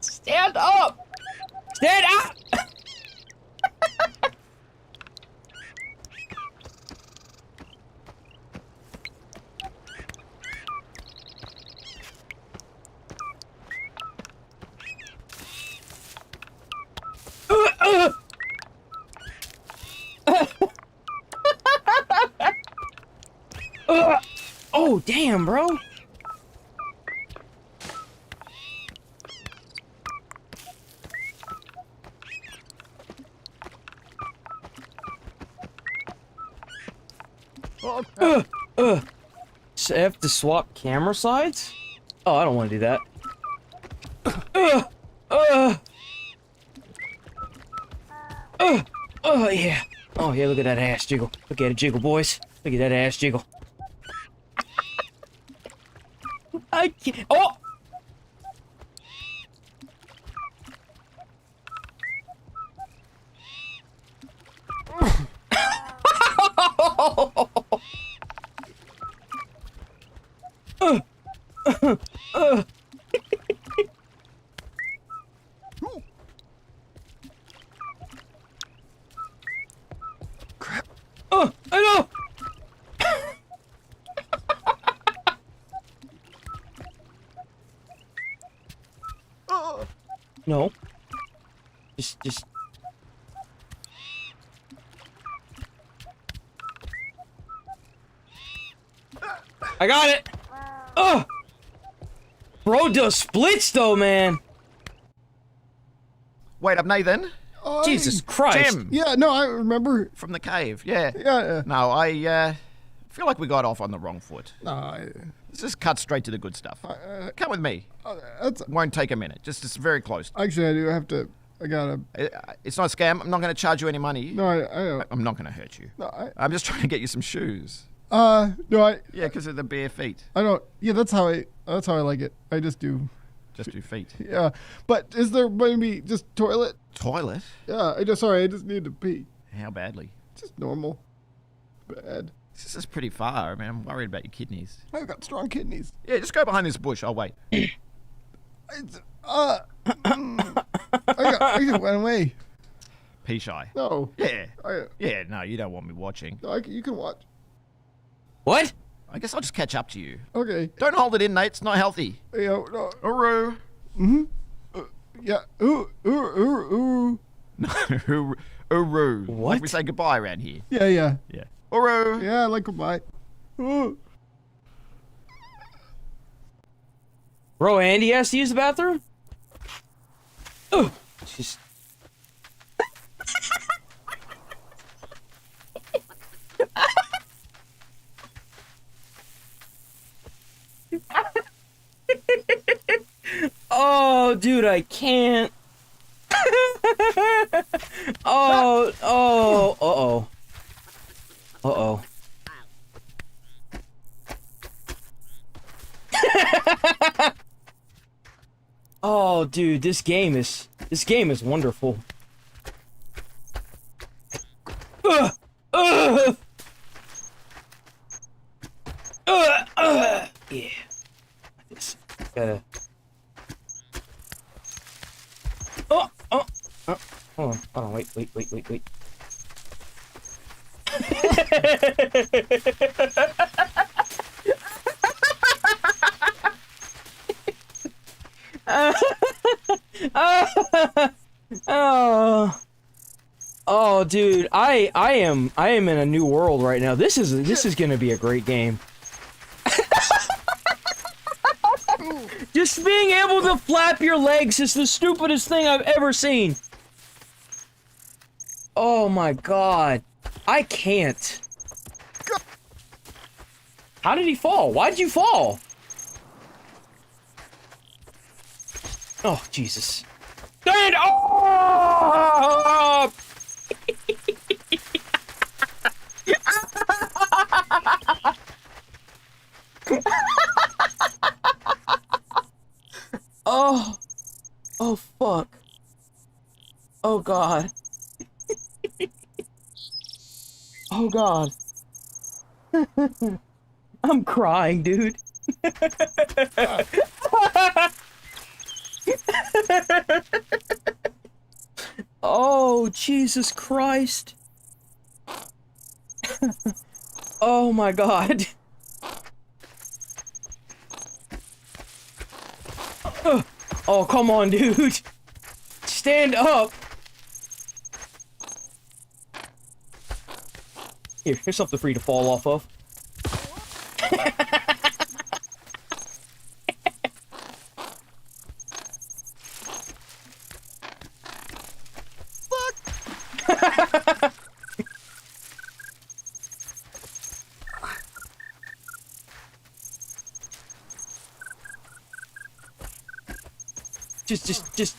Stand up! Stand up! Oh, damn, bro. So I have to swap camera sides? Oh, I don't want to do that. Oh, yeah. Oh, yeah, look at that ass jiggle. Look at it jiggle, boys. Look at that ass jiggle. I can't. Oh! Crap. Oh, I know. No. Just. I got it. Oh. Bro does splits though, man. Wait up, Nathan. Jesus Christ. Tim. Yeah, no, I remember. From the cave, yeah. Yeah. No, I feel like we got off on the wrong foot. No, Let's just cut straight to the good stuff. Come with me. Won't take a minute. It's very close. Actually, I do have to. I gotta. It's not a scam. I'm not going to charge you any money. No, I I'm not going to hurt you. No, I'm just trying to get you some shoes. No, I. Yeah, because of the bare feet. I don't. Yeah, that's how I like it. I just do. Just do feet. Yeah, but is there maybe just toilet? Toilet? Yeah, I just need to pee. How badly? Just normal. Bad. This is pretty far. I mean, I'm worried about your kidneys. I've got strong kidneys. Yeah, just go behind this bush. I'll wait. I just went away. Pee shy. No. Yeah. Yeah, no, you don't want me watching. No, you can watch. What? I guess I'll just catch up to you. Okay. Don't hold it in, Nate. It's not healthy. Yeah, no. Uru. Mm-hmm. Yeah. Ooh. No, Uru. What? Like we say goodbye around here. Yeah. Yeah. Uru. Yeah, like goodbye. Ooh. Bro, Andy has to use the bathroom? Oh, just. Oh, dude, I can't. Uh-oh. Oh, dude, this game is wonderful. Yeah. This gotta. Hold on, wait. Oh, dude, I am in a new world right now. This is gonna be a great game. Just being able to flap your legs is the stupidest thing I've ever seen. Oh my god. I can't. How did he fall? Why'd you fall? Oh, Jesus. Stand up! Oh, fuck. Oh, God. Oh, God. I'm crying, dude. Oh, Jesus Christ. Oh, my God. Oh, come on, dude. Stand up. Here's something for you to fall off of. Just.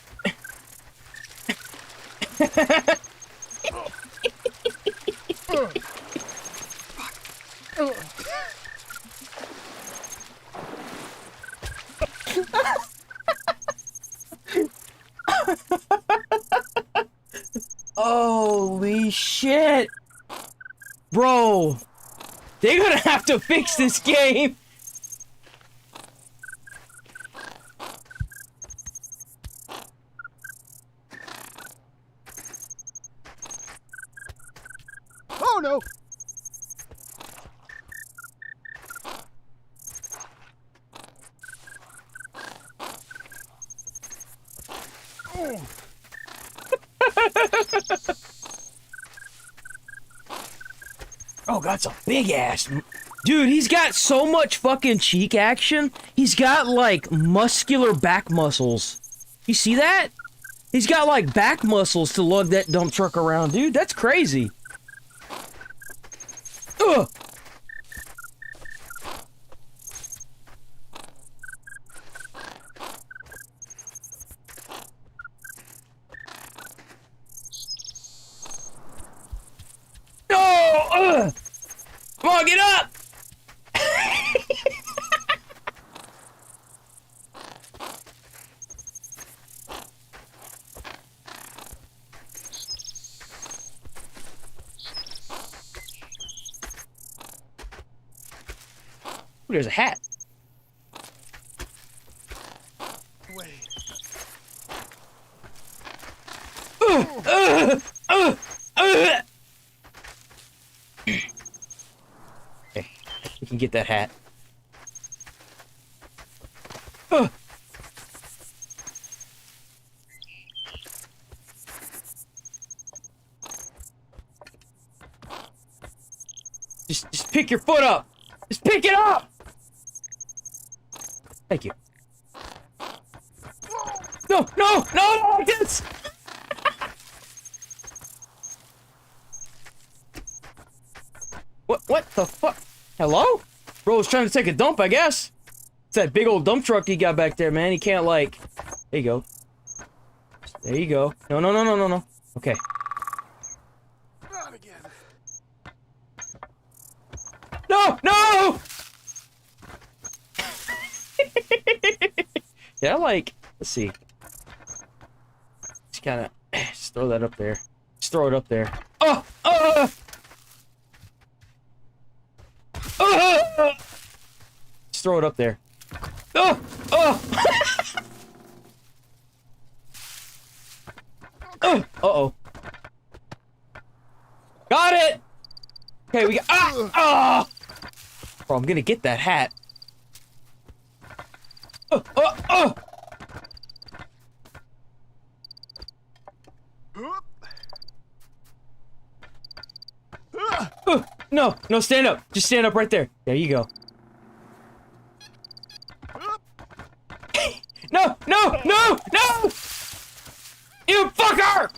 Holy shit! Bro! They're gonna have to fix this game! Oh no! Oh, that's a big ass. Dude, he's got so much fucking cheek action. He's got like muscular back muscles. You see that? He's got like back muscles to lug that dump truck around, dude. That's crazy. Ugh. No! Ugh. Come on, get up! Ooh, there's a hat. Wait. Okay, we can get that hat. Just pick your foot up. Just pick it up. Thank you. No, no, no, like this. What the fuck? Hello? Bro was trying to take a dump, I guess. It's that big old dump truck he got back there, man. He can't like. There you go. There you go. No, no, no, no, no, no. Okay. Not again. No, no! Yeah, like, let's see. Just kind of, just throw that up there. Just throw it up there. Oh! Just throw it up there. Oh! Uh-oh. Got it! Okay, we got, Bro, I'm gonna get that hat. No, no, stand up. Just stand up right there. There you go. No, no, no, no! You fucker!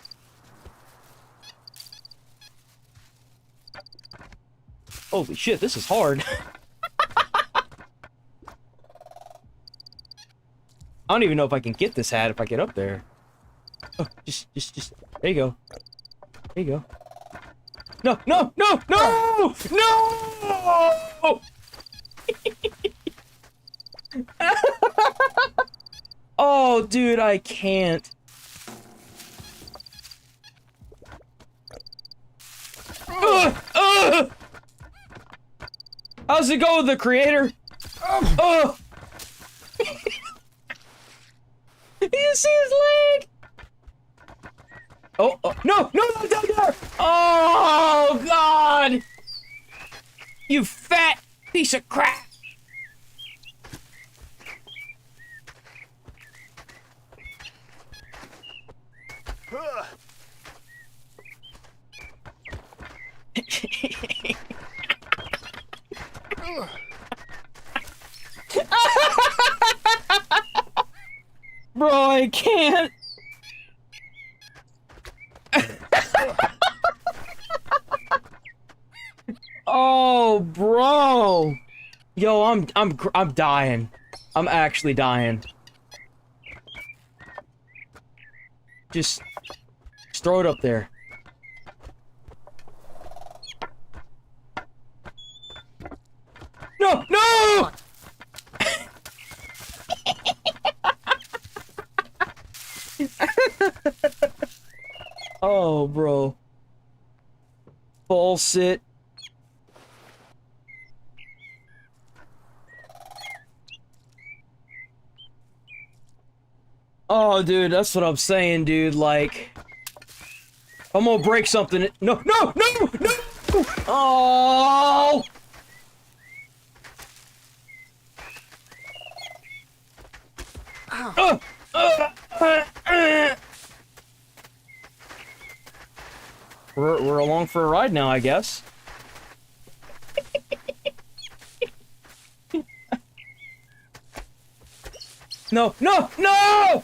Holy shit, this is hard. I don't even know if I can get this hat if I get up there. Oh, just, there you go. There you go. No, no, no, no! No! Oh, dude, I can't. How's it go with the creator? You see his leg? Oh, no, no, no, down there! Oh, God! You fat piece of crap! Bro, I can't. Oh, bro. Yo, I'm dying. I'm actually dying. Just throw it up there. No! No! Oh, bro. Ball sit. Oh, dude, that's what I'm saying, dude. Like, I'm gonna break something. No, no, no, no! Oh! We're along for a ride now, I guess. No, no, no!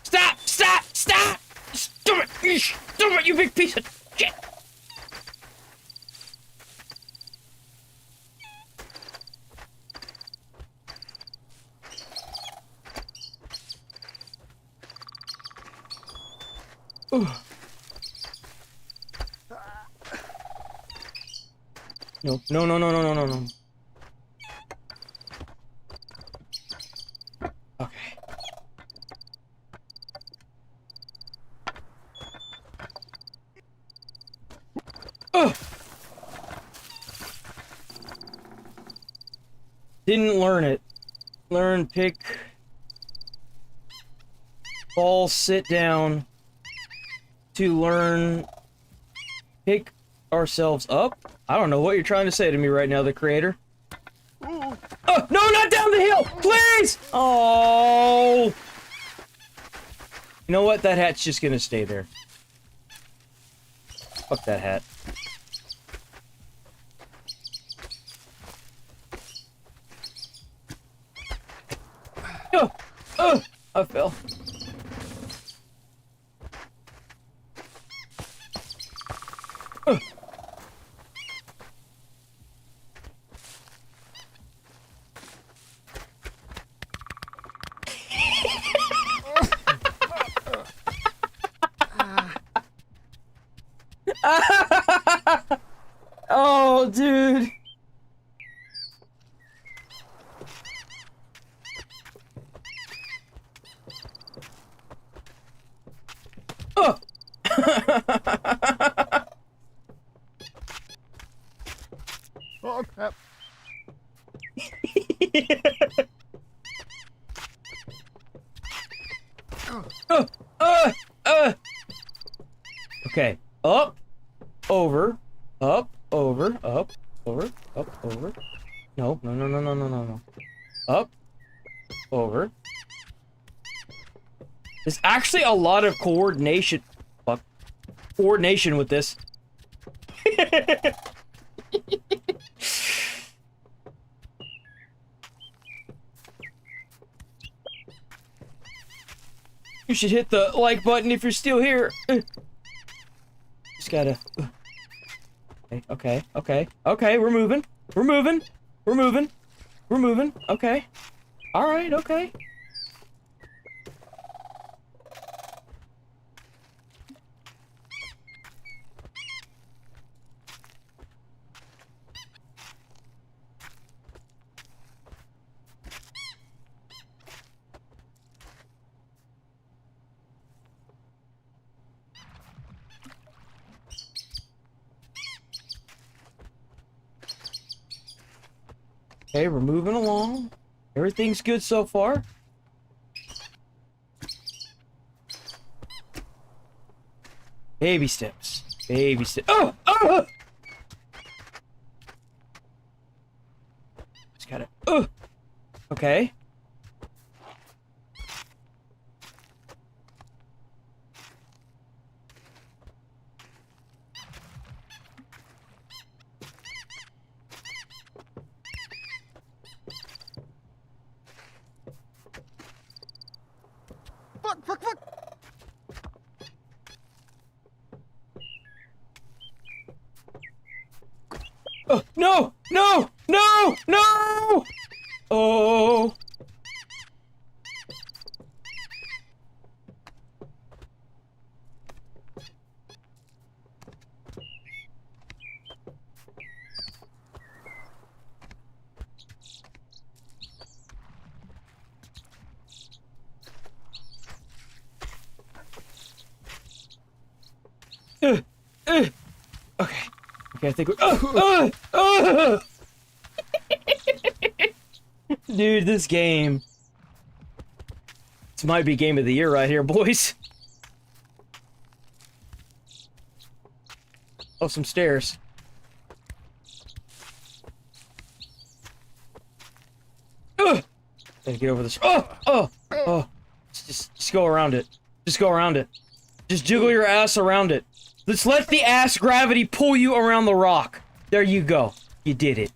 Stop! Stop! Stop! Stop it! Stop it, you big piece of shit! No, no, no, no, no, no, no, no. Okay. Didn't learn it. Learn, pick. Ball, sit down. To learn. Pick ourselves up. I don't know what you're trying to say to me right now, the creator. Oh, no, not down the hill! Please! Oh! You know what? That hat's just gonna stay there. Fuck that hat. I fell. Oh, dude. Oh. Oh, crap. Okay. Up, over, up, over, up, over, up, over. No, no, no, no, no, no, no, no. Up, over. There's actually a lot of coordination. Fuck. Coordination with this. You should hit the like button if you're still here. Just gotta. Okay, okay, okay, we're moving. We're moving. We're moving. We're moving. Okay. Alright, okay. Okay, we're moving along. Everything's good so far. Baby steps. Baby steps. Oh! Oh! Just gotta. Okay. Fuck, fuck, fuck! No! No! No! No! Oh. Okay. Okay, I think we're... Dude, this game. This might be game of the year right here, boys. Oh, some stairs. Gotta get over this. Oh! Just go around it. Just go around it. Just jiggle your ass around it. Let's let the ass gravity pull you around the rock. There you go. You did it.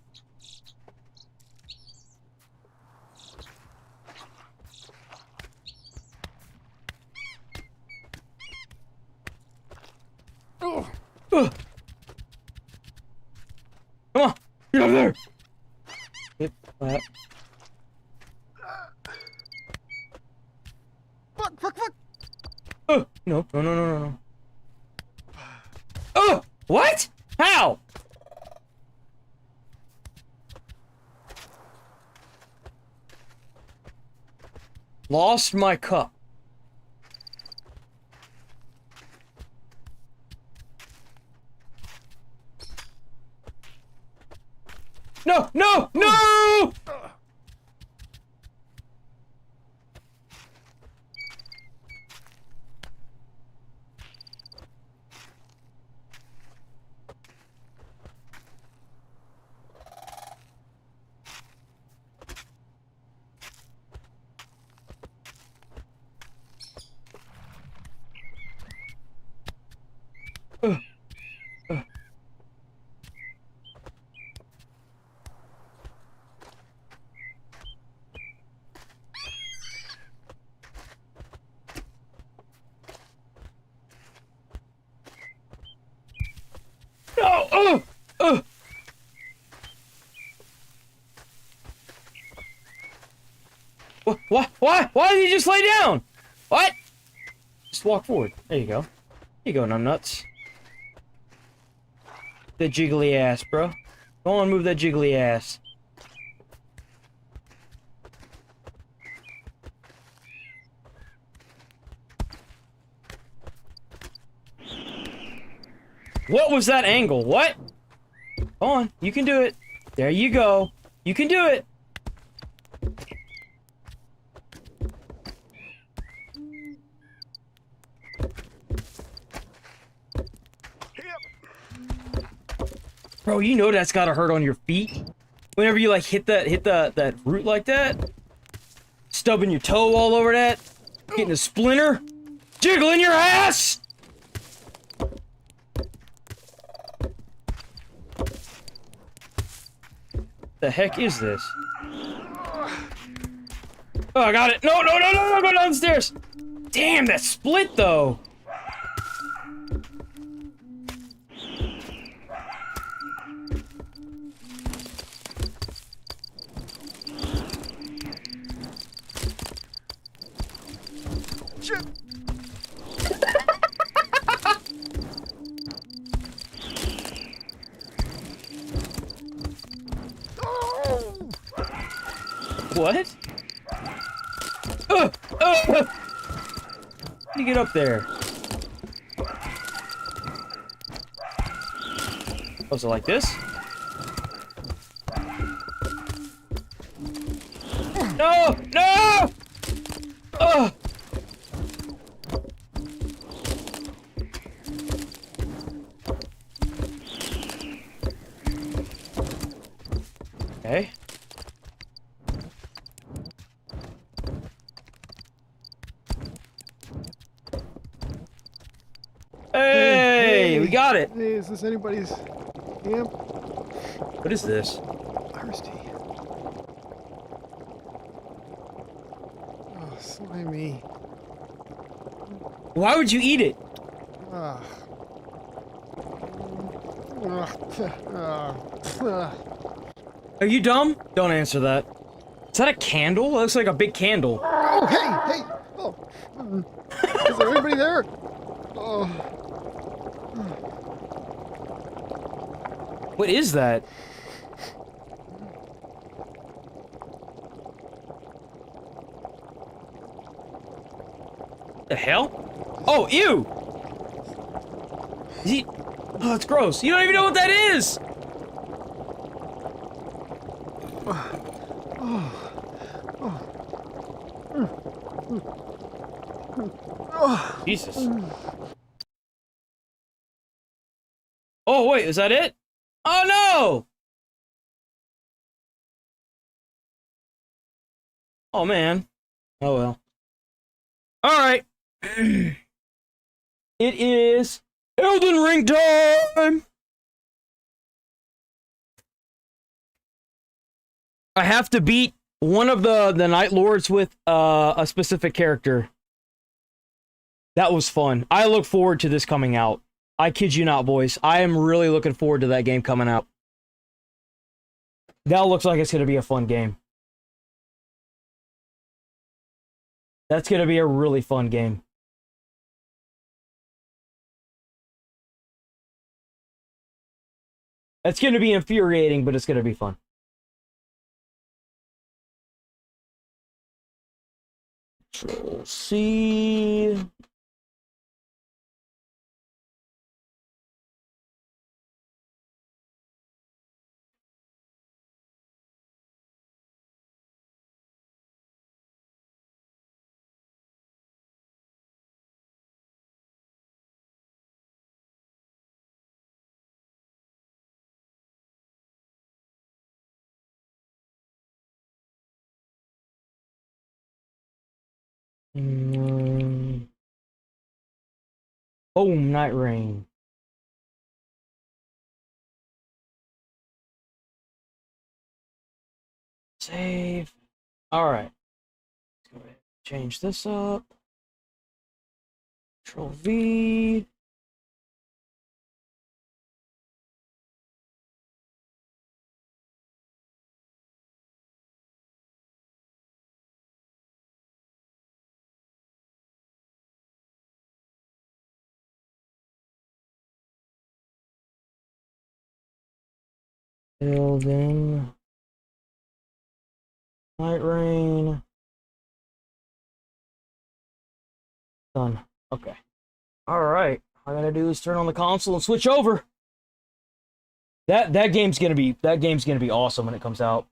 Come on, get up there. Hit that. Fuck. No. Oh, what? How? Lost my cup. No! Why did you just lay down? What? Just walk forward. There you go. There you go, numbnuts. That jiggly ass, bro. Go on, move that jiggly ass. What was that angle? What? Go on, you can do it. There you go. You can do it. Bro, you know that's gotta hurt on your feet. Whenever you like hit that root like that. Stubbing your toe all over that. Getting a splinter. Jiggling your ass! The heck is this? Oh, I got it. No, go downstairs. Damn, that split though. What? How do you get up there? Oh, so like this? No! No! Oh! Okay. Hey, we got it. Hey, is this anybody's camp? What is this? Thirsty. Oh, slimy. Why would you eat it? Are you dumb? Don't answer that. Is that a candle? That looks like a big candle. Oh, hey! Oh, is there anybody there? Oh. What is that? The hell? Oh, ew! Is he... Oh, that's gross. You don't even know what that is! Jesus. Oh, wait, is that it? Oh, no! Oh, man. Oh, well. Alright. It is Elden Ring time! I have to beat one of the Night Lords with a specific character. That was fun. I look forward to this coming out. I kid you not, boys. I am really looking forward to that game coming out. That looks like it's going to be a fun game. That's going to be a really fun game. It's going to be infuriating, but it's going to be fun. Control C. Boom, Nightreign. Save. Alright. Let's go ahead and change this up. Control V. Elden. Nightreign. Done. Okay. Alright. All I gotta do is turn on the console and switch over. That game's gonna be awesome when it comes out.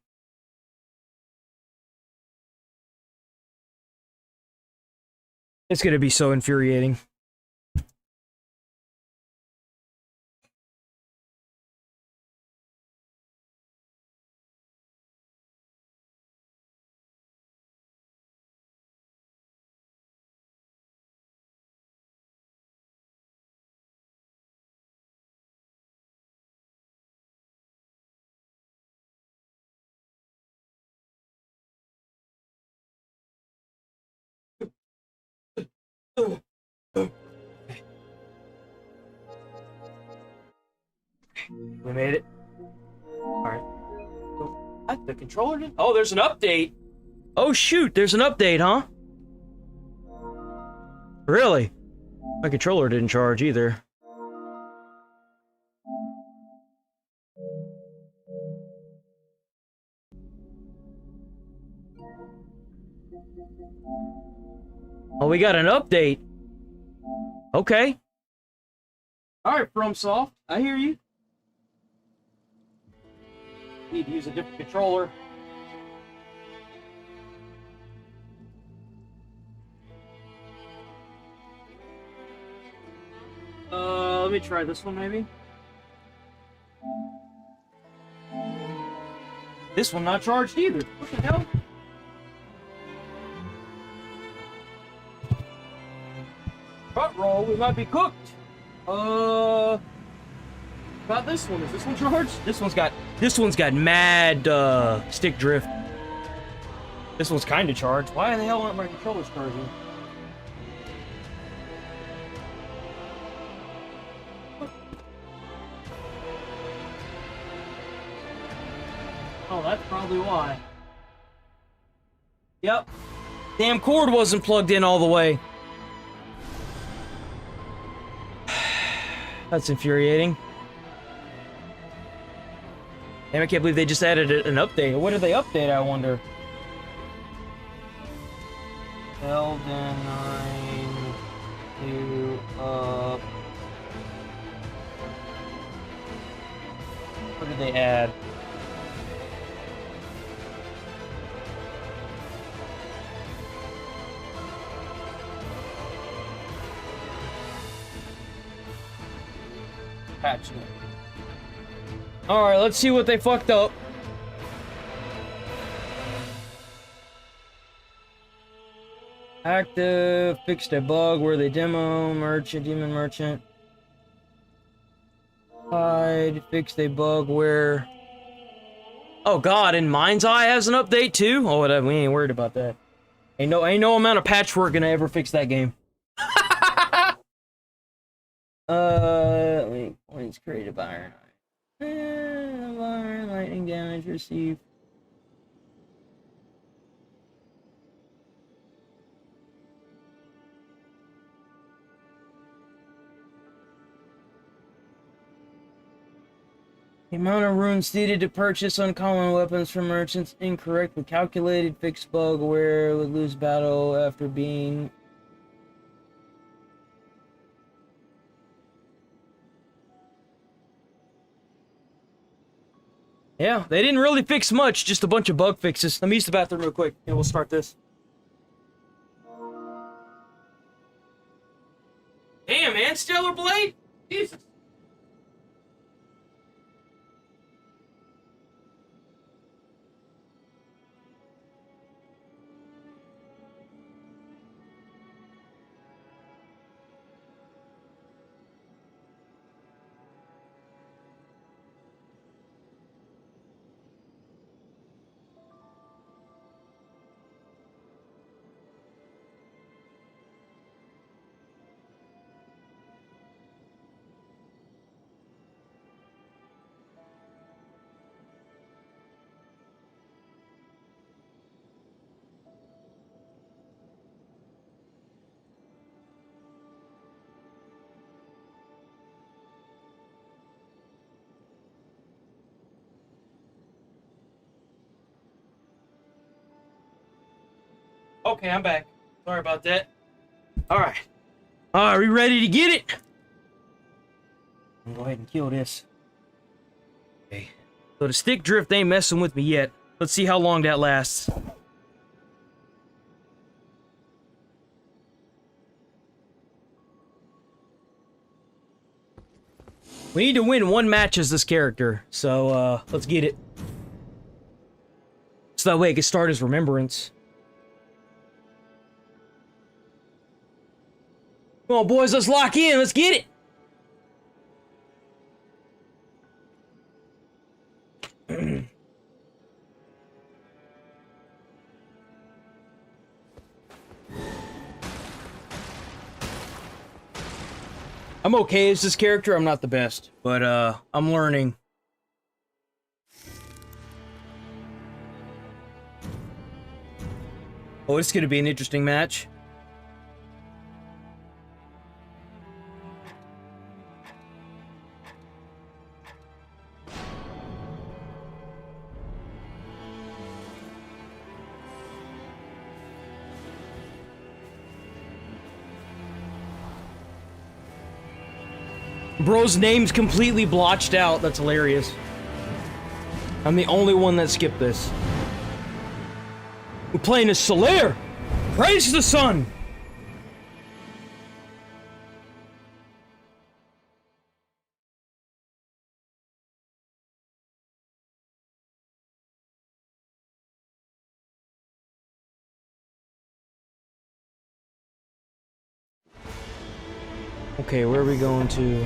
It's gonna be so infuriating. We made it. Alright. What? The controller did? Oh, there's an update! Oh shoot, there's an update, huh? Really? My controller didn't charge either. Oh, we got an update. Okay. Alright, FromSoft, I hear you. Need to use a different controller. Let me try this one maybe. This one not charged either. What the hell? Front roll, we might be cooked. About this one. Is this one charged? This one's got mad stick drift. This one's kind of charged. Why the hell aren't my controllers charging? Oh, that's probably why. Yep. Damn cord wasn't plugged in all the way. That's infuriating. Damn, I can't believe they just added an update. What did they update, I wonder? Elden Ring to what did they add? Patch it. Alright, let's see what they fucked up. Active, fixed a bug where they demo, merchant, demon merchant. Hide, fixed a bug where... Oh god, and Mind's Eye has an update too? Oh, whatever, we ain't worried about that. Ain't no amount of patchwork gonna ever fix that game. Points created by Iron Eye. Lightning damage received. The amount of runes needed to purchase uncommon weapons from merchants incorrectly calculated. Fixed bug where would lose battle after being... Yeah, they didn't really fix much, just a bunch of bug fixes. Let me use the bathroom real quick, and we'll start this. Damn, man, Stellar Blade? Jesus. Okay, I'm back. Sorry about that. Alright. Are we ready to get it? I'm gonna go ahead and kill this. Okay. So the stick drift ain't messing with me yet. Let's see how long that lasts. We need to win one match as this character, so let's get it. So that way it can start his remembrance. Come on, boys, let's lock in. Let's get it. I'm okay as this character. I'm not the best, but I'm learning. Oh, it's gonna be an interesting match. Bro's name's completely blotched out. That's hilarious. I'm the only one that skipped this. We're playing as Solaire! Praise the sun! Okay, where are we going to?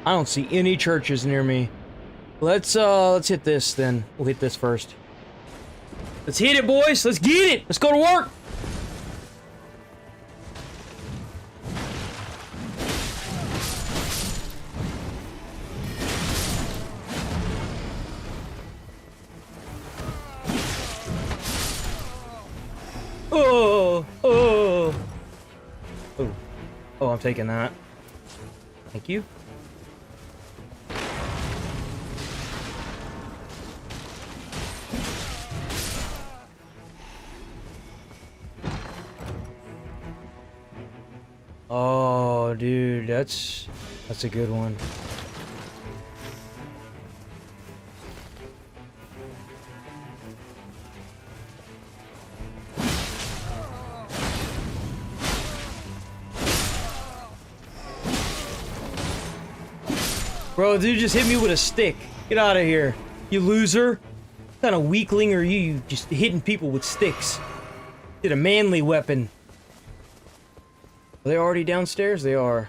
I don't see any churches near me. Let's hit this then. We'll hit this first. Let's hit it, boys! Let's get it! Let's go to work! I'm taking that. Thank you. Oh, dude, that's a good one. Bro, dude just hit me with a stick. Get out of here, you loser. What kind of weakling are you just hitting people with sticks? Get a manly weapon. Are they already downstairs? They are.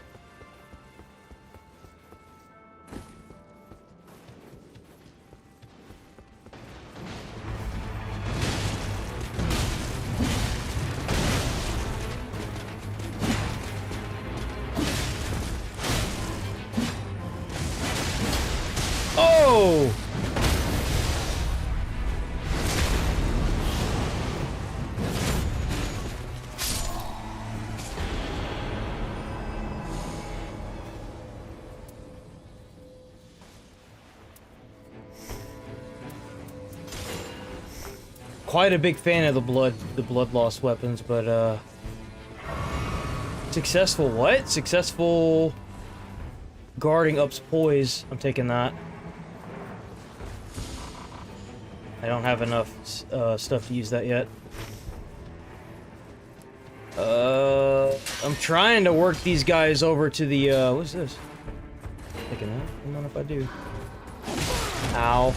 Oh! Quite a big fan of the blood loss weapons, but successful what? Successful guarding ups poise. I'm taking that. I don't have enough stuff to use that yet. I'm trying to work these guys over to the what's this? Taking that. I don't know if I do. Ow.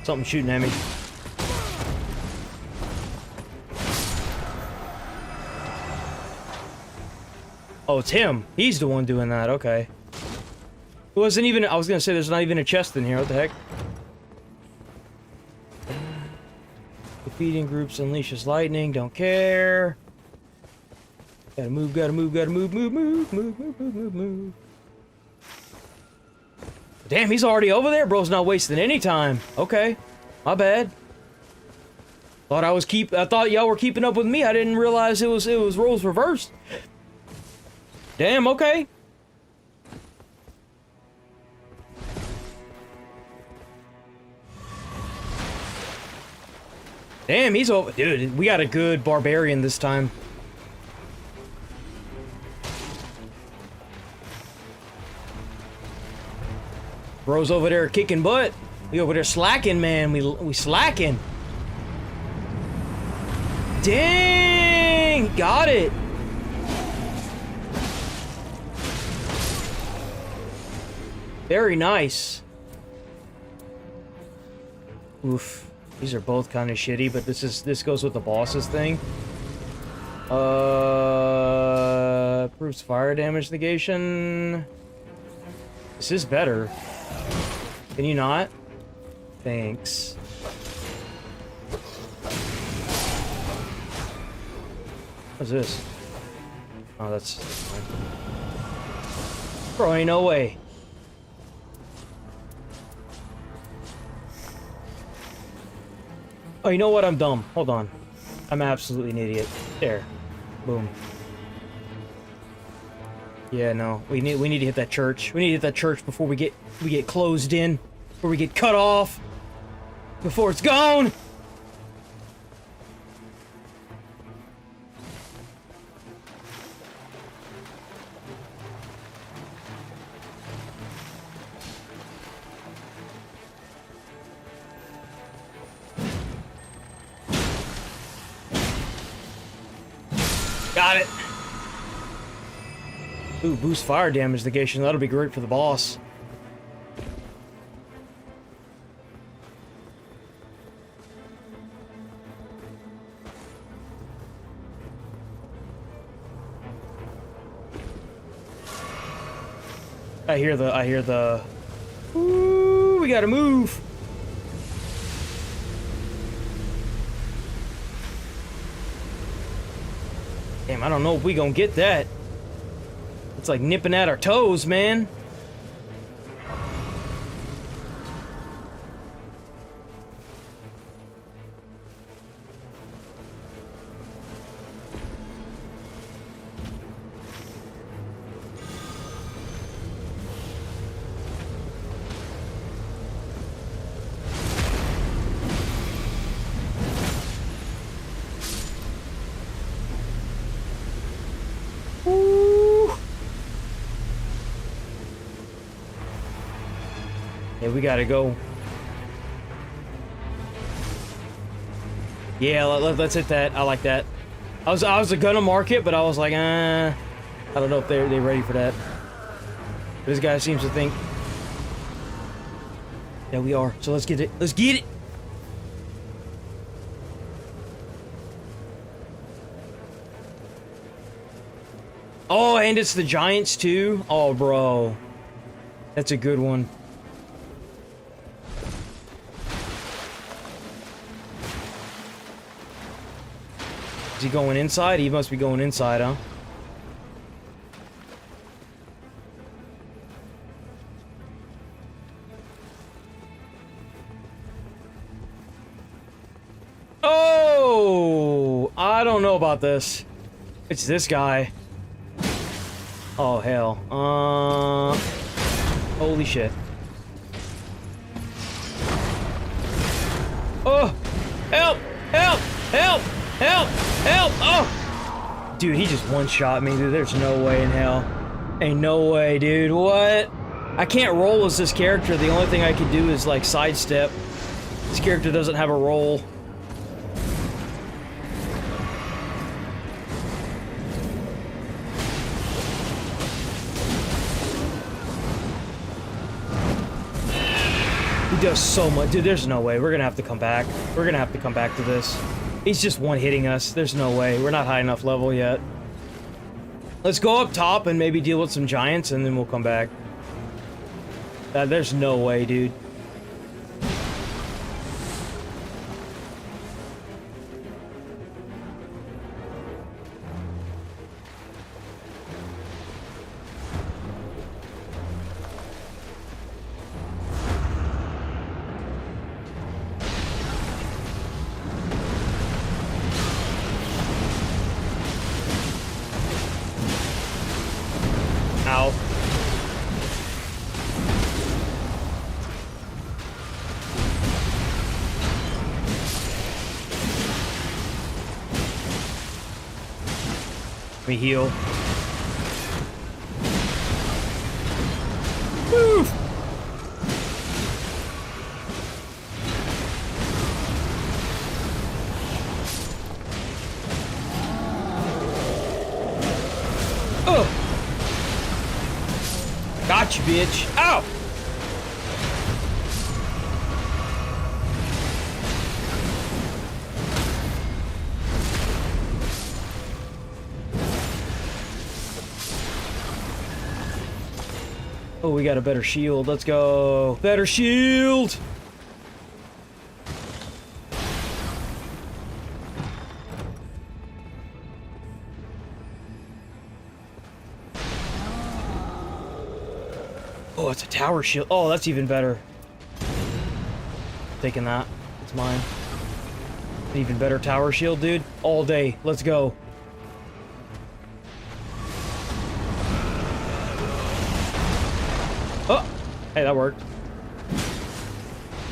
Something shooting at me. Oh, it's him. He's the one doing that. Okay. It wasn't even... I was gonna say there's not even a chest in here. What the heck? Defeating groups unleashes lightning. Don't care. Gotta move, gotta move, gotta move, move, move, move, move, move, move, move. Damn, he's already over there? Bro's not wasting any time. Okay. My bad. I thought y'all were keeping up with me. I didn't realize it was roles reversed. Damn, okay. Damn, he's over. Dude, we got a good barbarian this time. Bro's over there kicking butt. We over there slacking, man. We slacking. Dang! Got it. Very nice. Oof. These are both kind of shitty, but this goes with the boss's thing. Proves fire damage negation. This is better. Can you not? Thanks. What's this? Oh, that's fine. Bro, ain't no way. Oh, you know what? I'm dumb. Hold on. I'm absolutely an idiot. There. Boom. Yeah, no. We need to hit that church. We need to hit that church before we get closed in. Before we get cut off. Before it's gone. Got it. Ooh, boost fire damage negation. That'll be great for the boss. I hear the. Ooh, we gotta move. Damn, I don't know if we gonna get that. It's like nipping at our toes, man. Yeah, we gotta go. Yeah, let's hit that. I like that. I was gonna mark it, but I was like, I don't know if they're ready for that. This guy seems to think. Yeah, we are. So let's get it. Let's get it. Oh, and it's the Giants too. Oh, bro, that's a good one. Is he going inside? He must be going inside, huh? Oh! I don't know about this. It's this guy. Oh, hell. Holy shit. Oh! Help! Help! Help! Help! Help! Oh! Dude, he just one-shot me, dude. There's no way in hell. Ain't no way, dude. What? I can't roll as this character. The only thing I can do is, like, sidestep. This character doesn't have a roll. He does so much. Dude, there's no way. We're gonna have to come back. We're gonna have to come back to this. He's just one-hitting us. There's no way. We're not high enough level yet. Let's go up top and maybe deal with some giants, and then we'll come back. There's no way, dude. Ow. Let me heal. Move! Oh! Got you, bitch. Ow! Oh, we got a better shield. Let's go. Better shield! Oh, it's a tower shield. Oh, that's even better. Taking that. It's mine. An even better tower shield, dude. All day. Let's go. Oh! Hey, that worked.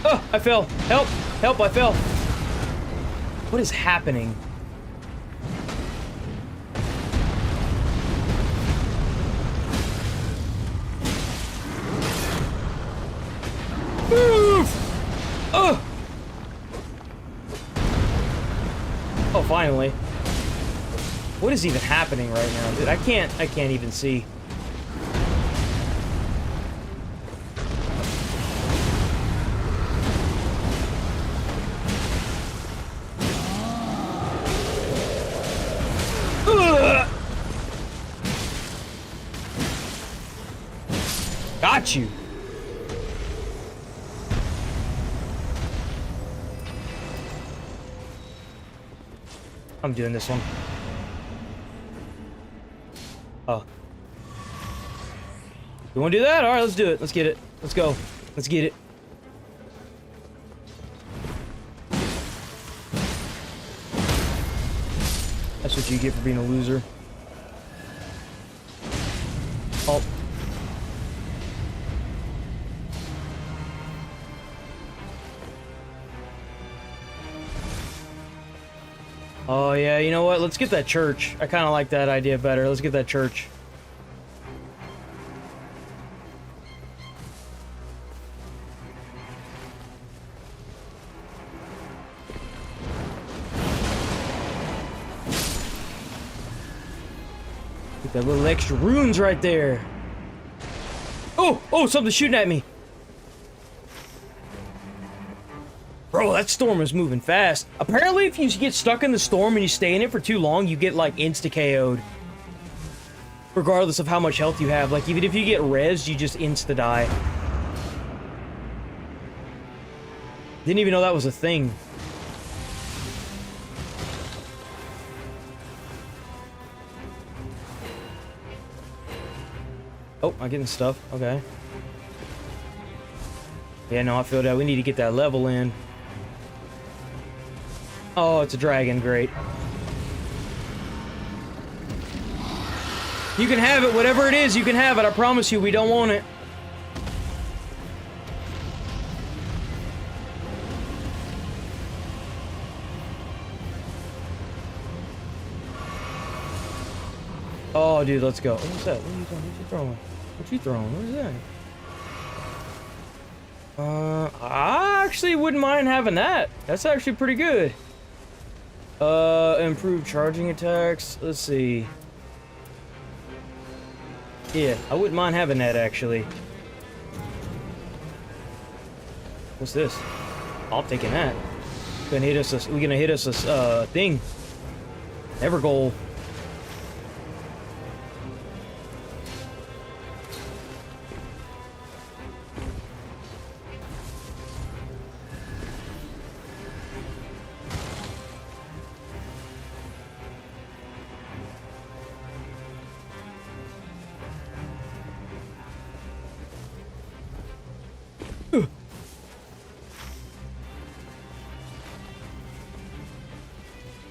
Oh! I fell. Help! Help! I fell. What is happening? Move! Oh! Oh, finally. What is even happening right now, dude? I can't even see. Ugh! Got you. I'm doing this one. Oh. You wanna do that? Alright, let's do it. Let's get it. Let's go. Let's get it. That's what you get for being a loser. Oh. Oh yeah, you know what? Let's get that church. I kind of like that idea better. Let's get that church. Get that little extra runes right there. Oh, oh, something's shooting at me. Bro, that storm is moving fast. Apparently, if you get stuck in the storm and you stay in it for too long, you get, like, insta-KO'd. Regardless of how much health you have. Like, even if you get rezzed, you just insta-die. Didn't even know that was a thing. Oh, I'm getting stuff. Okay. Yeah, no, I feel that. We need to get that level in. Oh, it's a dragon. Great. You can have it. Whatever it is, you can have it. I promise you, we don't want it. Oh, dude, let's go. What's that? What are you doing? What you throwing? What you throwing? What is that? I actually wouldn't mind having that. That's actually pretty good. Improved charging attacks. Let's see. Yeah, I wouldn't mind having that, actually. What's this? I'm taking that. We're gonna hit us a thing. Ever goal.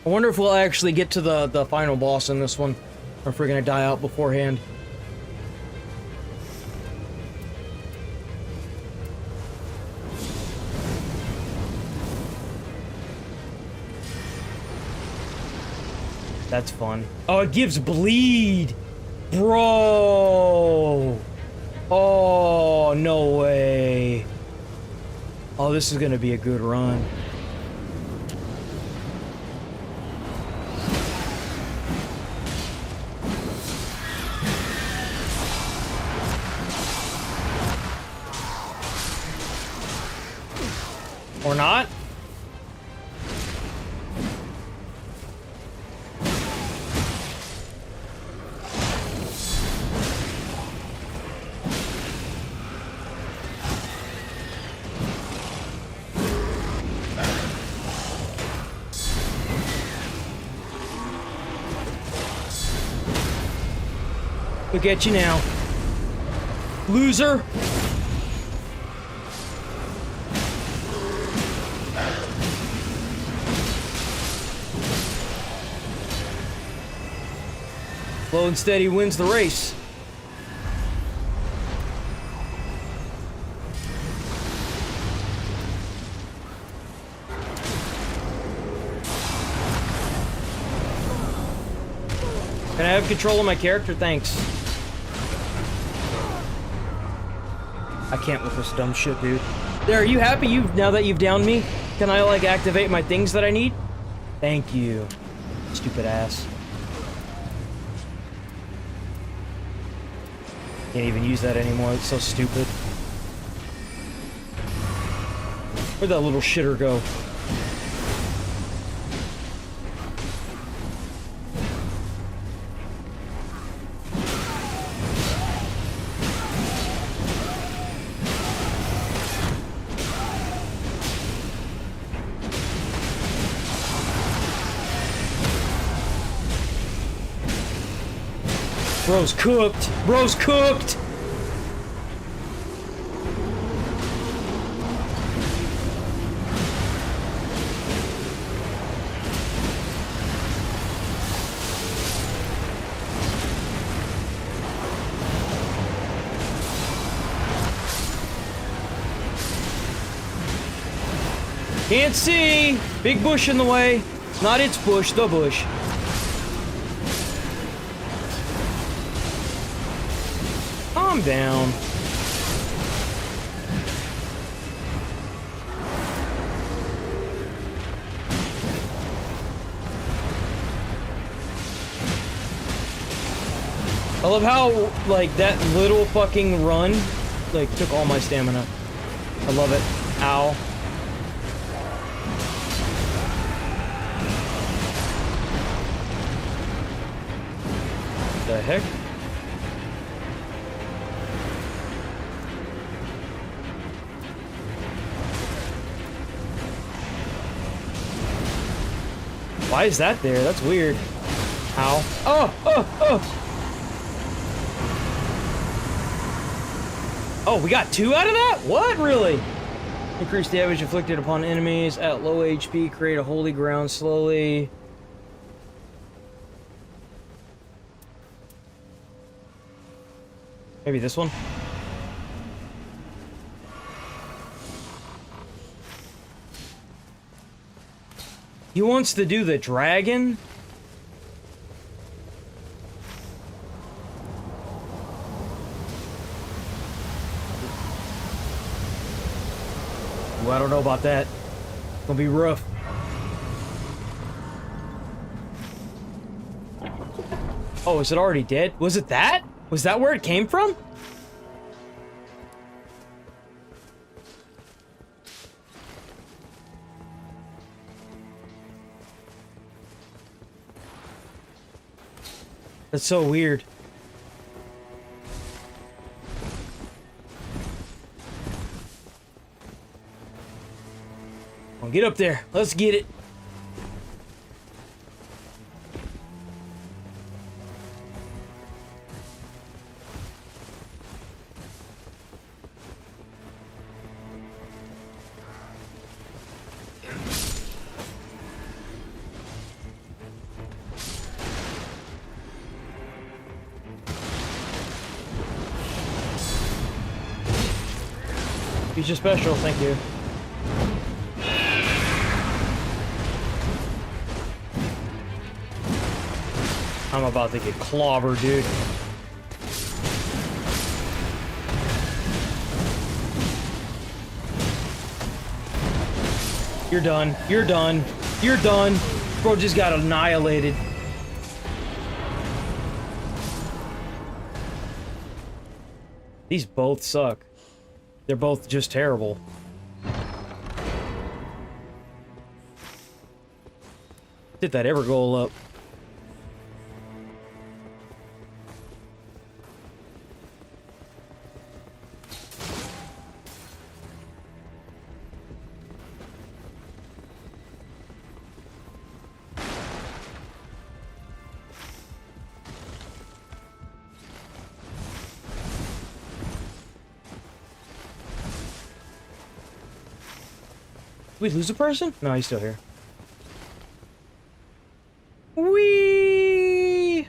I wonder if we'll actually get to the final boss in this one, or if we're gonna die out beforehand. That's fun. Oh, it gives bleed! Bro! Oh, no way. Oh, this is gonna be a good run. Or not? Look at you now. Loser. Slow and steady wins the race. Can I have control of my character? Thanks. I can't with this dumb shit, dude. There, are you happy now that you've downed me? Can I, like, activate my things that I need? Thank you. Stupid ass. Can't even use that anymore. It's so stupid. Where'd that little shitter go? Bro's cooked. Bro's cooked. Can't see! Big bush in the way. Not its bush, the bush. Calm down. I love how, like, that little fucking run, like, took all my stamina. I love it. Ow. The heck? Why is that there? That's weird. Ow. Oh! Oh! Oh! Oh, we got 2 out of that? What? Really? Increase damage inflicted upon enemies at low HP. Create a holy ground slowly. Maybe this one? He wants to do the dragon? Ooh, I don't know about that. It's gonna be rough. Oh, is it already dead? Was it that? Was that where it came from? That's so weird. Well, get up there. Let's get it. Feature special, thank you. I'm about to get clobbered, dude. You're done. You're done. You're done. Bro just got annihilated. These both suck. They're both just terrible. Did that ever goal up? Did we lose a person? No, he's still here. Whee!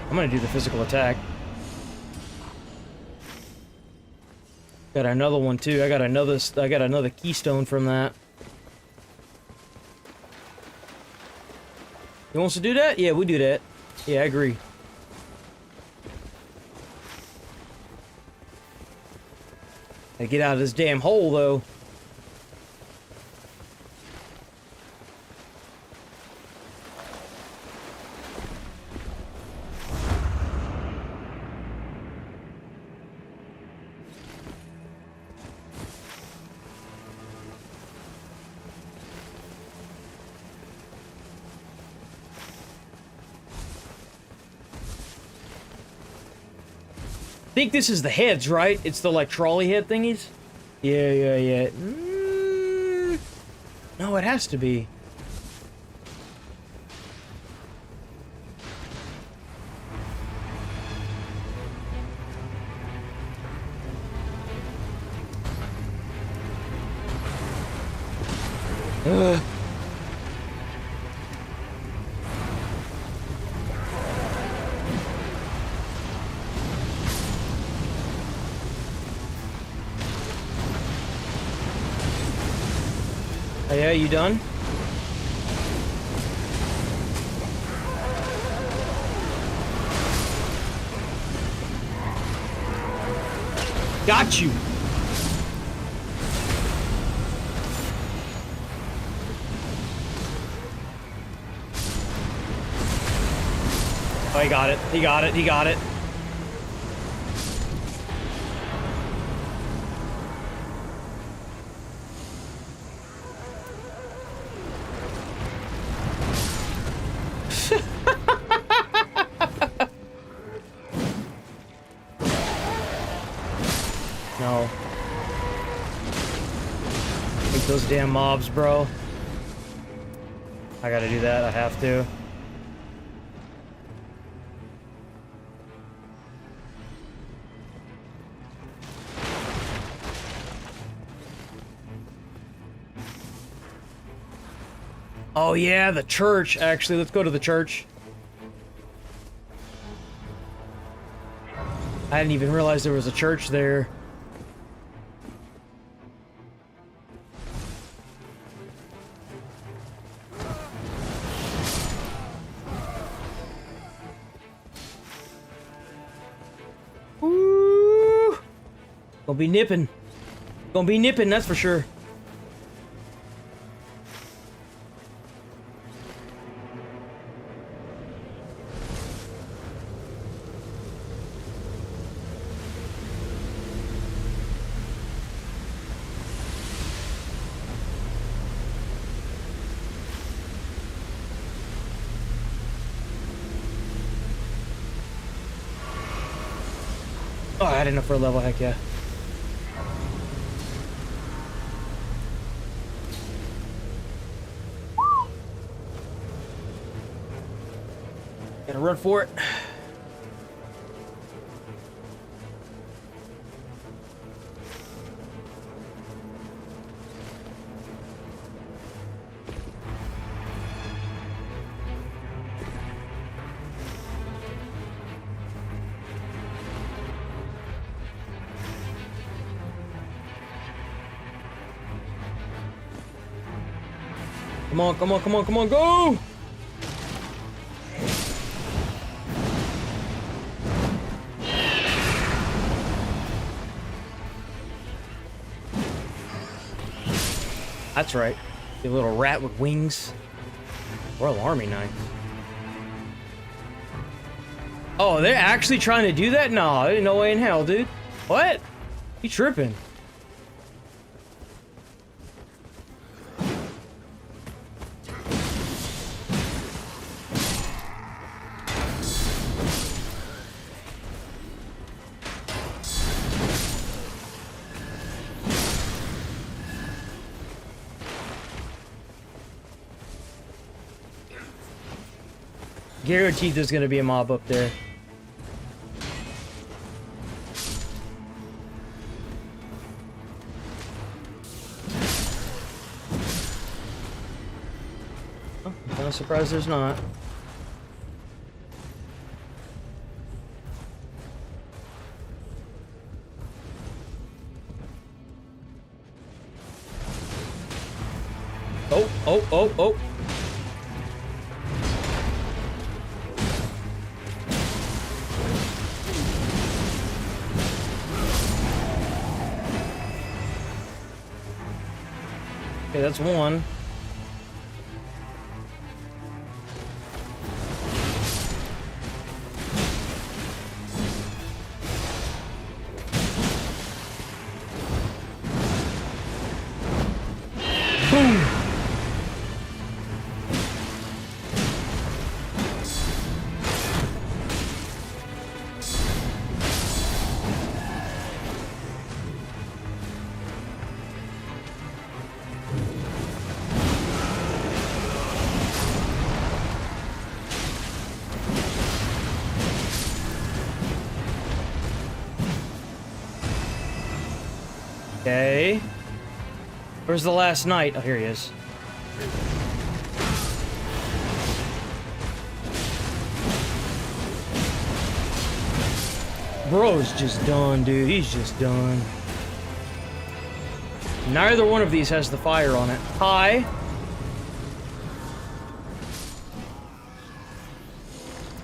I'm gonna do the physical attack. Got another one too. I got another keystone from that. He wants to do that? Yeah, we do that. Yeah, I agree. Gotta get out of this damn hole, though. I think this is the heads, right? It's the, like, trolley head thingies? Yeah. No, it has to be. Ugh. Oh, yeah, you done? Got you. Oh, he got it. He got it. He got it. No. Take those damn mobs, bro. I gotta do that. I have to. Oh yeah, the church. Actually, let's go to the church. I didn't even realize there was a church there. Ooh. Gonna be nipping. Gonna be nipping, that's for sure. Oh, I had enough for a level, heck yeah. Gotta run for it. Come on, come on, come on, come on, go! That's right. You little rat with wings. Royal Army knife. Oh, they're actually trying to do that? No, ain't no way in hell, dude. What? You tripping? Guaranteed there's gonna be a mob up there. Oh, I'm kinda surprised there's not. Oh, oh, oh, oh. Okay, that's one. Boom! Okay. Where's the last knight? Oh, here he is. Bro's just done, dude. He's just done. Neither one of these has the fire on it. Hi.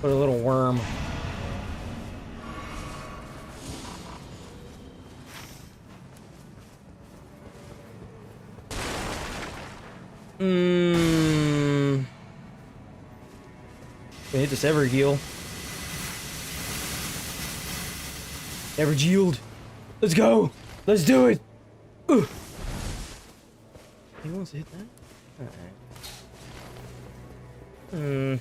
Put a little worm. Can hit this ever heal. Ever yield. Let's go. Let's do it. Ugh. He wants to hit that? Alright.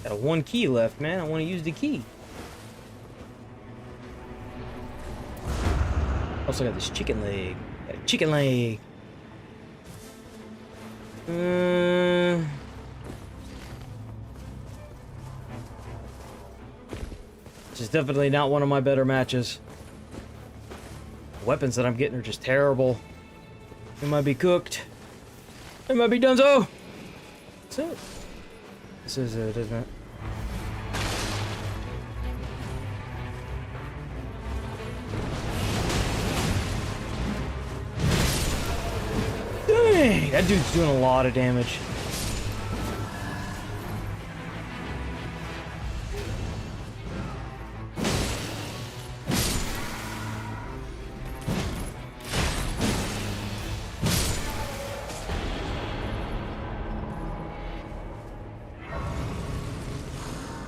Got a 1 key left, man. I want to use the key. Also got this chicken leg. Got a chicken leg. This is definitely not one of my better matches. The weapons that I'm getting are just terrible. It might be cooked. It might be donezo. That's it. This is it, isn't it? Dang, that dude's doing a lot of damage.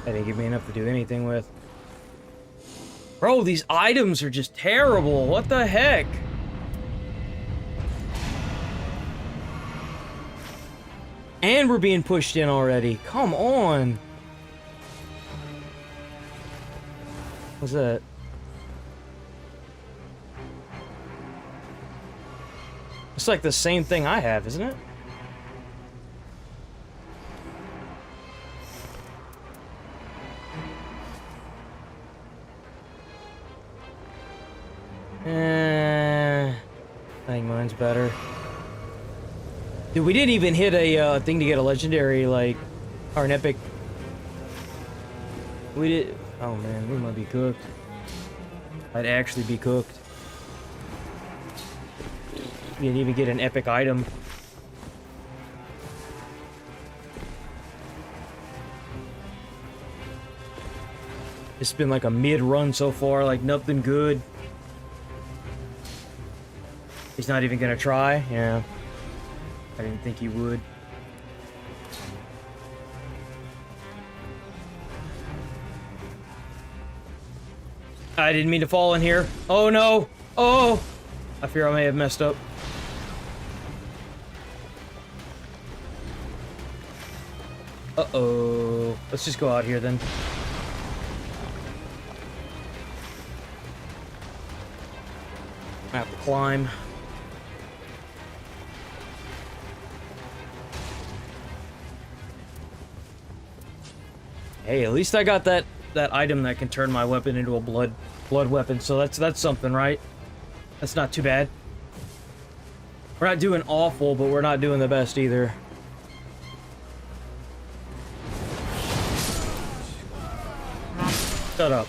That didn't give me enough to do anything with. Bro, these items are just terrible. What the heck? And we're being pushed in already. Come on. What's that? It's like the same thing I have, isn't it? I think mine's better. Dude, we didn't even hit a thing to get a legendary, like, or an epic. We did. Oh man, we might be cooked. I'd actually be cooked. We didn't even get an epic item. It's been like a mid-run so far, like nothing good. He's not even gonna try? Yeah. I didn't think he would. I didn't mean to fall in here. Oh no! Oh! I fear I may have messed up. Uh-oh. Let's just go out here then. I have to climb. Hey, at least I got that item that can turn my weapon into a blood weapon, so that's something, right? That's not too bad. We're not doing awful, but we're not doing the best either. Shut up.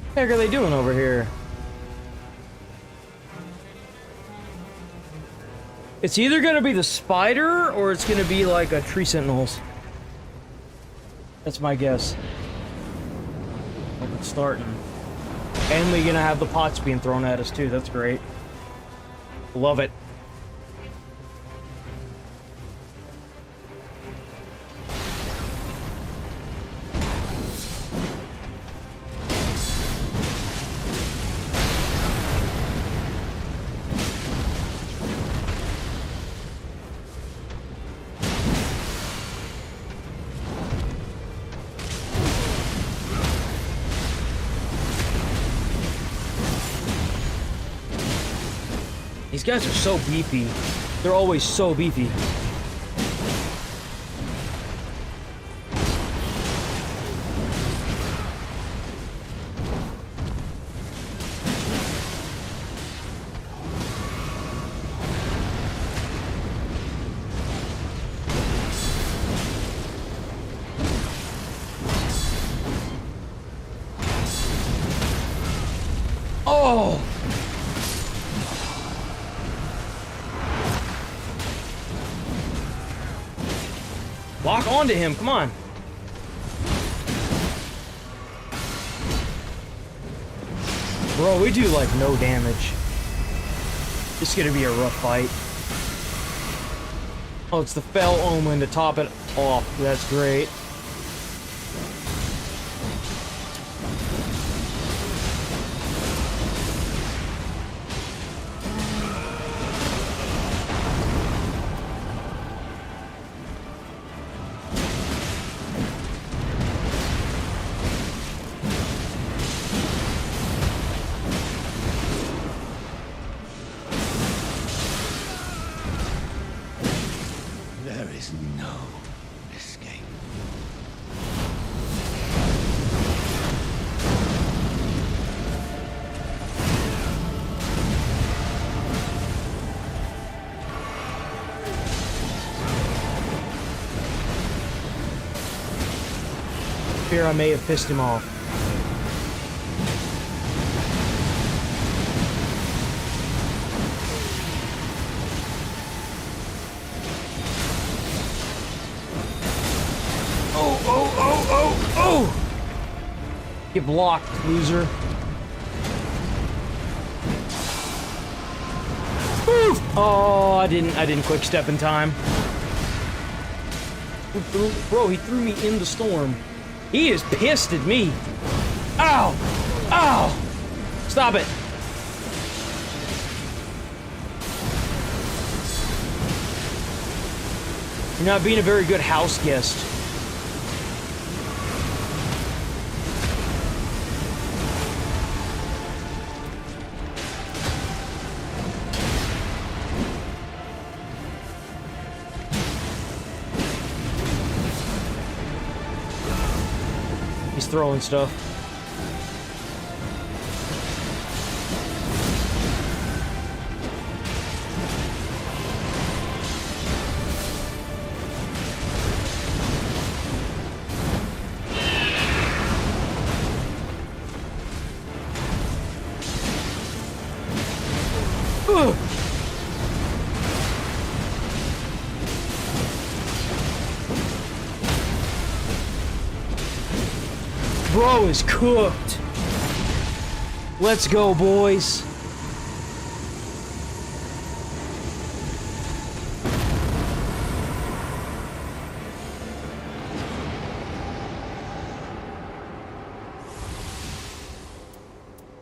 What the heck are they doing over here? It's either gonna be the spider or it's gonna be like a tree sentinels. That's my guess. Hope it's starting. And we're gonna have the pots being thrown at us too. That's great. Love it. These guys are so beefy. They're always so beefy. Oh! Lock onto him, come on. Bro, we do like no damage. It's gonna be a rough fight. Oh, it's the Fell Omen to top it off. That's great. There is no escape. Fear I may have pissed him off. Oh! Get blocked, loser. Woo! Oh, I didn't quick step in time. Bro, he threw me in the storm. He is pissed at me. Ow! Ow! Stop it. You're not being a very good house guest. He's throwing stuff. Ugh. Bro is cooked. Let's go, boys.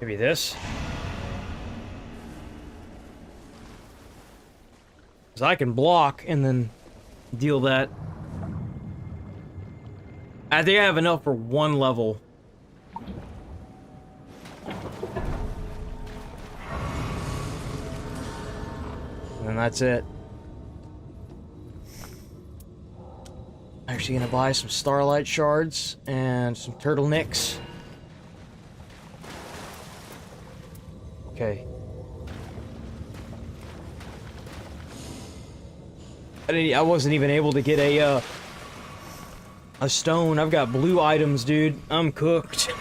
Maybe this. Because I can block and then deal that. I think I have enough for one level. And that's it. Actually gonna buy some starlight shards and some turtlenecks. Okay. I wasn't even able to get a stone. I've got blue items, dude. I'm cooked.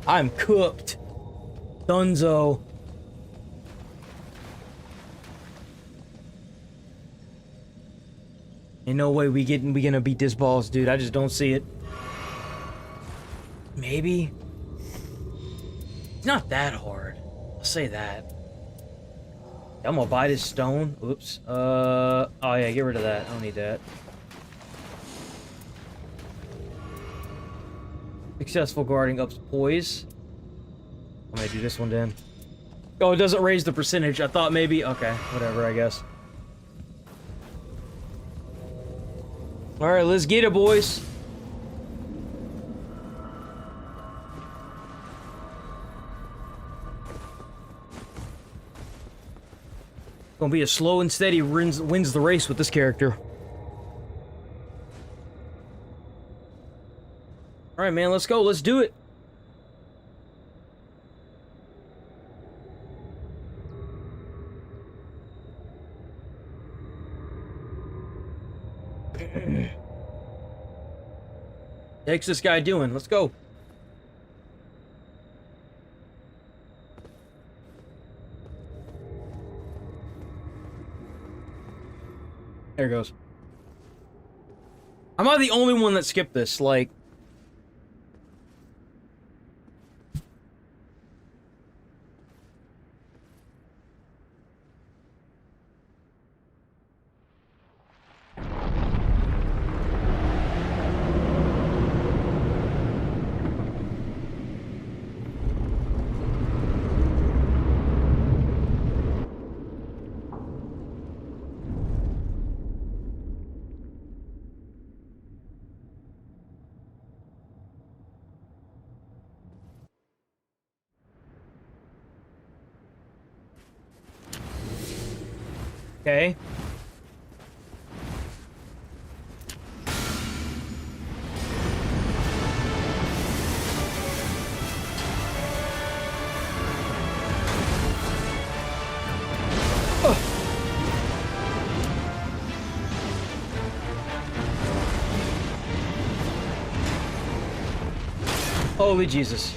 I'm cooked. Dunzo. Ain't no way we gonna beat this boss, dude. I just don't see it. Maybe. It's not that hard. I'll say that. I'm gonna buy this stone. Oops. Oh yeah, get rid of that. I don't need that. Successful guarding ups poise. I'm gonna do this one then. Oh, it doesn't raise the percentage. I thought maybe. Okay, whatever, I guess. Alright, let's get it, boys. Gonna be a slow and steady wins the race with this character. Alright, man, let's go. Let's do it. What's this guy doing? Let's go. There it goes. I'm not the only one that skipped this, like... Okay. Holy Jesus.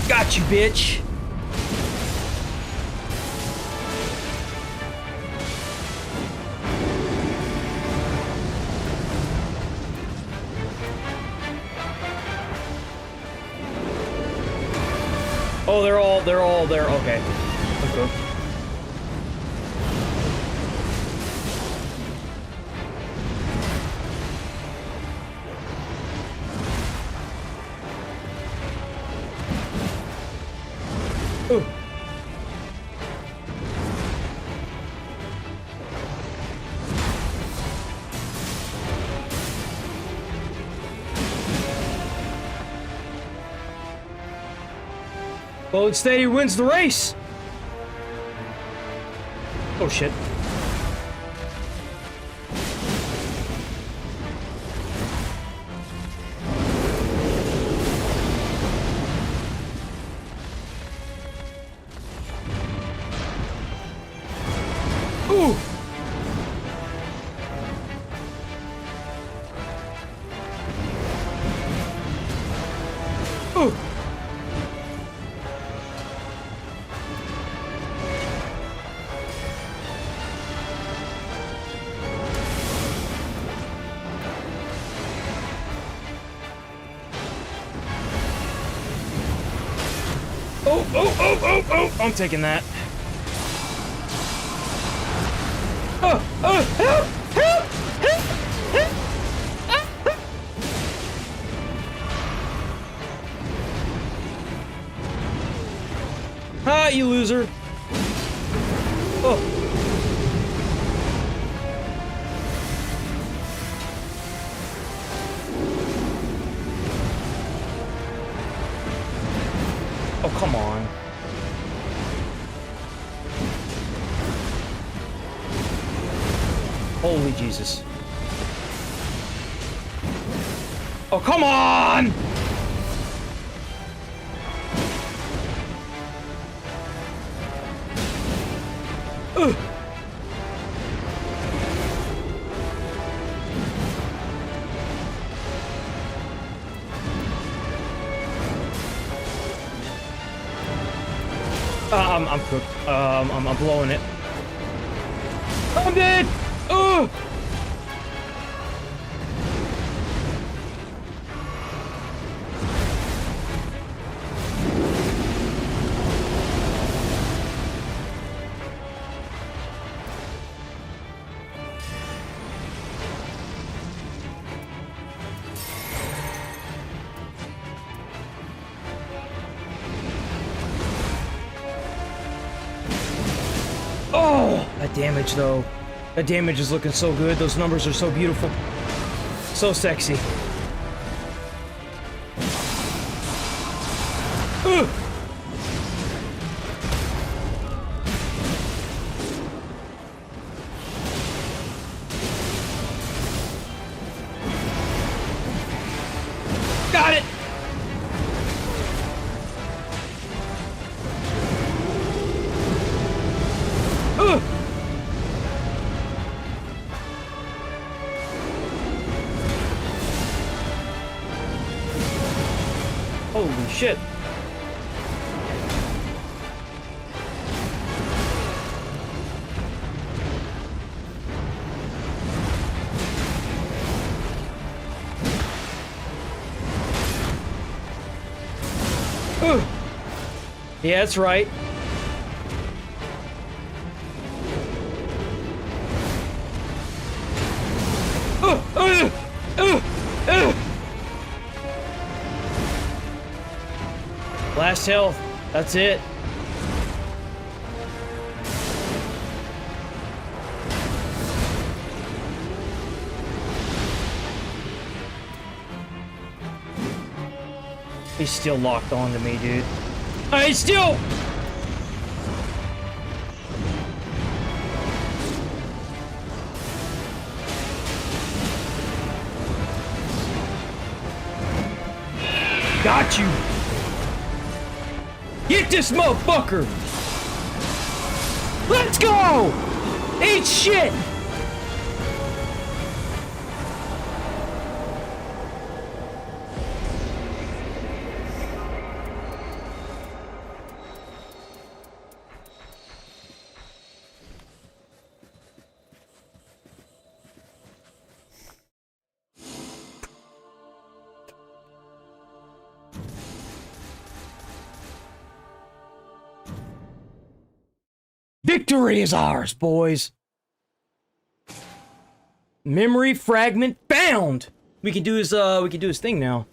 Got you, bitch. Oh, they're all there. Okay. Okay. Ooh. Bold Steady wins the race. Oh shit. Ooh. Ooh. Oh, I'm taking that. Help! Help! Help! Ah, you loser. Oh. Oh, come on. Holy Jesus. Oh, come on! Ugh. I'm cooked. I'm blowing it. I'm dead! Ugh! Oh, that damage though. That damage is looking so good. Those numbers are so beautiful. So sexy. Ugh. Got it. Ugh. Holy shit. Ugh. Yeah, that's right. Last health. That's it. He's still locked on to me, dude. He's still... Got you! Get this motherfucker! Let's go! Eat shit! Victory is ours, boys. Memory fragment found. We can do his thing now.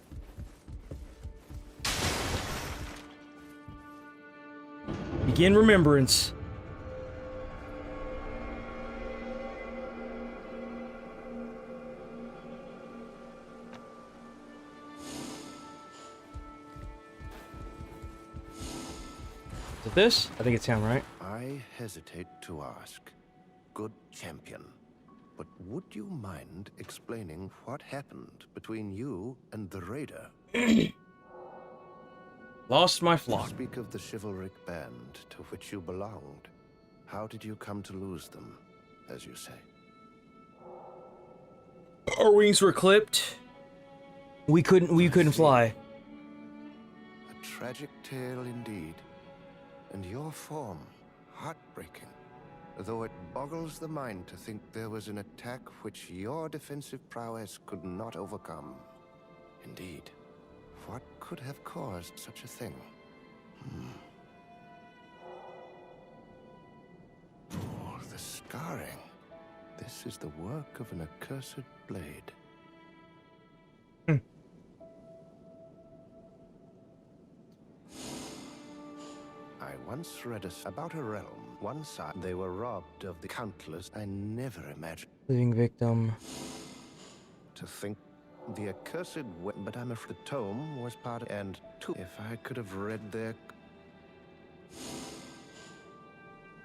Begin remembrance. Is it this? I think it's him, right? I hesitate to ask, good champion, but would you mind explaining what happened between you and the raider? Lost my flock. Speak of the chivalric band to which you belonged. How did you come to lose them, as you say? Our wings were clipped. We couldn't fly. A tragic tale indeed. And your form, heartbreaking. Though it boggles the mind to think there was an attack which your defensive prowess could not overcome. Indeed, what could have caused such a thing? Oh, the scarring. This is the work of an accursed blade. I once read about a realm. One side they were robbed of the countless. I never imagined. Living victim. To think the accursed but I'm afraid the tome was part of, and two, if I could have read their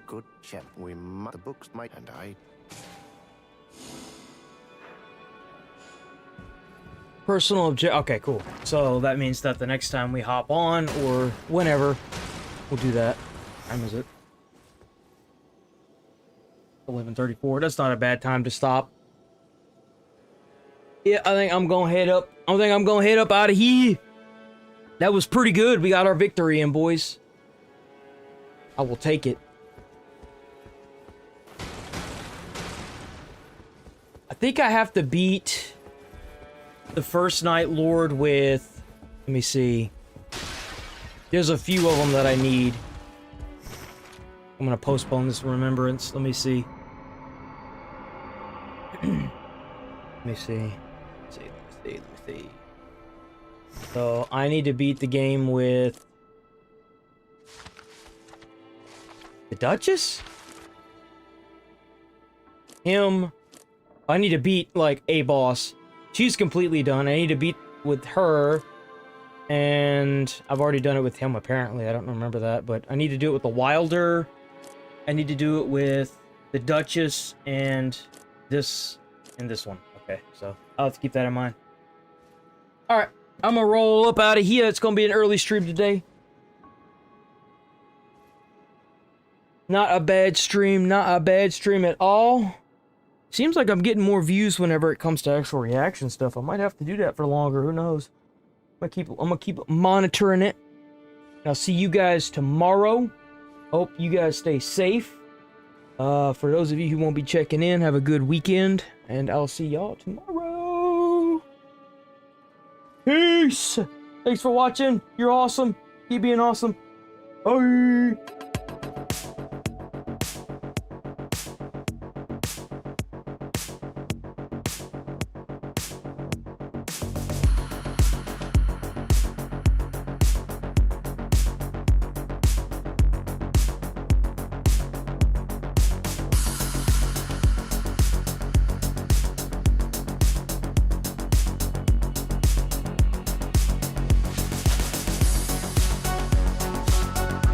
Good chap. The books might, and I. Personal object. Okay, cool. So that means that the next time we hop on, or whenever, we'll do that. What time is it? 11:34. That's not a bad time to stop. Yeah, I think I'm gonna head up. I think I'm gonna head up out of here. That was pretty good. We got our victory in, boys. I will take it. I think I have to beat the first Night Lord with... Let me see. There's a few of them that I need. I'm gonna postpone this remembrance. Let me see. Let me see. Let me see. So, I need to beat the game with... the Duchess? Him. I need to beat, like, a boss. She's completely done. I need to beat with her. And I've already done it with him, apparently. I don't remember that. But I need to do it with the Wilder. I need to do it with the Duchess and this one. Okay, so I'll have to keep that in mind. Alright, I'm gonna roll up out of here. It's gonna be an early stream today. Not a bad stream. Not a bad stream at all. Seems like I'm getting more views whenever it comes to actual reaction stuff. I might have to do that for longer. Who knows? I'm gonna keep monitoring it. And I'll see you guys tomorrow. Hope you guys stay safe. For those of you who won't be checking in, have a good weekend. And I'll see y'all tomorrow. Peace! Thanks for watching. You're awesome. Keep being awesome. Bye!